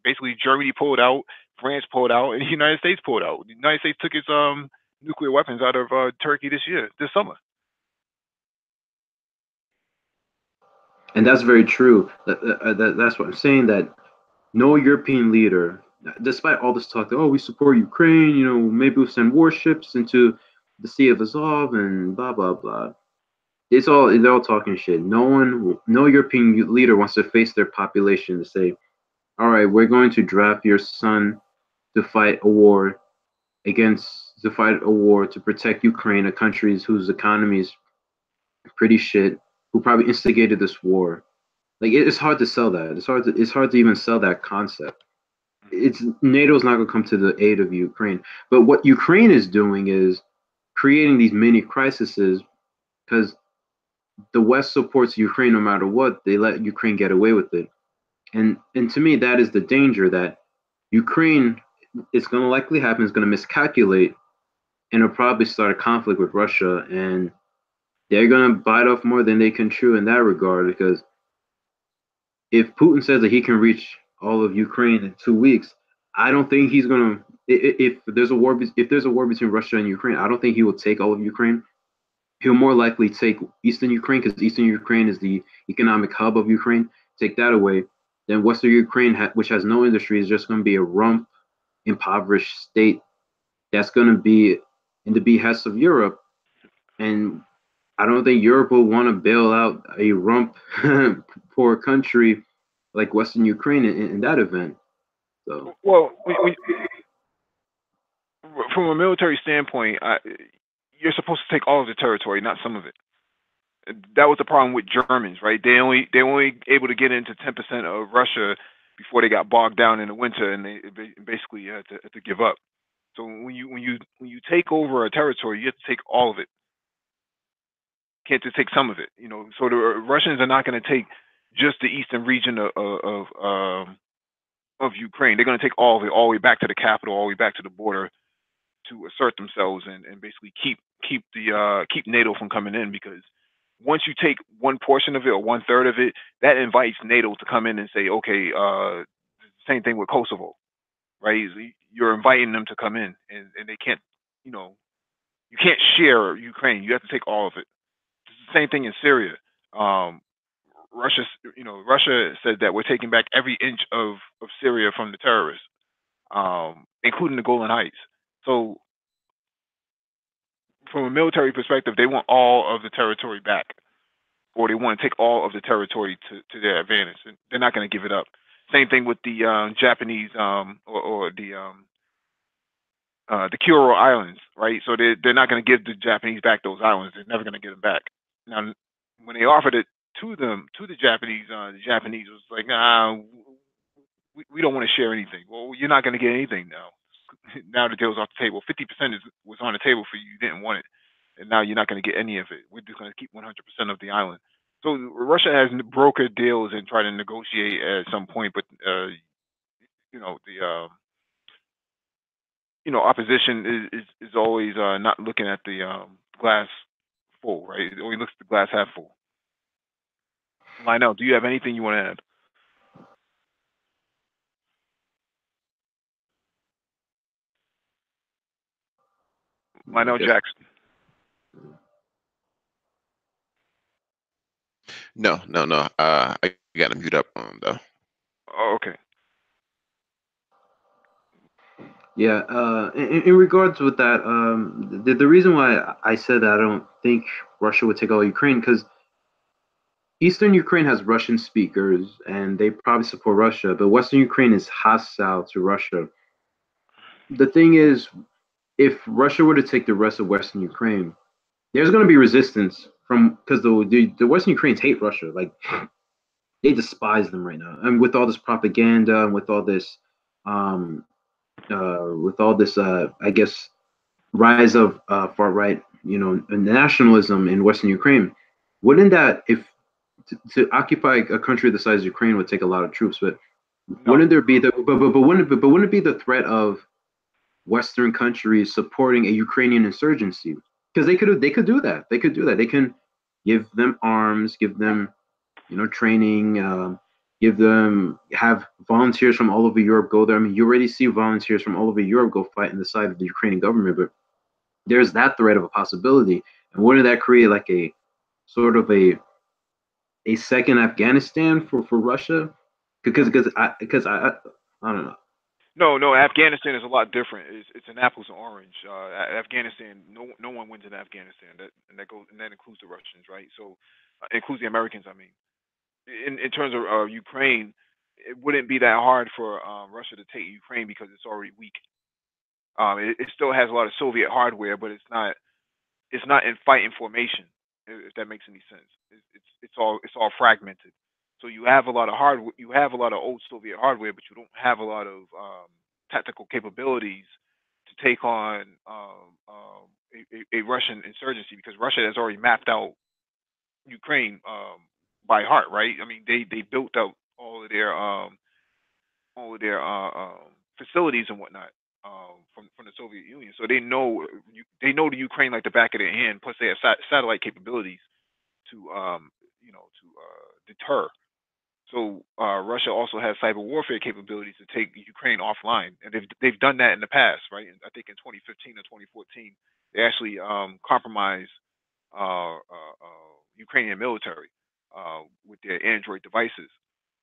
basically Germany pulled out, France pulled out, and the United States pulled out. The United States took its nuclear weapons out of Turkey this summer. And that's very true. That's what I'm saying. That no European leader, despite all this talk that, oh, we support Ukraine, maybe we'll send warships into the Sea of Azov and blah blah blah. They're all talking shit. No European leader wants to face their population to say, all right, we're going to draft your son to fight a war to protect Ukraine, a country whose economy is pretty shit, who probably instigated this war. Like, it's hard to sell that. It's hard to even sell that concept. NATO's not going to come to the aid of Ukraine. But what Ukraine is doing is creating these mini crises, because the West supports Ukraine no matter what. They let Ukraine get away with it. And to me, that is the danger, that Ukraine is going to likely happen, is going to miscalculate, and it'll probably start a conflict with Russia. And they're going to bite off more than they can chew in that regard, because if Putin says that he can reach all of Ukraine in 2 weeks, I don't think he's going to. If there's a war between Russia and Ukraine, I don't think he will take all of Ukraine. He'll more likely take Eastern Ukraine, because Eastern Ukraine is the economic hub of Ukraine. Take that away, then Western Ukraine, which has no industry, is just going to be a rump, impoverished state that's going to be in the behest of Europe. And I don't think Europe will want to bail out a rump poor country like Western Ukraine in that event. So, well, from a military standpoint, you're supposed to take all of the territory, not some of it. That was the problem with Germans, right? They only able to get into 10% of Russia before they got bogged down in the winter, and they basically had to give up. So when you take over a territory, you have to take all of it. Can't just take some of it, So the Russians are not going to take just the eastern region of Ukraine. They're going to take all of it, all the way back to the capital, all the way back to the border, to assert themselves and basically keep NATO from coming in. Because once you take one portion of it or 1/3 of it, that invites NATO to come in and say, okay, same thing with Kosovo, right? You're inviting them to come in, and they can't, you can't share Ukraine. You have to take all of it. It's the same thing in Syria. Russia said that we're taking back every inch of Syria from the terrorists, including the Golan Heights. So from a military perspective, they want all of the territory back, or they want to take all of the territory to their advantage. And they're not going to give it up. Same thing with the Japanese or the Kuril Islands, right? So they're not going to give the Japanese back those islands. They're never going to get them back. Now, when they offered it to the Japanese was like, nah, we don't want to share anything. Well, you're not going to get anything now. Now the deal's off the table. 50% was on the table for you. You didn't want it, and now you're not going to get any of it. We're just going to keep 100% of the island. So Russia has brokered deals and tried to negotiate at some point, but the opposition is always not looking at the glass full, right? It always looks at the glass half full. Lionel, do you have anything you want to add? Lionel Jackson. No. I got to mute up though. Oh, okay. Yeah, in regards with that, the reason why I said that I don't think Russia would take all Ukraine, because Eastern Ukraine has Russian speakers and they probably support Russia, but Western Ukraine is hostile to Russia. The thing is, if Russia were to take the rest of Western Ukraine, there's going to be resistance because the Western Ukrainians hate Russia. Like, they despise them right now, and with all this propaganda and with all this, I guess, rise of far right, nationalism in Western Ukraine. Wouldn't that, if to occupy a country the size of Ukraine would take a lot of troops, but No, wouldn't there be the but wouldn't it be the threat of Western countries supporting a Ukrainian insurgency? Because they could do that. They could do that. They can give them arms, give them training, give them have volunteers from all over Europe go there. I mean, you already see volunteers from all over Europe go fight in the side of the Ukrainian government, but there's that threat of a possibility. And wouldn't that create like a sort of a second Afghanistan for Russia? Because I don't know. no. Afghanistan is a lot different. It's an apples and orange. Afghanistan, no one wins in Afghanistan. That includes the Russians, right? So includes the Americans. I mean, in terms of Ukraine, it wouldn't be that hard for Russia to take Ukraine because it's already weak. It still has a lot of Soviet hardware, but it's not in fighting formation. If that makes any sense, it's all fragmented. So you have a lot of hardware, you have a lot of old Soviet hardware, but you don't have a lot of tactical capabilities to take on a Russian insurgency because Russia has already mapped out Ukraine by heart, right? I mean, they built out all of their facilities and whatnot from the Soviet Union. So they know the Ukraine like the back of their hand. Plus, they have satellite capabilities to deter. So Russia also has cyber warfare capabilities to take Ukraine offline, and they've done that in the past, right? And I think in 2015 or 2014, they actually compromised Ukrainian military with their Android devices.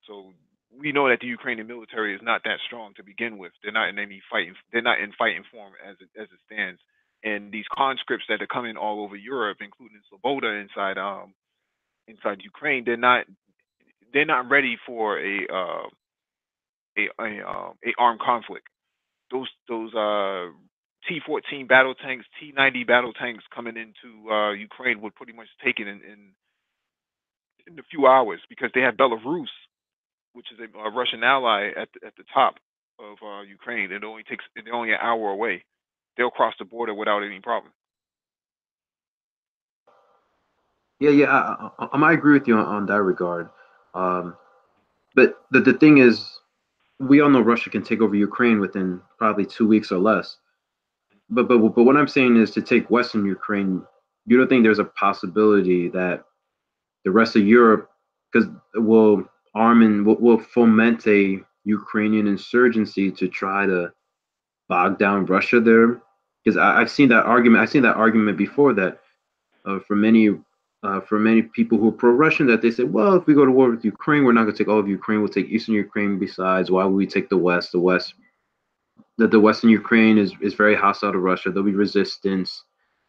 So we know that the Ukrainian military is not that strong to begin with. They're not in any fighting. They're not in fighting form as it stands. And these conscripts that are coming all over Europe, including Sloboda inside Ukraine, they're not ready for a armed conflict. Those T-14 battle tanks, T-90 battle tanks coming into Ukraine would pretty much take it in a few hours because they have Belarus, which is a Russian ally at the top of Ukraine. They're only an hour away. They'll cross the border without any problem. Yeah, yeah, I might agree with you on that regard. Um, but the thing is, we all know Russia can take over Ukraine within probably 2 weeks or less. But what I'm saying is to take Western Ukraine, you don't think there's a possibility that the rest of Europe, because will arm and will foment a Ukrainian insurgency to try to bog down Russia there? Because I've seen that argument. I've seen that argument before that for many people who are pro-Russian that they say, well, if we go to war with Ukraine, we're not going to take all of Ukraine. We'll take Eastern Ukraine. Besides, why would we take the West? That the Western Ukraine is very hostile to Russia. There'll be resistance.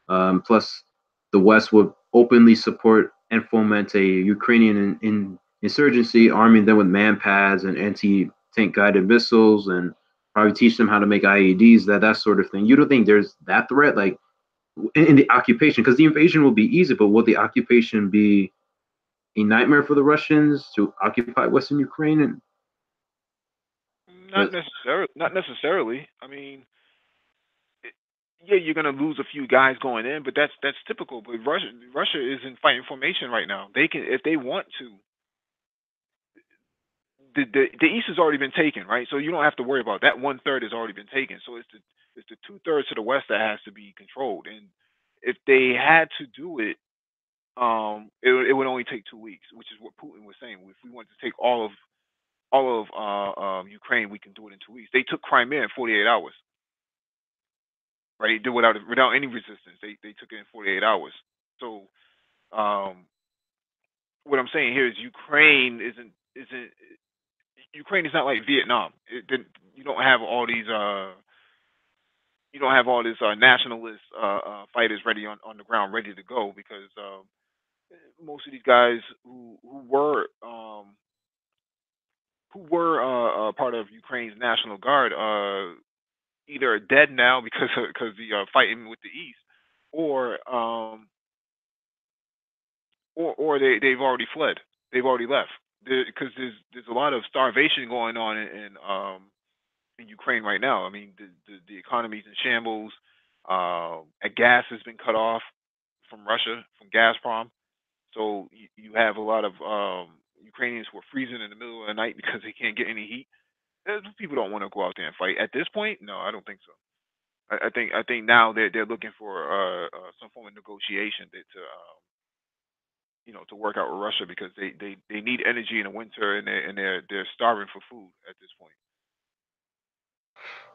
Plus, the West would openly support and foment a Ukrainian insurgency, arming them with manpads and anti-tank guided missiles, and probably teach them how to make IEDs, that sort of thing. You don't think there's that threat, like in the occupation? Because the invasion will be easy, but will the occupation be a nightmare for the Russians to occupy Western Ukraine? And Not necessarily. Not necessarily. I mean, yeah, you're gonna lose a few guys going in, but that's typical. But Russia is in fighting formation right now. They can, if they want to. The East has already been taken, right? So you don't have to worry about that. 1/3 has already been taken. So it's the 2/3 to the West that has to be controlled. And if they had to do it, it would only take 2 weeks, which is what Putin was saying. If we wanted to take all of Ukraine, we can do it in 2 weeks. They took Crimea in 48 hours, right? They did without any resistance. They took it in 48 hours. So um, what I'm saying here is Ukraine is not like Vietnam. You don't have all these nationalist fighters ready on the ground, ready to go because most of these guys who were part of Ukraine's National Guard either are dead now because the fighting with the East, or they've already fled. They've already left because there's a lot of starvation going on in Ukraine right now. I mean, the economy's in shambles. Gas has been cut off from Russia, from Gazprom. So you have a lot of Ukrainians who are freezing in the middle of the night because they can't get any heat. People don't want to go out there and fight at this point. No, I don't think so. I think now they're looking for some form of negotiation to work out with Russia, because they need energy in the winter, and they're starving for food at this point.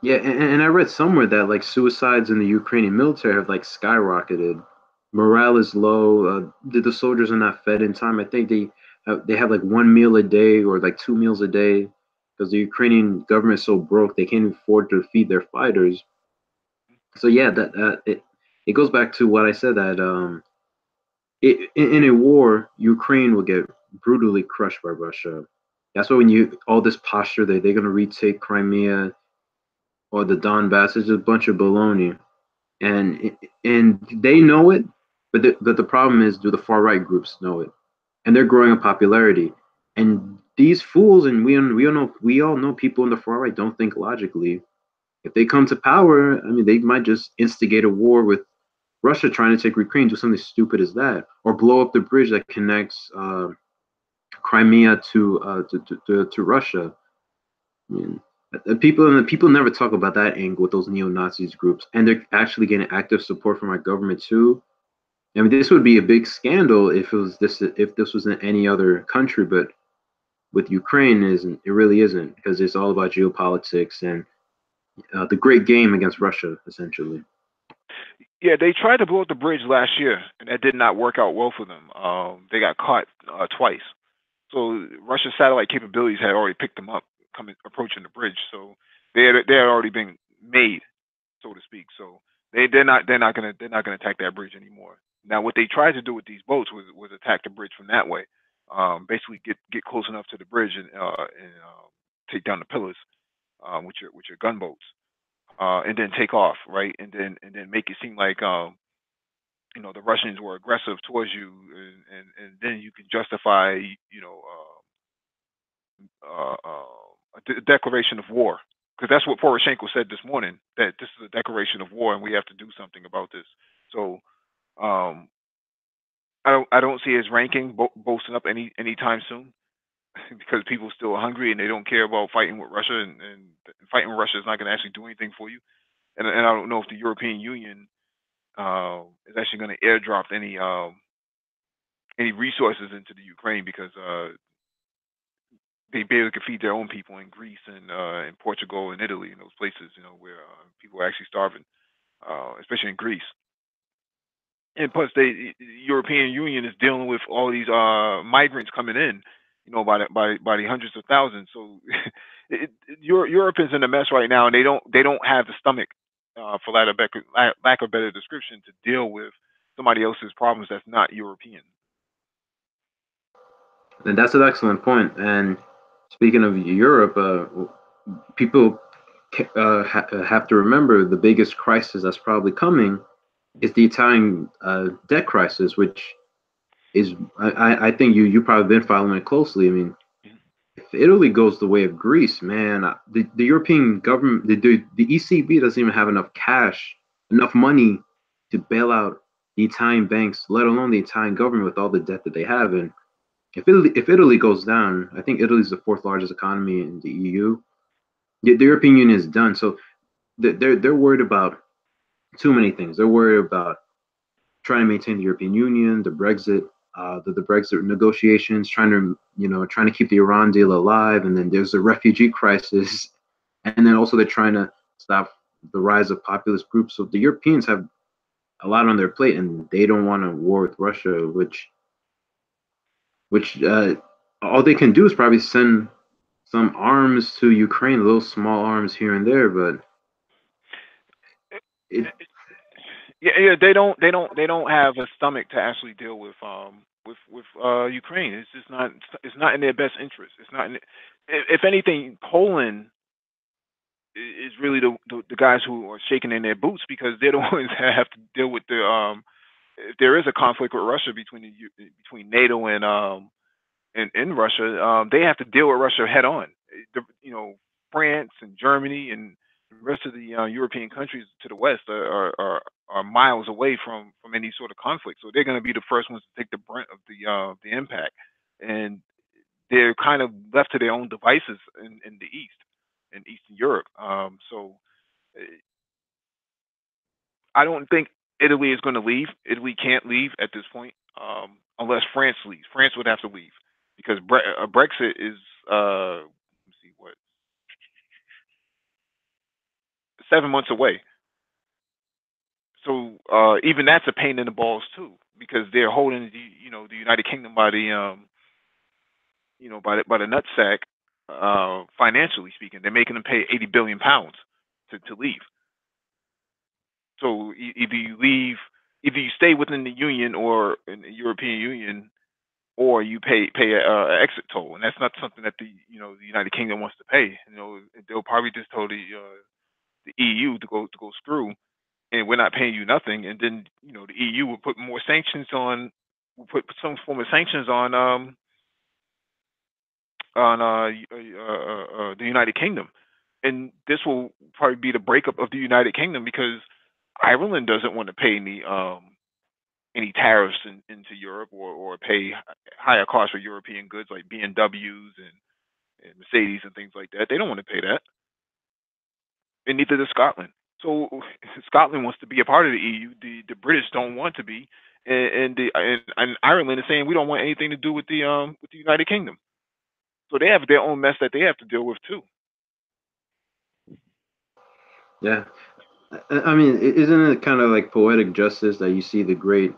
Yeah, and I read somewhere that like suicides in the Ukrainian military have like skyrocketed. Morale is low. The soldiers are not fed in time. I think they have like one meal a day or like two meals a day because the Ukrainian government is so broke they can't afford to feed their fighters. So yeah, it goes back to what I said that in a war, Ukraine will get brutally crushed by Russia. That's why when you all this posture that they're gonna retake Crimea or the Donbass is just a bunch of baloney, and they know it, but the problem is, do the far right groups know it, and they're growing in popularity, and these fools, and we all know people in the far right don't think logically. If they come to power, I mean, they might just instigate a war with Russia trying to take Ukraine, do something stupid as that, or blow up the bridge that connects Crimea to Russia. I mean, the people never talk about that angle with those neo-Nazis groups, and they're actually getting active support from our government too. I mean, this would be a big scandal if this was in any other country, but with Ukraine, isn't it really isn't, because it's all about geopolitics and the great game against Russia, essentially. Yeah, they tried to blow up the bridge last year, and that did not work out well for them. They got caught twice. So Russia's satellite capabilities had already picked them up, approaching the bridge. So they had already been made, so to speak. So they're not gonna attack that bridge anymore. Now, what they tried to do with these boats was attack the bridge from that way. Basically, get close enough to the bridge and take down the pillars with your gunboats, and then take off, right, and then make it seem like the Russians were aggressive towards you, and then you can justify a declaration of war, because that's what Poroshenko said this morning, that this is a declaration of war and we have to do something about this. So um, I don't see his ranking boasting up anytime soon, because people still are hungry and they don't care about fighting with Russia, and fighting with Russia is not going to actually do anything for you. And I don't know if the European Union is actually going to airdrop any resources into the Ukraine, because they barely could feed their own people in Greece and in Portugal and Italy, and those places, where people are actually starving, especially in Greece. And plus, the European Union is dealing with all these migrants coming in, by the hundreds of thousands. So Europe is in a mess right now, and they don't have the stomach, for lack of better description, to deal with somebody else's problems that's not European. And that's an excellent point. And speaking of Europe, people have to remember the biggest crisis that's probably coming is the Italian debt crisis, which is I think you probably been following it closely. I mean, if Italy goes the way of Greece, man, the European government, the ECB doesn't even have enough cash, enough money to bail out the Italian banks, let alone the Italian government with all the debt that they have. And if Italy goes down, I think Italy's the fourth largest economy in the EU. The European Union is done. So they're worried about too many things. They're worried about trying to maintain the European Union, the Brexit, the Brexit negotiations, trying to keep the Iran deal alive, and then there's the refugee crisis, and then also they're trying to stop the rise of populist groups. So the Europeans have a lot on their plate, and they don't want a war with Russia, which all they can do is probably send some arms to Ukraine, little small arms here and there, but it, Yeah, they don't have a stomach to actually deal with Ukraine. It's not in their best interest. It's not. If anything, Poland is really the guys who are shaking in their boots, because they're the ones that have to deal with if there is a conflict with Russia between NATO and Russia, they have to deal with Russia head on. The, France and Germany and The rest of the European countries to the west are miles away from any sort of conflict, so they're going to be the first ones to take the brunt of the impact, and they're kind of left to their own devices in the east, in Eastern Europe. So uh, I don't think Italy is going to leave. Italy can't leave at this point, unless France leaves. France would have to leave because Brexit is let's see what 7 months away. So even that's a pain in the balls too, because they're holding the United Kingdom by the by the nutsack, financially speaking. They're making them pay 80 billion pounds to leave. So either you leave, either you stay within the union or in the European Union, or you pay a exit toll, and that's not something that the United Kingdom wants to pay. They'll probably just tell the EU to go screw, and we're not paying you nothing. And then the EU will put more sanctions on, will put some form of sanctions on the United Kingdom, and this will probably be the breakup of the United Kingdom because Ireland doesn't want to pay any tariffs into Europe or pay higher costs for European goods like BMWs and Mercedes and things like that. They don't want to pay that, and neither does Scotland. So Scotland wants to be a part of the EU. The British don't want to be, and Ireland is saying we don't want anything to do with the United Kingdom. So they have their own mess that they have to deal with too. Yeah. I mean, isn't it kind of like poetic justice that you see the great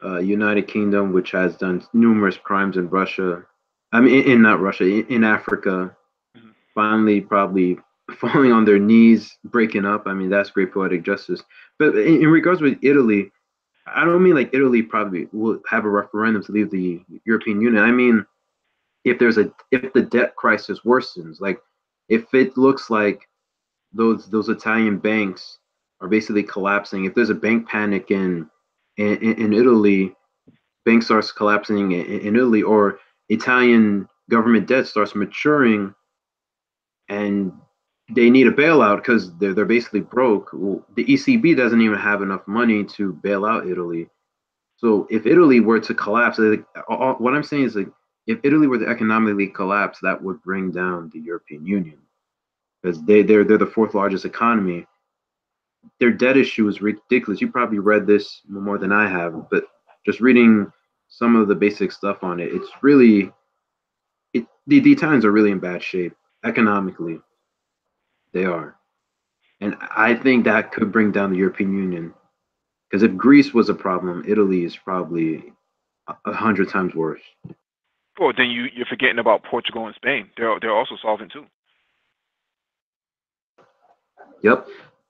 United Kingdom, which has done numerous crimes in Russia, I mean, in not Russia, in Africa, Mhm. finally probably falling on their knees, breaking up. I mean, that's great poetic justice. But in regards with Italy, I don't mean like Italy probably will have a referendum to leave the European Union. I mean, if the debt crisis worsens, like if it looks like those Italian banks are basically collapsing, if there's a bank panic in Italy, bank starts collapsing in Italy, or Italian government debt starts maturing and they need a bailout because they're basically broke. Well, the ECB doesn't even have enough money to bail out Italy. So if Italy were to collapse, what I'm saying is like if Italy were to economically collapse, that would bring down the European Union because they're the fourth largest economy. Their debt issue is ridiculous. You probably read this more than I have, but just reading some of the basic stuff on it, it's really the Italians are really in bad shape economically. They are, and I think that could bring down the European Union because if Greece was a problem, Italy is probably 100 times worse. Well, then you're forgetting about Portugal and Spain. They're also solvent too. Yep,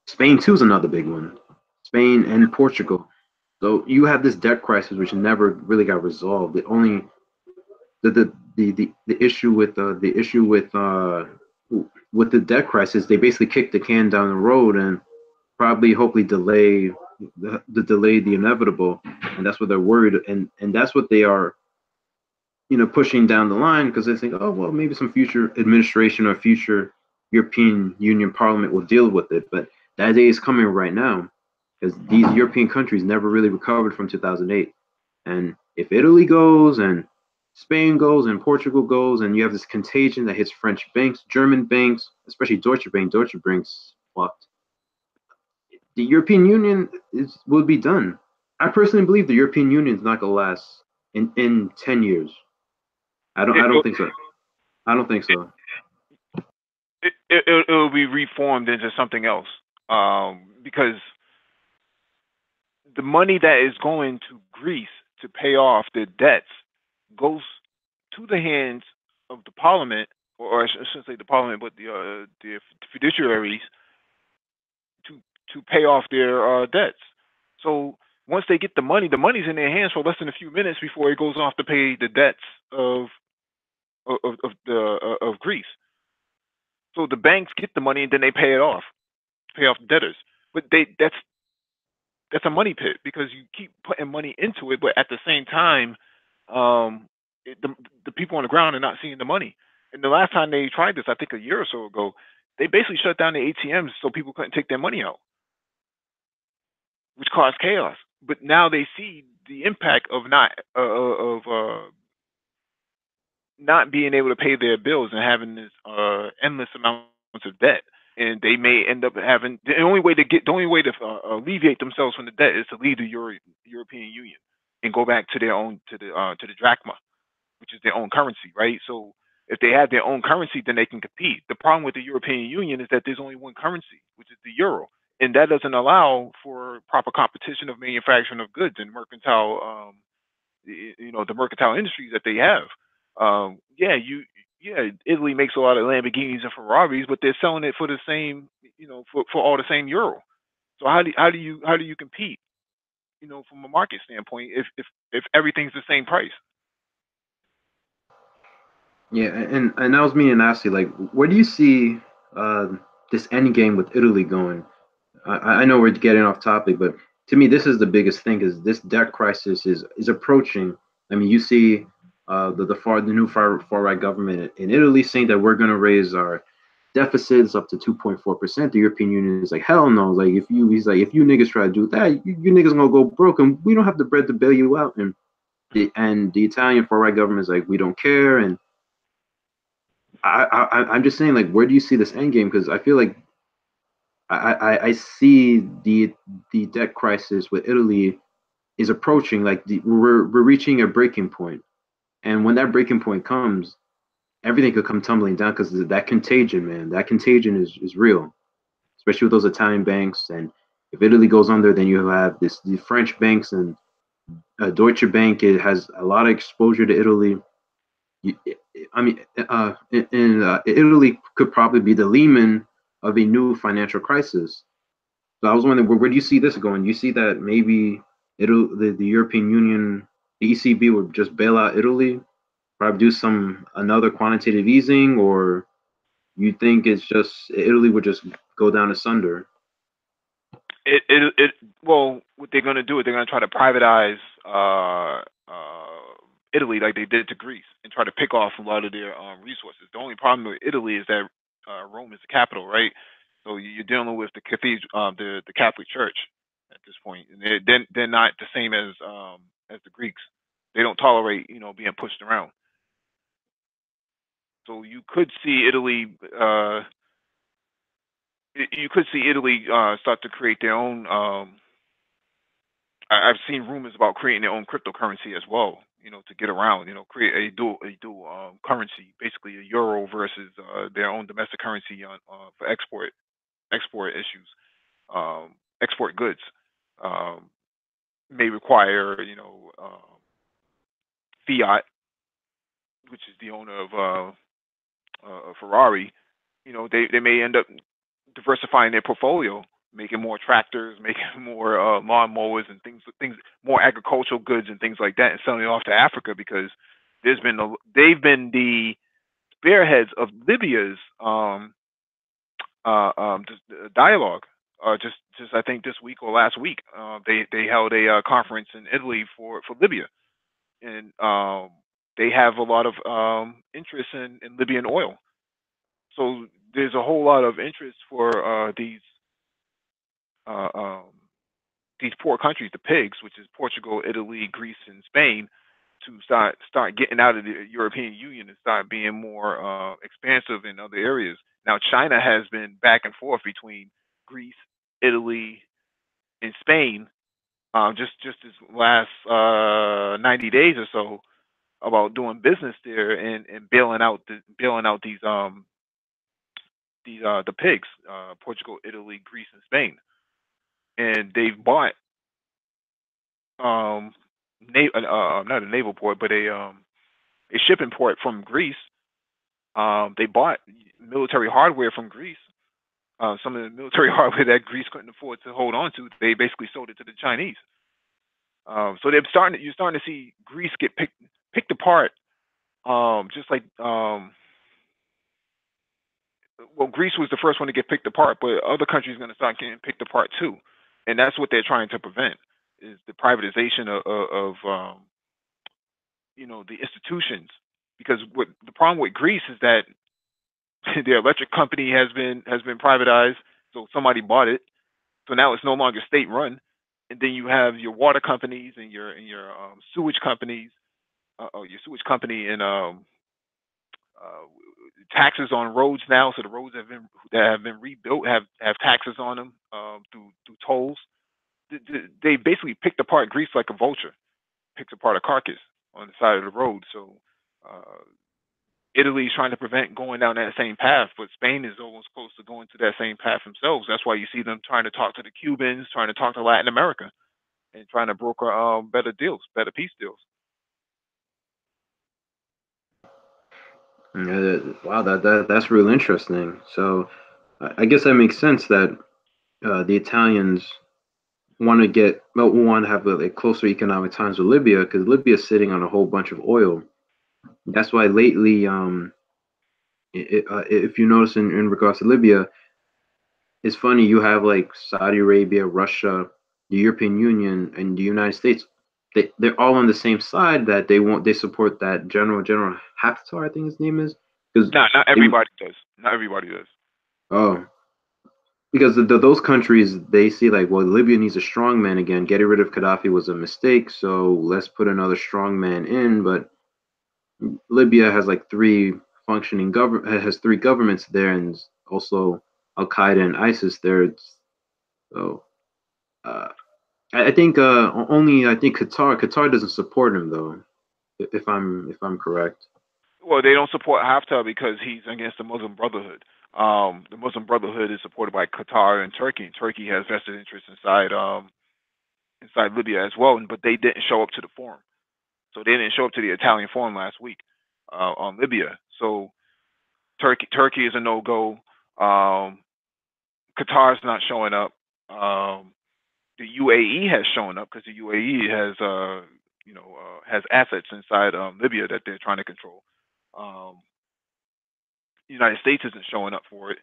Spain too is another big one. Spain and Portugal. So you have this debt crisis which never really got resolved. The only the issue with the debt crisis, they basically kicked the can down the road and probably hopefully delay the inevitable, and that's what they're worried, and that's what they are, pushing down the line because they think, oh well, maybe some future administration or future European Union Parliament will deal with it, but that day is coming right now because these European countries never really recovered from 2008, and if Italy goes and Spain goes and Portugal goes, and you have this contagion that hits French banks, German banks, especially Deutsche Bank. Deutsche Bank's fucked. The European Union will be done. I personally believe the European Union is not gonna last in 10 years. I don't It, think so. I don't think so. it'll be reformed into something else, because the money that is going to Greece to pay off the debts goes to the hands of the parliament, or I shouldn't say the parliament, but the fiduciaries to pay off their debts. So once they get the money's in their hands for less than a few minutes before it goes off to pay the debts of Greece. So the banks get the money and then they pay off the debtors. But that's a money pit because you keep putting money into it, but at the same time, the people on the ground are not seeing the money. And the last time they tried this, I think a year or so ago, they basically shut down the ATMs so people couldn't take their money out, which caused chaos. But now they see the impact of not being able to pay their bills and having this endless amounts of debt, and they may end up having the only way to alleviate themselves from the debt is to leave the European Union and go back to their own to the drachma, which is their own currency, right? So if they have their own currency, then they can compete. The problem with the European Union is that there's only one currency, which is the euro, and that doesn't allow for proper competition of manufacturing of goods and mercantile, the mercantile industries that they have. Yeah, Italy makes a lot of Lamborghinis and Ferraris, but they're selling it for the same, for all the same euro. So how do you compete, from a market standpoint if everything's the same price? Yeah, and that was me and Ashley. Like, where do you see this end game with Italy going? I know we're getting off topic, but to me, this is the biggest thing: is this debt crisis is approaching. I mean, you see the new far right government in Italy saying that we're going to raise our deficits up to 2.4%. The European Union is like, hell no. Like, he's like, if you niggas try to do that, you niggas gonna go broke, and we don't have the bread to bail you out. And the Italian far right government is like, we don't care. And I'm just saying, like, where do you see this end game? Because I feel like I see the debt crisis with Italy is approaching. Like, we're reaching a breaking point, and when that breaking point comes, everything could come tumbling down because that contagion, man, that contagion is real, especially with those Italian banks. And if Italy goes under, then you have the French banks, and Deutsche Bank. It has a lot of exposure to Italy. You, I mean, Italy could probably be the Lehman of a new financial crisis. So I was wondering, where do you see this going? Do you see that maybe the European Union, the ECB, would just bail out Italy, probably do another quantitative easing, or you think it's just Italy would just go down asunder? Well, what they're going to do is they're going to try to privatize Italy like they did to Greece and try to pick off a lot of their resources. The only problem with Italy is that Rome is the capital, right? So you're dealing with the cathedral, the Catholic Church at this point, and they're not the same as the Greeks. They don't tolerate being pushed around. So you could see Italy. You could see Italy start to create their own. I've seen rumors about creating their own cryptocurrency as well. To get around. Create a dual currency, basically a euro versus their own domestic currency for export issues, export goods. May require fiat, which is the owner of Ferrari. They may end up diversifying their portfolio, making more tractors, making more lawnmowers and things, more agricultural goods and things like that, and selling it off to Africa because they've been the spearheads of Libya's dialogue. Just I think this week or last week, they held a conference in Italy for Libya, and they have a lot of interest in Libyan oil. So there's a whole lot of interest for these poor countries, the pigs, which is Portugal, Italy, Greece, and Spain, to start getting out of the European Union and start being more expansive in other areas. Now, China has been back and forth between Greece, Italy, and Spain, just this last 90 days or so, about doing business there and bailing out these the pigs, Portugal, Italy, Greece, and Spain, and they've bought not a naval port, but a shipping port from Greece. They bought military hardware from Greece. Some of the military hardware that Greece couldn't afford to hold on to, they basically sold it to the Chinese. So you're starting to see Greece get picked apart, just like Greece was the first one to get picked apart, but other countries are going to start getting picked apart too, and that's what they're trying to prevent is the privatization of the institutions. Because what the problem with Greece is that Their electric company has been privatized, so somebody bought it. So now it's no longer state run. And then you have your water companies and your sewage companies, your sewage company and uh, taxes on roads now. So the roads that have been rebuilt have taxes on them through tolls. They basically picked apart Greece like a vulture, picks apart a carcass on the side of the road. So uh, Italy's trying to prevent going down that same path, but Spain is almost close to going to that same path themselves. That's why you see them trying to talk to the Cubans, trying to talk to Latin America, and trying to broker better deals, better peace deals. Yeah, wow, that's real interesting. So I guess that makes sense that the Italians want to have closer economic ties with Libya because Libya is sitting on a whole bunch of oil. That's why lately, if you notice in regards to Libya, it's funny you have like Saudi Arabia, Russia, the European Union, and the United States. They're all on the same side that they support that General Haftar, I think his name is. Because not everybody does. Not everybody does. oh, because those countries they see like, well, Libya needs a strong man again. Getting rid of Gaddafi was a mistake, so let's put another strong man in. But Libya has like three functioning government has three governments there, and also Al Qaeda and ISIS there. So uh, I think only I think Qatar doesn't support him though, if I'm correct. Well, they don't support Haftar because he's against the Muslim Brotherhood. The Muslim Brotherhood is supported by Qatar and Turkey. Turkey has vested interest inside Libya as well, but they didn't show up to the forum. So they didn't show up to the Italian forum last week on Libya. So Turkey is a no go. Qatar's not showing up. The UAE has shown up because the UAE has assets inside Libya that they're trying to control. Um, the United States isn't showing up for it.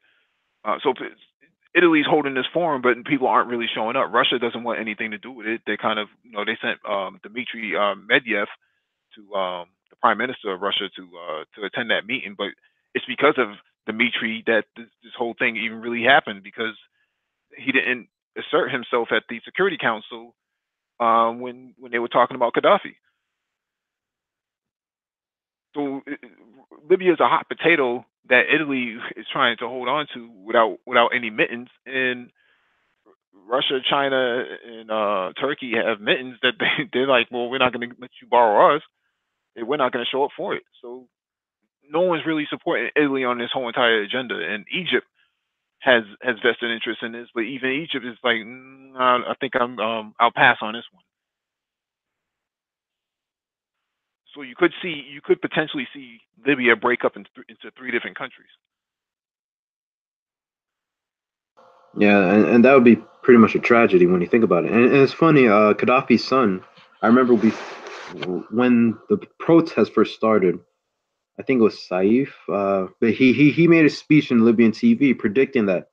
So Italy's holding this forum, but people aren't really showing up. Russia doesn't want anything to do with it. They kind of, they sent Dmitry Medvedev to the prime minister of Russia to attend that meeting, but it's because of Dmitry that this whole thing even really happened because he didn't assert himself at the Security Council when they were talking about Gaddafi. So Libya is a hot potato that Italy is trying to hold on to without any mittens, and Russia, China, and Turkey have mittens that they're like, well, we're not going to let you borrow ours, and we're not going to show up for it. So no one's really supporting Italy on this whole entire agenda, and Egypt has vested interest in this, but even Egypt is like, I think I'll pass on this one. So you could potentially see Libya break up into three different countries. Yeah, and that would be pretty much a tragedy when you think about it. And it's funny, Gaddafi's son. I remember when the protest first started. I think it was Saif, but he made a speech in Libyan TV predicting that,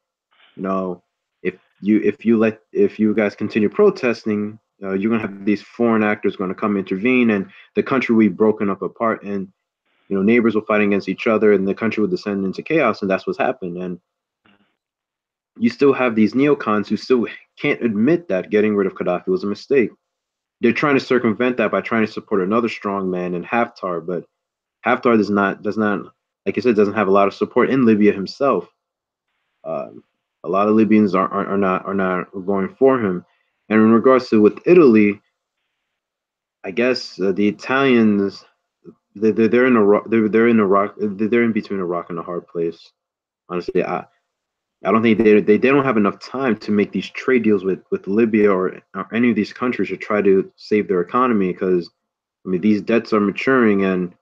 you know, if you guys continue protesting, you're gonna have these foreign actors going to come intervene, and the country will be broken up apart, and neighbors will fight against each other, and the country will descend into chaos, and that's what's happened. And you still have these neocons who still can't admit that getting rid of Gaddafi was a mistake. They're trying to circumvent that by trying to support another strong man in Haftar, but Haftar does not like I said doesn't have a lot of support in Libya himself. A lot of Libyans are not going for him. And in regards to with Italy, I guess the Italians they're in a they're in a rock they're in between a rock and a hard place. Honestly, I don't think they don't have enough time to make these trade deals with Libya or any of these countries to try to save their economy because I mean these debts are maturing and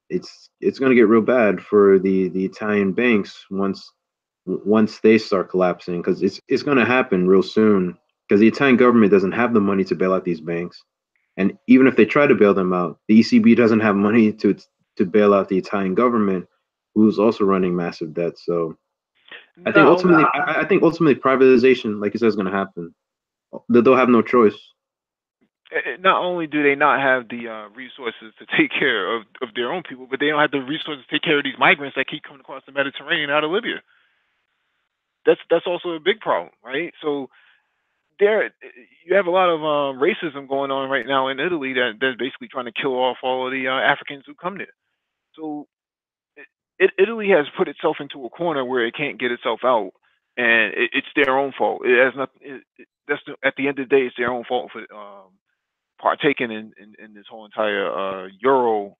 it's going to get real bad for the Italian banks once they start collapsing because it's going to happen real soon because the Italian government doesn't have the money to bail out these banks, and even if they try to bail them out, the ECB doesn't have money to bail out the Italian government, who's also running massive debt. So No, I think ultimately privatization, like you said, is going to happen. They'll have no choice. Not only do they not have the resources to take care of their own people, but they don't have the resources to take care of these migrants that keep coming across the Mediterranean out of Libya. That's also a big problem, right? So there, you have a lot of racism going on right now in Italy that's basically trying to kill off all of the Africans who come there. So Italy has put itself into a corner where it can't get itself out, and it's their own fault. It has nothing. At the end of the day, it's their own fault for partaking in this whole entire Euro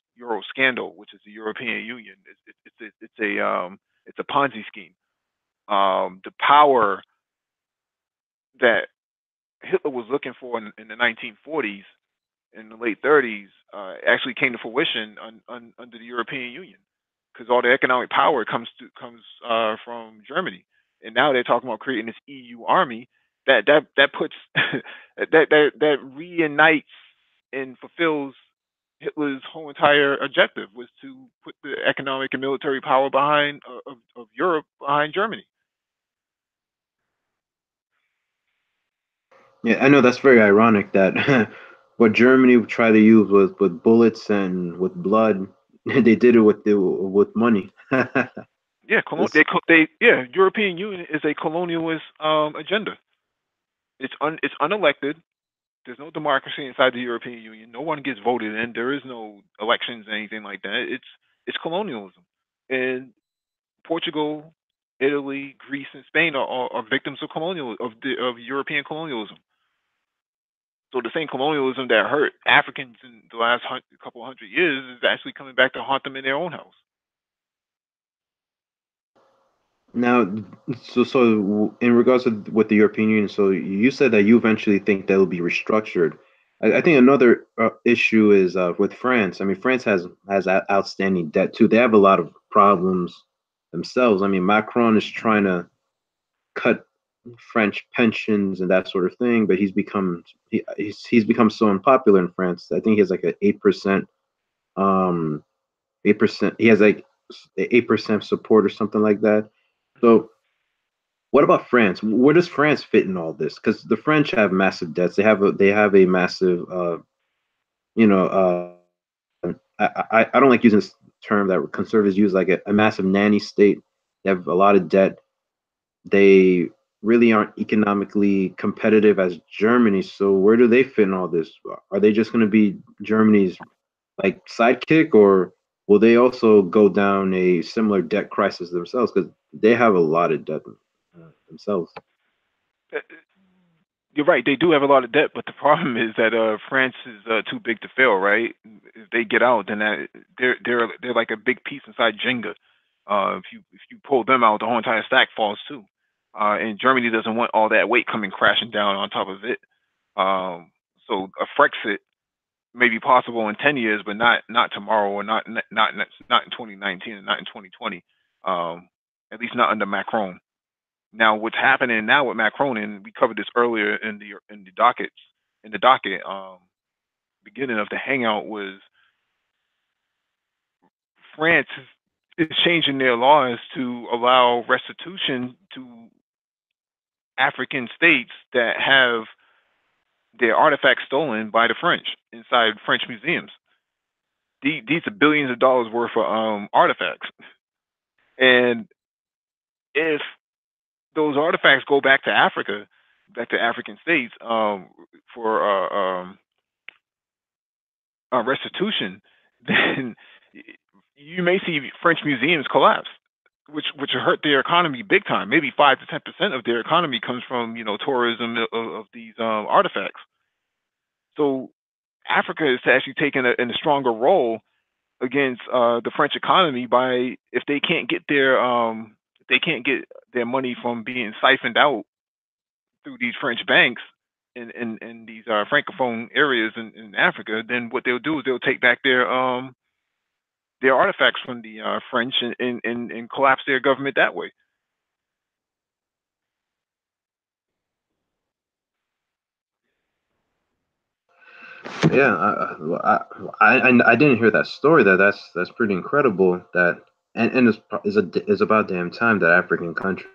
scandal, which is the European Union. It's a Ponzi scheme. The power that Hitler was looking for in the 1940s, in the late 30s, actually came to fruition under the European Union, because all the economic power comes from Germany, and now they're talking about creating this EU army that puts that reunites and fulfills Hitler's whole entire objective, was to put the economic and military power behind of Europe behind Germany. Yeah, I know that's very ironic that what Germany would try to use with bullets and with blood, they did it with money. Yeah, This- European Union is a colonialist agenda. It's unelected. There's no democracy inside the European Union. No one gets voted in. There is no elections or anything like that. It's colonialism. And Portugal, Italy, Greece, and Spain are victims of of European colonialism. So the same colonialism that hurt Africans in the last couple hundred years is actually coming back to haunt them in their own house. Now, so in regards to with the European Union, so you said that you eventually think that will be restructured. I think another issue is with France. I mean, France has outstanding debt too. They have a lot of problems themselves. I mean, Macron is trying to cut French pensions and that sort of thing, but he's become so unpopular in France. I think he has like an 8%, 8%. He has like 8% support or something like that. So what about France? Where does France fit in all this? Because the French have massive debts. They have a massive you know I don't like using this term that conservatives use, like a massive nanny state. They have a lot of debt. They really aren't economically competitive as Germany. So where do they fit in all this? Are they just going to be Germany's like sidekick, or will they also go down a similar debt crisis themselves? Because they have a lot of debt themselves. Uh, You're right. They do have a lot of debt, but the problem is that France is too big to fail. Right? If they get out, then they're like a big piece inside Jenga. If you pull them out, the whole entire stack falls too. And Germany doesn't want all that weight coming crashing down on top of it. So a Frexit may be possible in 10 years, but not tomorrow, or not in 2019, and not in 2020. At least not under Macron. Now, what's happening now with Macron, and we covered this earlier in the docket, beginning of the hangout, was France is changing their laws to allow restitution to African states that have their artifacts stolen by the French inside French museums. These are billions of dollars worth of artifacts, and if those artifacts go back to Africa, back to African states, for restitution, then you may see French museums collapse, which will hurt their economy big time. Maybe 5 to 10% of their economy comes from tourism of these artifacts. So Africa is actually taking a stronger role against the French economy by, if they can't get their money from being siphoned out through these French banks in these francophone areas in Africa, then what they'll do is they'll take back their artifacts from the French, and collapse their government that way. Yeah, I didn't hear that story. That's pretty incredible. That and it's about damn time that African countries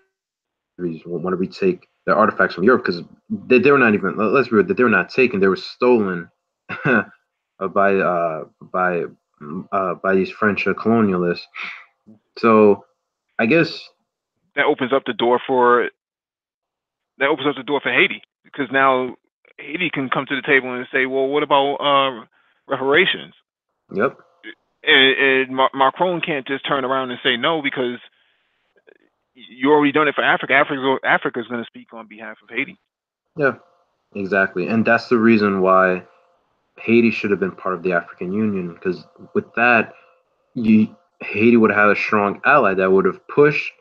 want to retake they're artifacts from Europe because they were not even, let's be real, that they were not taken, they were stolen by by these French colonialists. So I guess that opens up the door for Haiti, because now Haiti can come to the table and say, well, what about reparations? yep. And Macron can't just turn around and say no, because you already done it for Africa. Africa's going to speak on behalf of Haiti. Yeah, exactly. And that's the reason why Haiti should have been part of the African Union, because with that, Haiti would have had a strong ally that would have pushed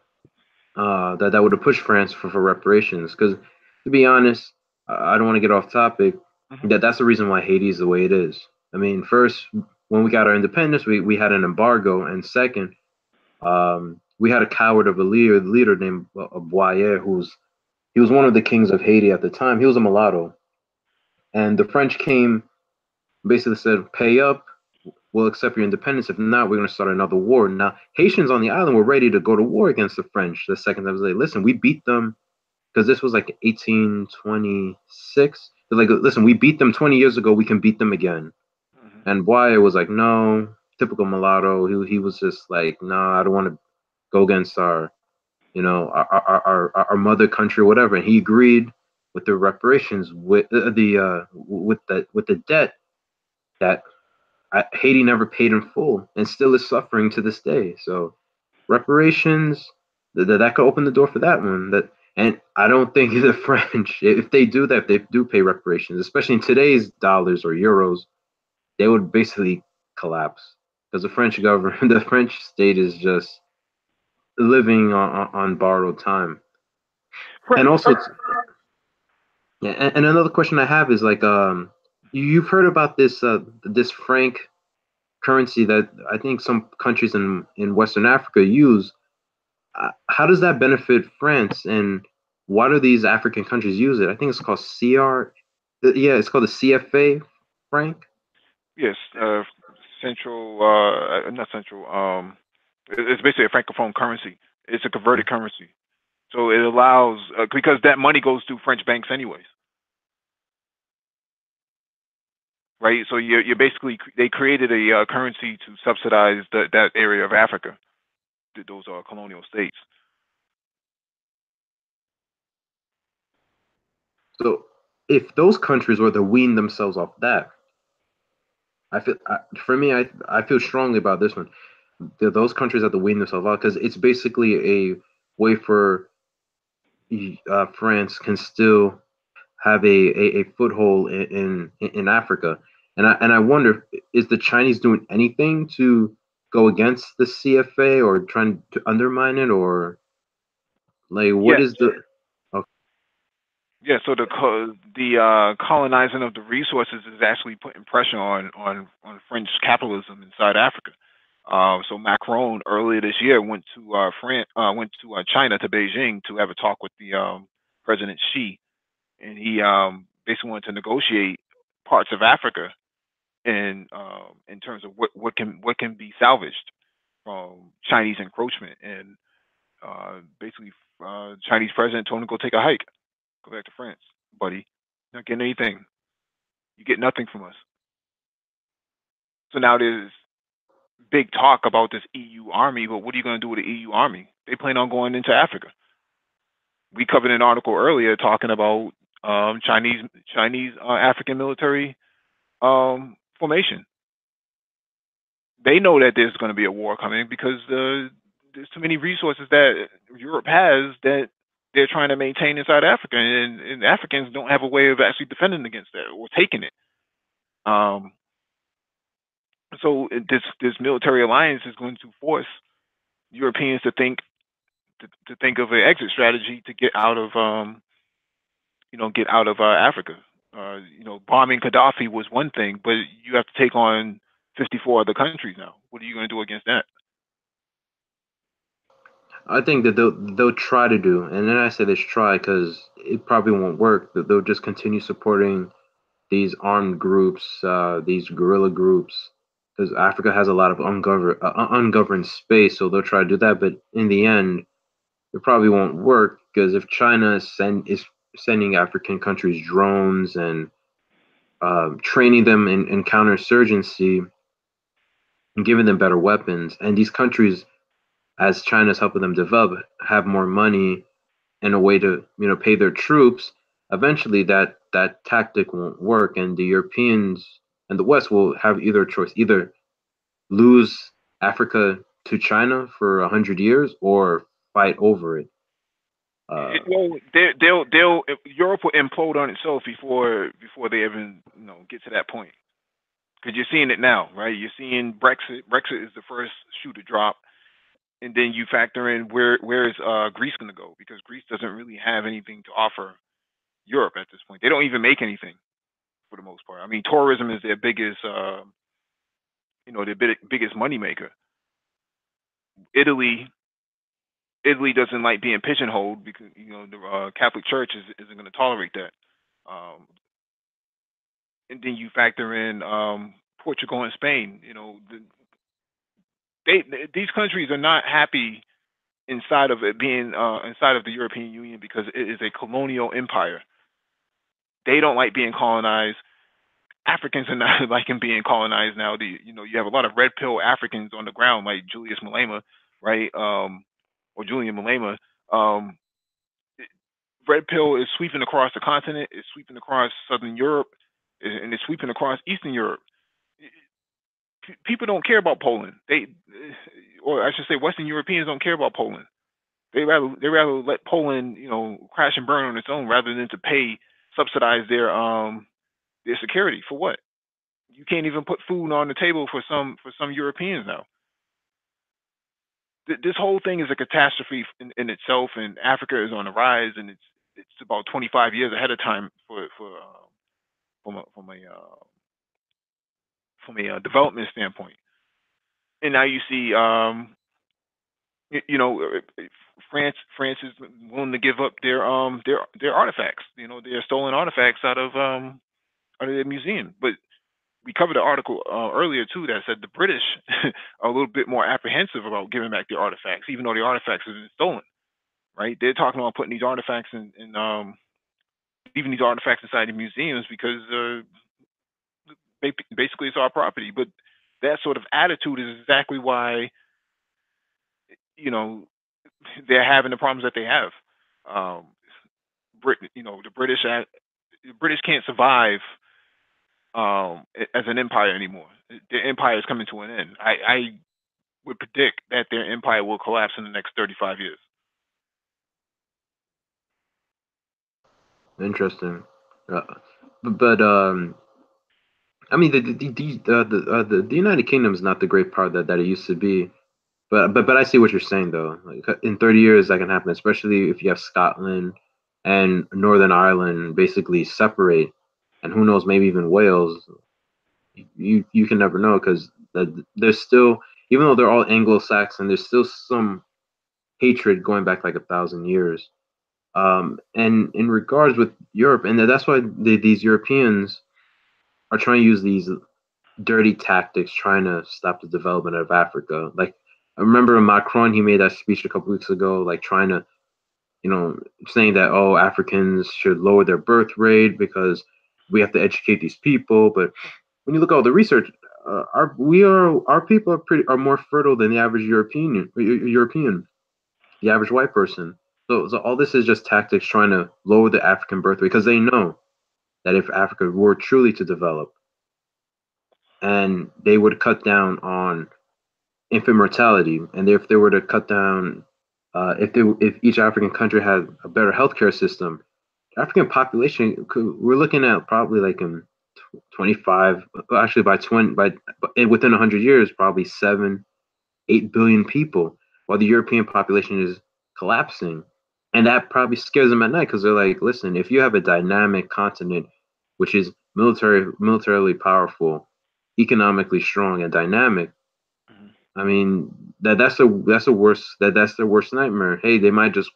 that would have pushed France for reparations. Because to be honest, I don't want to get off topic. That's the reason why Haiti is the way it is. I mean, first, when we got our independence, we had an embargo, and second, we had a coward of a leader named Boyer, he was one of the kings of Haiti at the time. He was a mulatto, and the French came, basically said, "Pay up, we'll accept your independence. If not, we're going to start another war." Now, Haitians on the island were ready to go to war against the French the second time. They like, listen, we beat them, because this was like 1826. They're like, listen, we beat them 20 years ago. We can beat them again. And Boyer was like, no, typical mulatto. He was just like, no, I don't want to go against our, our mother country or whatever. And he agreed with the reparations, with the debt that Haiti never paid in full and still is suffering to this day. So reparations, that could open the door for that one. And I don't think the French, if they do that, if they do pay reparations, especially in today's dollars or euros, they would basically collapse, because the French government, the French state is just living on borrowed time. And also, yeah. And another question I have is like, you've heard about this franc currency that I think some countries in Western Africa use. How does that benefit France, and why do these African countries use it? I think it's called CR. Yeah, it's called the CFA franc. Yes, central, not central. It's basically a francophone currency. It's a converted currency, so it allows, because that money goes through French banks anyways, right? So you're basically, they created a currency to subsidize that area of Africa, those are colonial states. So if those countries were to wean themselves off that, for me, I feel strongly about this one. Those countries have to wean themselves out, because it's basically a way for France can still have a foothold in Africa. And I wonder, is the Chinese doing anything to go against the CFA, or trying to undermine it, or like what Yes. is the? Okay. Yeah, so the colonizing of the resources is actually putting pressure on French capitalism inside Africa. So Macron earlier this year went to China, to Beijing, to have a talk with the President Xi, and he basically wanted to negotiate parts of Africa in terms of what can be salvaged from Chinese encroachment. And basically, Chinese president told him to go take a hike, go back to France, buddy. You're not getting anything. You get nothing from us. So now there's big talk about this EU army, but what are you going to do with the EU army? They plan on going into Africa. We covered an article earlier talking about Chinese African military formation. They know that there's going to be a war coming, because there's too many resources that Europe has that they're trying to maintain inside Africa, and Africans don't have a way of actually defending against that or taking it. So this military alliance is going to force Europeans to think of an exit strategy to get out of Africa. Bombing Gaddafi was one thing, but you have to take on 54 other countries now. What are you going to do against that? I think that they'll try to do, and then I say this try because it probably won't work. That they'll just continue supporting these armed groups, these guerrilla groups, because Africa has a lot of ungoverned space, so they'll try to do that. But in the end, it probably won't work because if China is sending African countries drones and training them in counterinsurgency and giving them better weapons, and these countries, as China's helping them develop, have more money and a way to pay their troops, eventually that tactic won't work, and the Europeans and the West will have either choice: either lose Africa to China for 100 years or fight over it. Well, they'll Europe will implode on itself before they even get to that point. Because you're seeing it now, right? You're seeing Brexit. Brexit is the first shoe to drop, and then you factor in where is Greece going to go? Because Greece doesn't really have anything to offer Europe at this point. They don't even make anything for the most part. I mean, tourism is their biggest, their biggest moneymaker. Italy doesn't like being pigeonholed because the Catholic Church isn't going to tolerate that. And then you factor in Portugal and Spain. These countries are not happy inside of it being inside of the European Union because it is a colonial empire. They don't like being colonized. Africans are not liking being colonized now. You have a lot of red pill Africans on the ground like Julius Malema, right? Or Julian Malema. Red pill is sweeping across the continent, it's sweeping across Southern Europe, and it's sweeping across Eastern Europe. People don't care about Poland. Or I should say, Western Europeans don't care about Poland. They rather let Poland, crash and burn on its own rather than to subsidize their security. For what? You can't even put food on the table for some Europeans now. This whole thing is a catastrophe in itself, and Africa is on the rise, and it's about 25 years ahead of time from a development standpoint. And now you see, France is willing to give up their artifacts, their stolen artifacts out of their museum. But we covered an article earlier too that said the British are a little bit more apprehensive about giving back their artifacts, even though the artifacts have been stolen. Right? They're talking about putting these artifacts in leaving these artifacts inside the museums because basically it's our property. But that sort of attitude is exactly why they're having the problems that they have. The British can't survive as an empire anymore. Their empire is coming to an end. I would predict that their empire will collapse in the next 35 years. Interesting, but I mean the United Kingdom is not the great power that it used to be. But I see what you're saying though. Like in 30 years that can happen, especially if you have Scotland and Northern Ireland basically separate, and who knows, maybe even Wales. You can never know because there's still, even though they're all Anglo-Saxon, there's still some hatred going back like 1,000 years. And in regards with Europe, and that's why these Europeans are trying to use these dirty tactics, trying to stop the development of Africa. Like I remember Macron, he made that speech a couple weeks ago, like trying to, saying that Africans should lower their birth rate because we have to educate these people. But when you look at all the research, our people are more fertile than the average European, the average white person. So all this is just tactics trying to lower the African birth rate because they know that if Africa were truly to develop, and they would cut down on infant mortality, and if they were to cut down, if each African country had a better healthcare system, African population we're looking at probably like in 25, actually within 100 years, probably 7-8 billion people, while the European population is collapsing. And that probably scares them at night because they're like, listen, if you have a dynamic continent which is militarily powerful, economically strong and dynamic, I mean that's the worst nightmare. Hey, they might just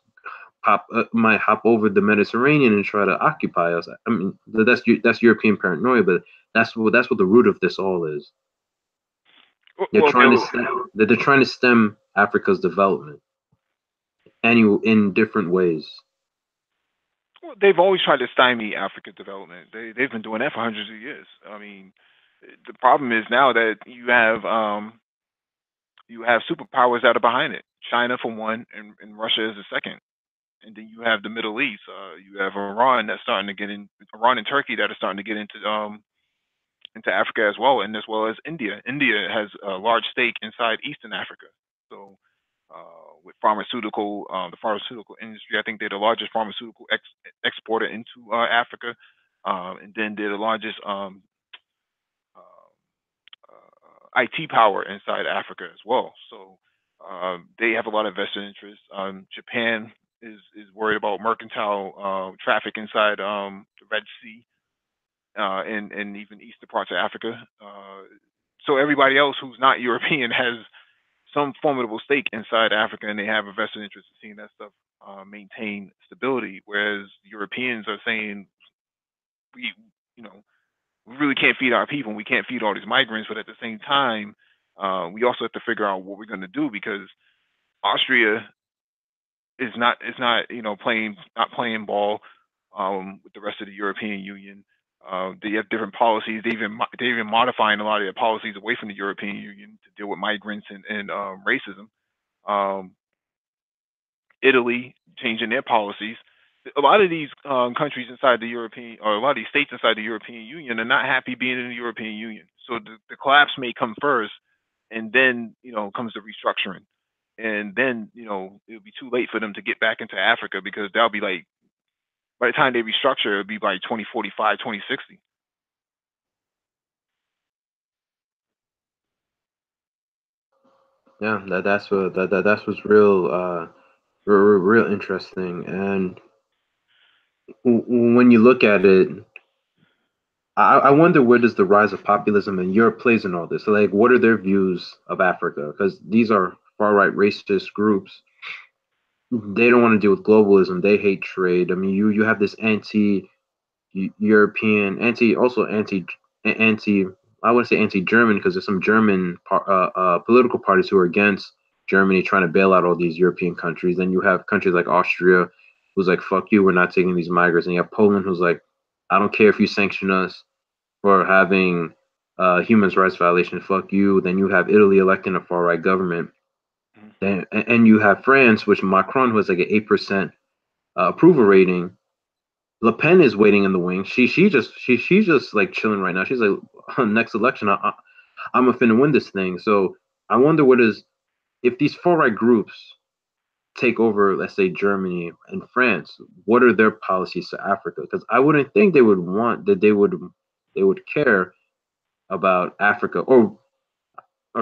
might hop over the Mediterranean and try to occupy us. I mean that's European paranoia, but that's what the root of this all is. They're trying to stem Africa's development. in different ways. Well, they've always tried to stymie African development. They've been doing that for hundreds of years. I mean, the problem is now that you have superpowers that are behind it. China for one, and Russia is the second. And then you have the Middle East. You have Iran that's starting to get in. Iran and Turkey that are starting to get into Africa as well, and as well as India. India has a large stake inside Eastern Africa. So with the pharmaceutical industry, I think they're the largest pharmaceutical exporter into Africa, and then they're the largest IT power inside Africa as well. So they have a lot of vested interests. Japan is worried about mercantile traffic inside the Red Sea and even eastern parts of Africa. So everybody else who's not European has some formidable stake inside Africa, and they have a vested interest in seeing that stuff maintain stability. Whereas Europeans are saying we, you know, we really can't feed our people. We can't feed all these migrants, but at the same time, we also have to figure out what we're going to do because Austria is not playing ball with the rest of the European Union. They have different policies. They even modifying a lot of their policies away from the European Union to deal with migrants and racism. Um, Italy changing their policies. A lot of these countries inside the European, or a lot of these states inside the European Union, are not happy being in the European Union. So the collapse may come first, and then comes the restructuring, and then it'll be too late for them to get back into Africa because they'll be like, by the time they restructure, it'll be by 2045, 2060. Yeah, that's what's real interesting. And when you look at it, I wonder where does the rise of populism in Europe plays in all this. So, like, what are their views of Africa? Because these are far right racist groups. They don't want to deal with globalism. They hate trade. I mean, you have this European, anti. I would say anti-German because there's some German political parties who are against Germany trying to bail out all these European countries. Then you have countries like Austria, who's like, "Fuck you, we're not taking these migrants." And you have Poland, who's like, "I don't care if you sanction us for having human rights violation. Fuck you." Then you have Italy electing a far right government. And you have France, which Macron, who has like an 8% approval rating. Le Pen is waiting in the wings. She's just like chilling right now. She's like, next election, I'm gonna finna win this thing. So I wonder if these far right groups take over, let's say Germany and France, what are their policies to Africa? Because I wouldn't think they would want that they would care about Africa, or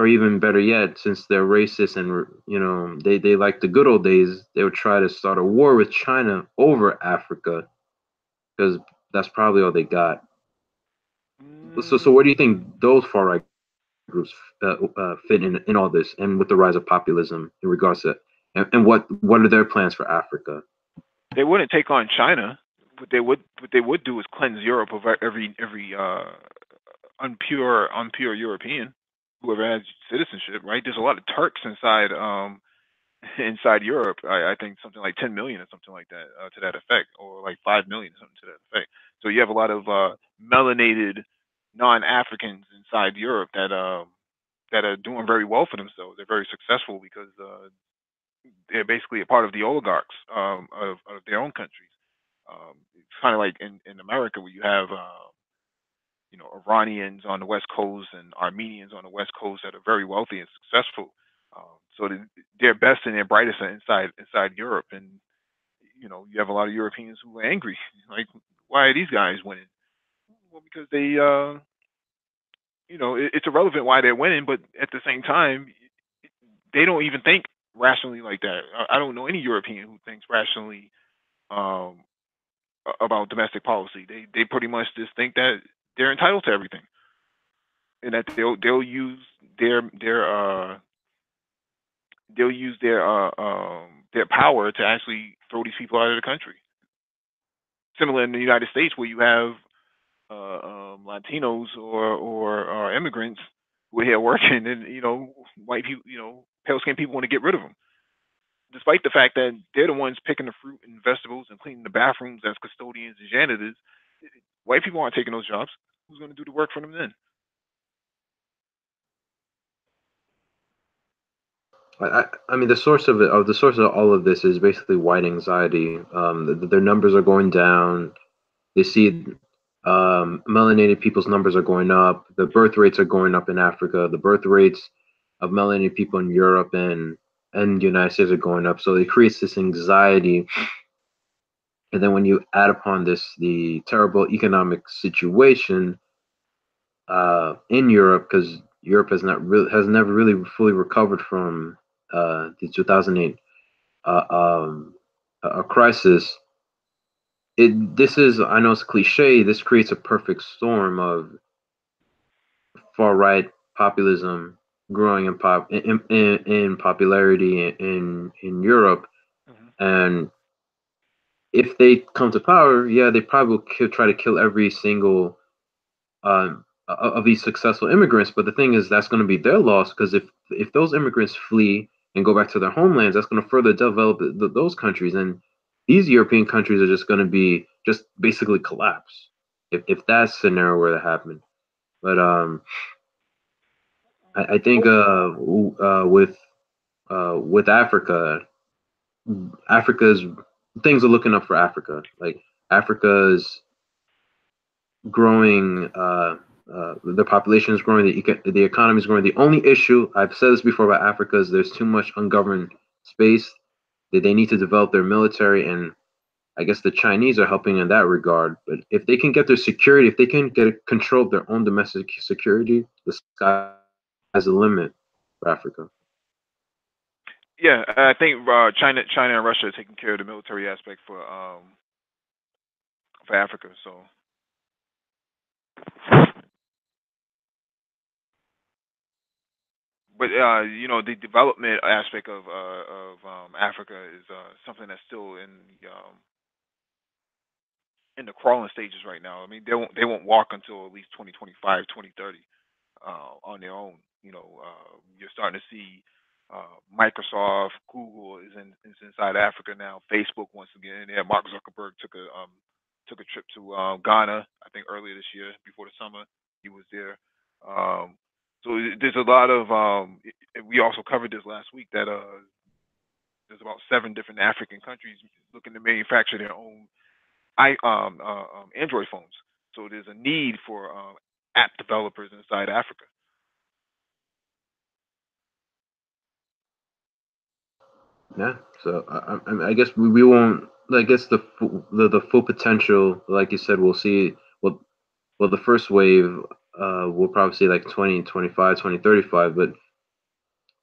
even better yet, since they're racist and they like the good old days, they would try to start a war with China over Africa because that's probably all they got. So where do you think those far right groups fit in all this, and with the rise of populism in regards to, and what are their plans for Africa? They wouldn't take on China. What they would do is cleanse Europe of every unpure European, whoever has citizenship. Right? There's a lot of Turks inside Europe. I think something like 10 million or something like that to that effect, or like 5 million or something to that effect. So you have a lot of melanated non-Africans inside Europe that are doing very well for themselves. They're very successful because they're basically a part of the oligarchs of their own countries. It's kind of like in America where you have Iranians on the West Coast and Armenians on the West Coast that are very wealthy and successful. So they're best and their brightest are inside Europe, and you have a lot of Europeans who are angry. Like, why are these guys winning? Well, because it's irrelevant why they're winning, but at the same time, they don't even think rationally like that. I don't know any European who thinks rationally um, about domestic policy. They pretty much just think that they're entitled to everything, and that they'll use their power to actually throw these people out of the country. Similar in the United States, where you have Latinos or immigrants who are here working, and white people, pale skinned people want to get rid of them. despite the fact that they're the ones picking the fruit and vegetables and cleaning the bathrooms as custodians and janitors. White people aren't taking those jobs. Who's going to do the work for them then? I mean, the source of it, the source of all of this is basically white anxiety. Their numbers are going down. They see melanated people's numbers are going up. The birth rates are going up in Africa. The birth rates of melanated people in Europe and the United States are going up. So it creates this anxiety. And then when you add upon this the terrible economic situation in Europe, because Europe has never really fully recovered from the 2008 a crisis. This is, I know it's a cliche. This creates a perfect storm of far right populism growing in popularity in Europe, and if they come to power, yeah, they probably will try to kill every single of these successful immigrants. But the thing is, that's going to be their loss, because if those immigrants flee and go back to their homelands, that's going to further develop those countries, and these European countries are just going to be just basically collapse if that scenario were to happen. But I think with Africa, Africa's things are looking up for Africa. Like Africa's growing, the population is growing, the economy is growing. The only issue, I've said this before about Africa, is there's too much ungoverned space that they need to develop their military, and I guess the Chinese are helping in that regard. But if they can get their security, if they can get control of their own domestic security, the sky has a limit for Africa. Yeah, I think China and Russia are taking care of the military aspect for Africa. So, but the development aspect of Africa is something that's still in the crawling stages right now. I mean, they won't walk until at least 2025, 2030 on their own. You're starting to see Microsoft, Google is inside Africa now. Facebook once again. Yeah, Mark Zuckerberg took a trip to Ghana, I think earlier this year before the summer. He was there. So there's a lot of. We also covered this last week that there's about 7 different African countries looking to manufacture their own Android phones. So there's a need for app developers inside Africa. Yeah. So I guess we won't. I guess the full potential, like you said, we'll see. Well, the first wave, we'll probably see like 2025, 2035, but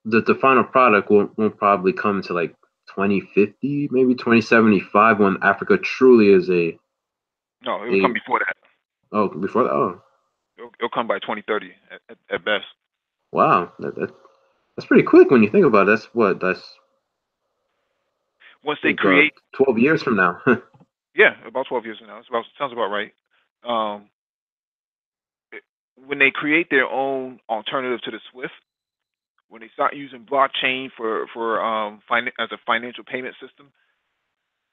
the final product won't probably come to like 2050, maybe 2075, when Africa truly is a. No, it'll come before that. Oh, before that. Oh, it'll come by 2030 at best. Wow, that's pretty quick when you think about it. That's once they create 12 years from now. Yeah, about 12 years from now. Sounds about right. When they create their own alternative to the SWIFT, when they start using blockchain for as a financial payment system,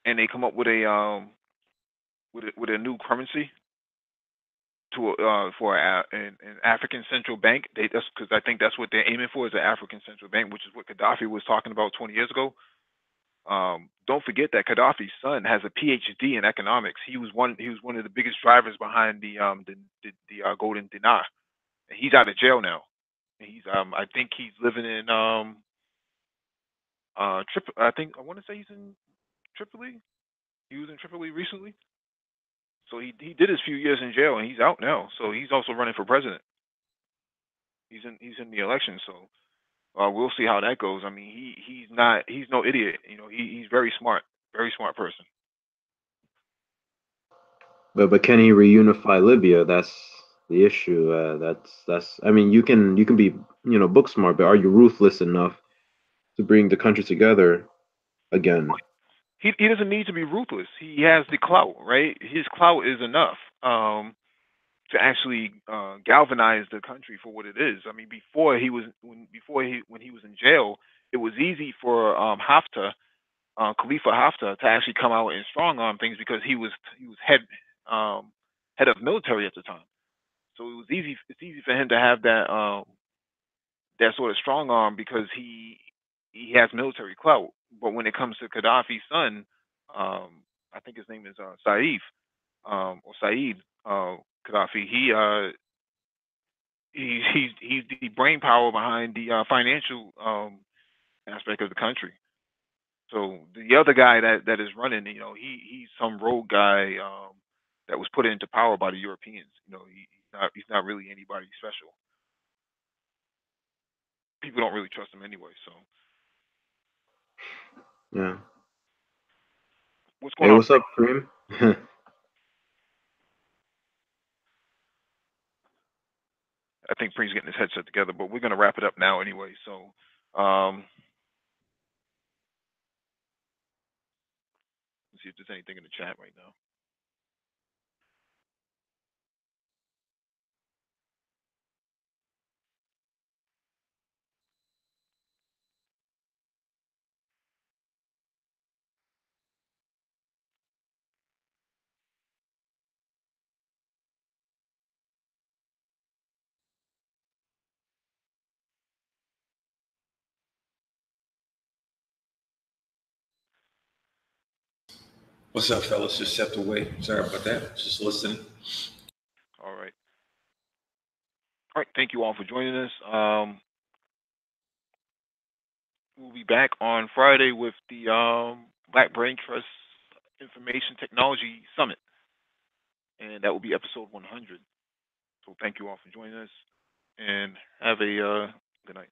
and they come up with a new currency for an African central bank, that's because I think that's what they're aiming for, is an African central bank, which is what Gaddafi was talking about 20 years ago. Don't forget that Gaddafi's son has a PhD in economics. He was one of the biggest drivers behind the golden dinar. And he's out of jail now. He's I think he's living in I think I want to say he's in Tripoli. He was in Tripoli recently. So he did his few years in jail and he's out now. So he's also running for president. He's in the election. So we'll see how that goes. I mean, he's no idiot. He's very smart person. But can he reunify Libya? That's the issue. That's. I mean, you can be book smart, but are you ruthless enough to bring the country together again? He doesn't need to be ruthless. He has the clout, right? His clout is enough to actually galvanize the country for what it is. I mean, when he was in jail, it was easy for Haftar Khalifa Haftar to actually come out and strong arm things because he was head of military at the time. So it was easy. It's easy for him to have that sort of strong arm because he has military clout. But when it comes to Gaddafi's son, I think his name is or Saeed Gaddafi. He's the brain power behind the financial aspect of the country. So the other guy that is running, he's some rogue guy that was put into power by the Europeans. He's not really anybody special. People don't really trust him anyway. So Yeah. what's going Hey, on? what's up, Kareem? I think Preem's getting his headset together, but we're gonna wrap it up now anyway. So let's see if there's anything in the chat right now. What's up, fellas? Just stepped away. Sorry about that. Just listening. All right. All right. Thank you all for joining us. We'll be back on Friday with the Black Brain Trust Information Technology Summit, and that will be episode 100. So thank you all for joining us, and have a good night.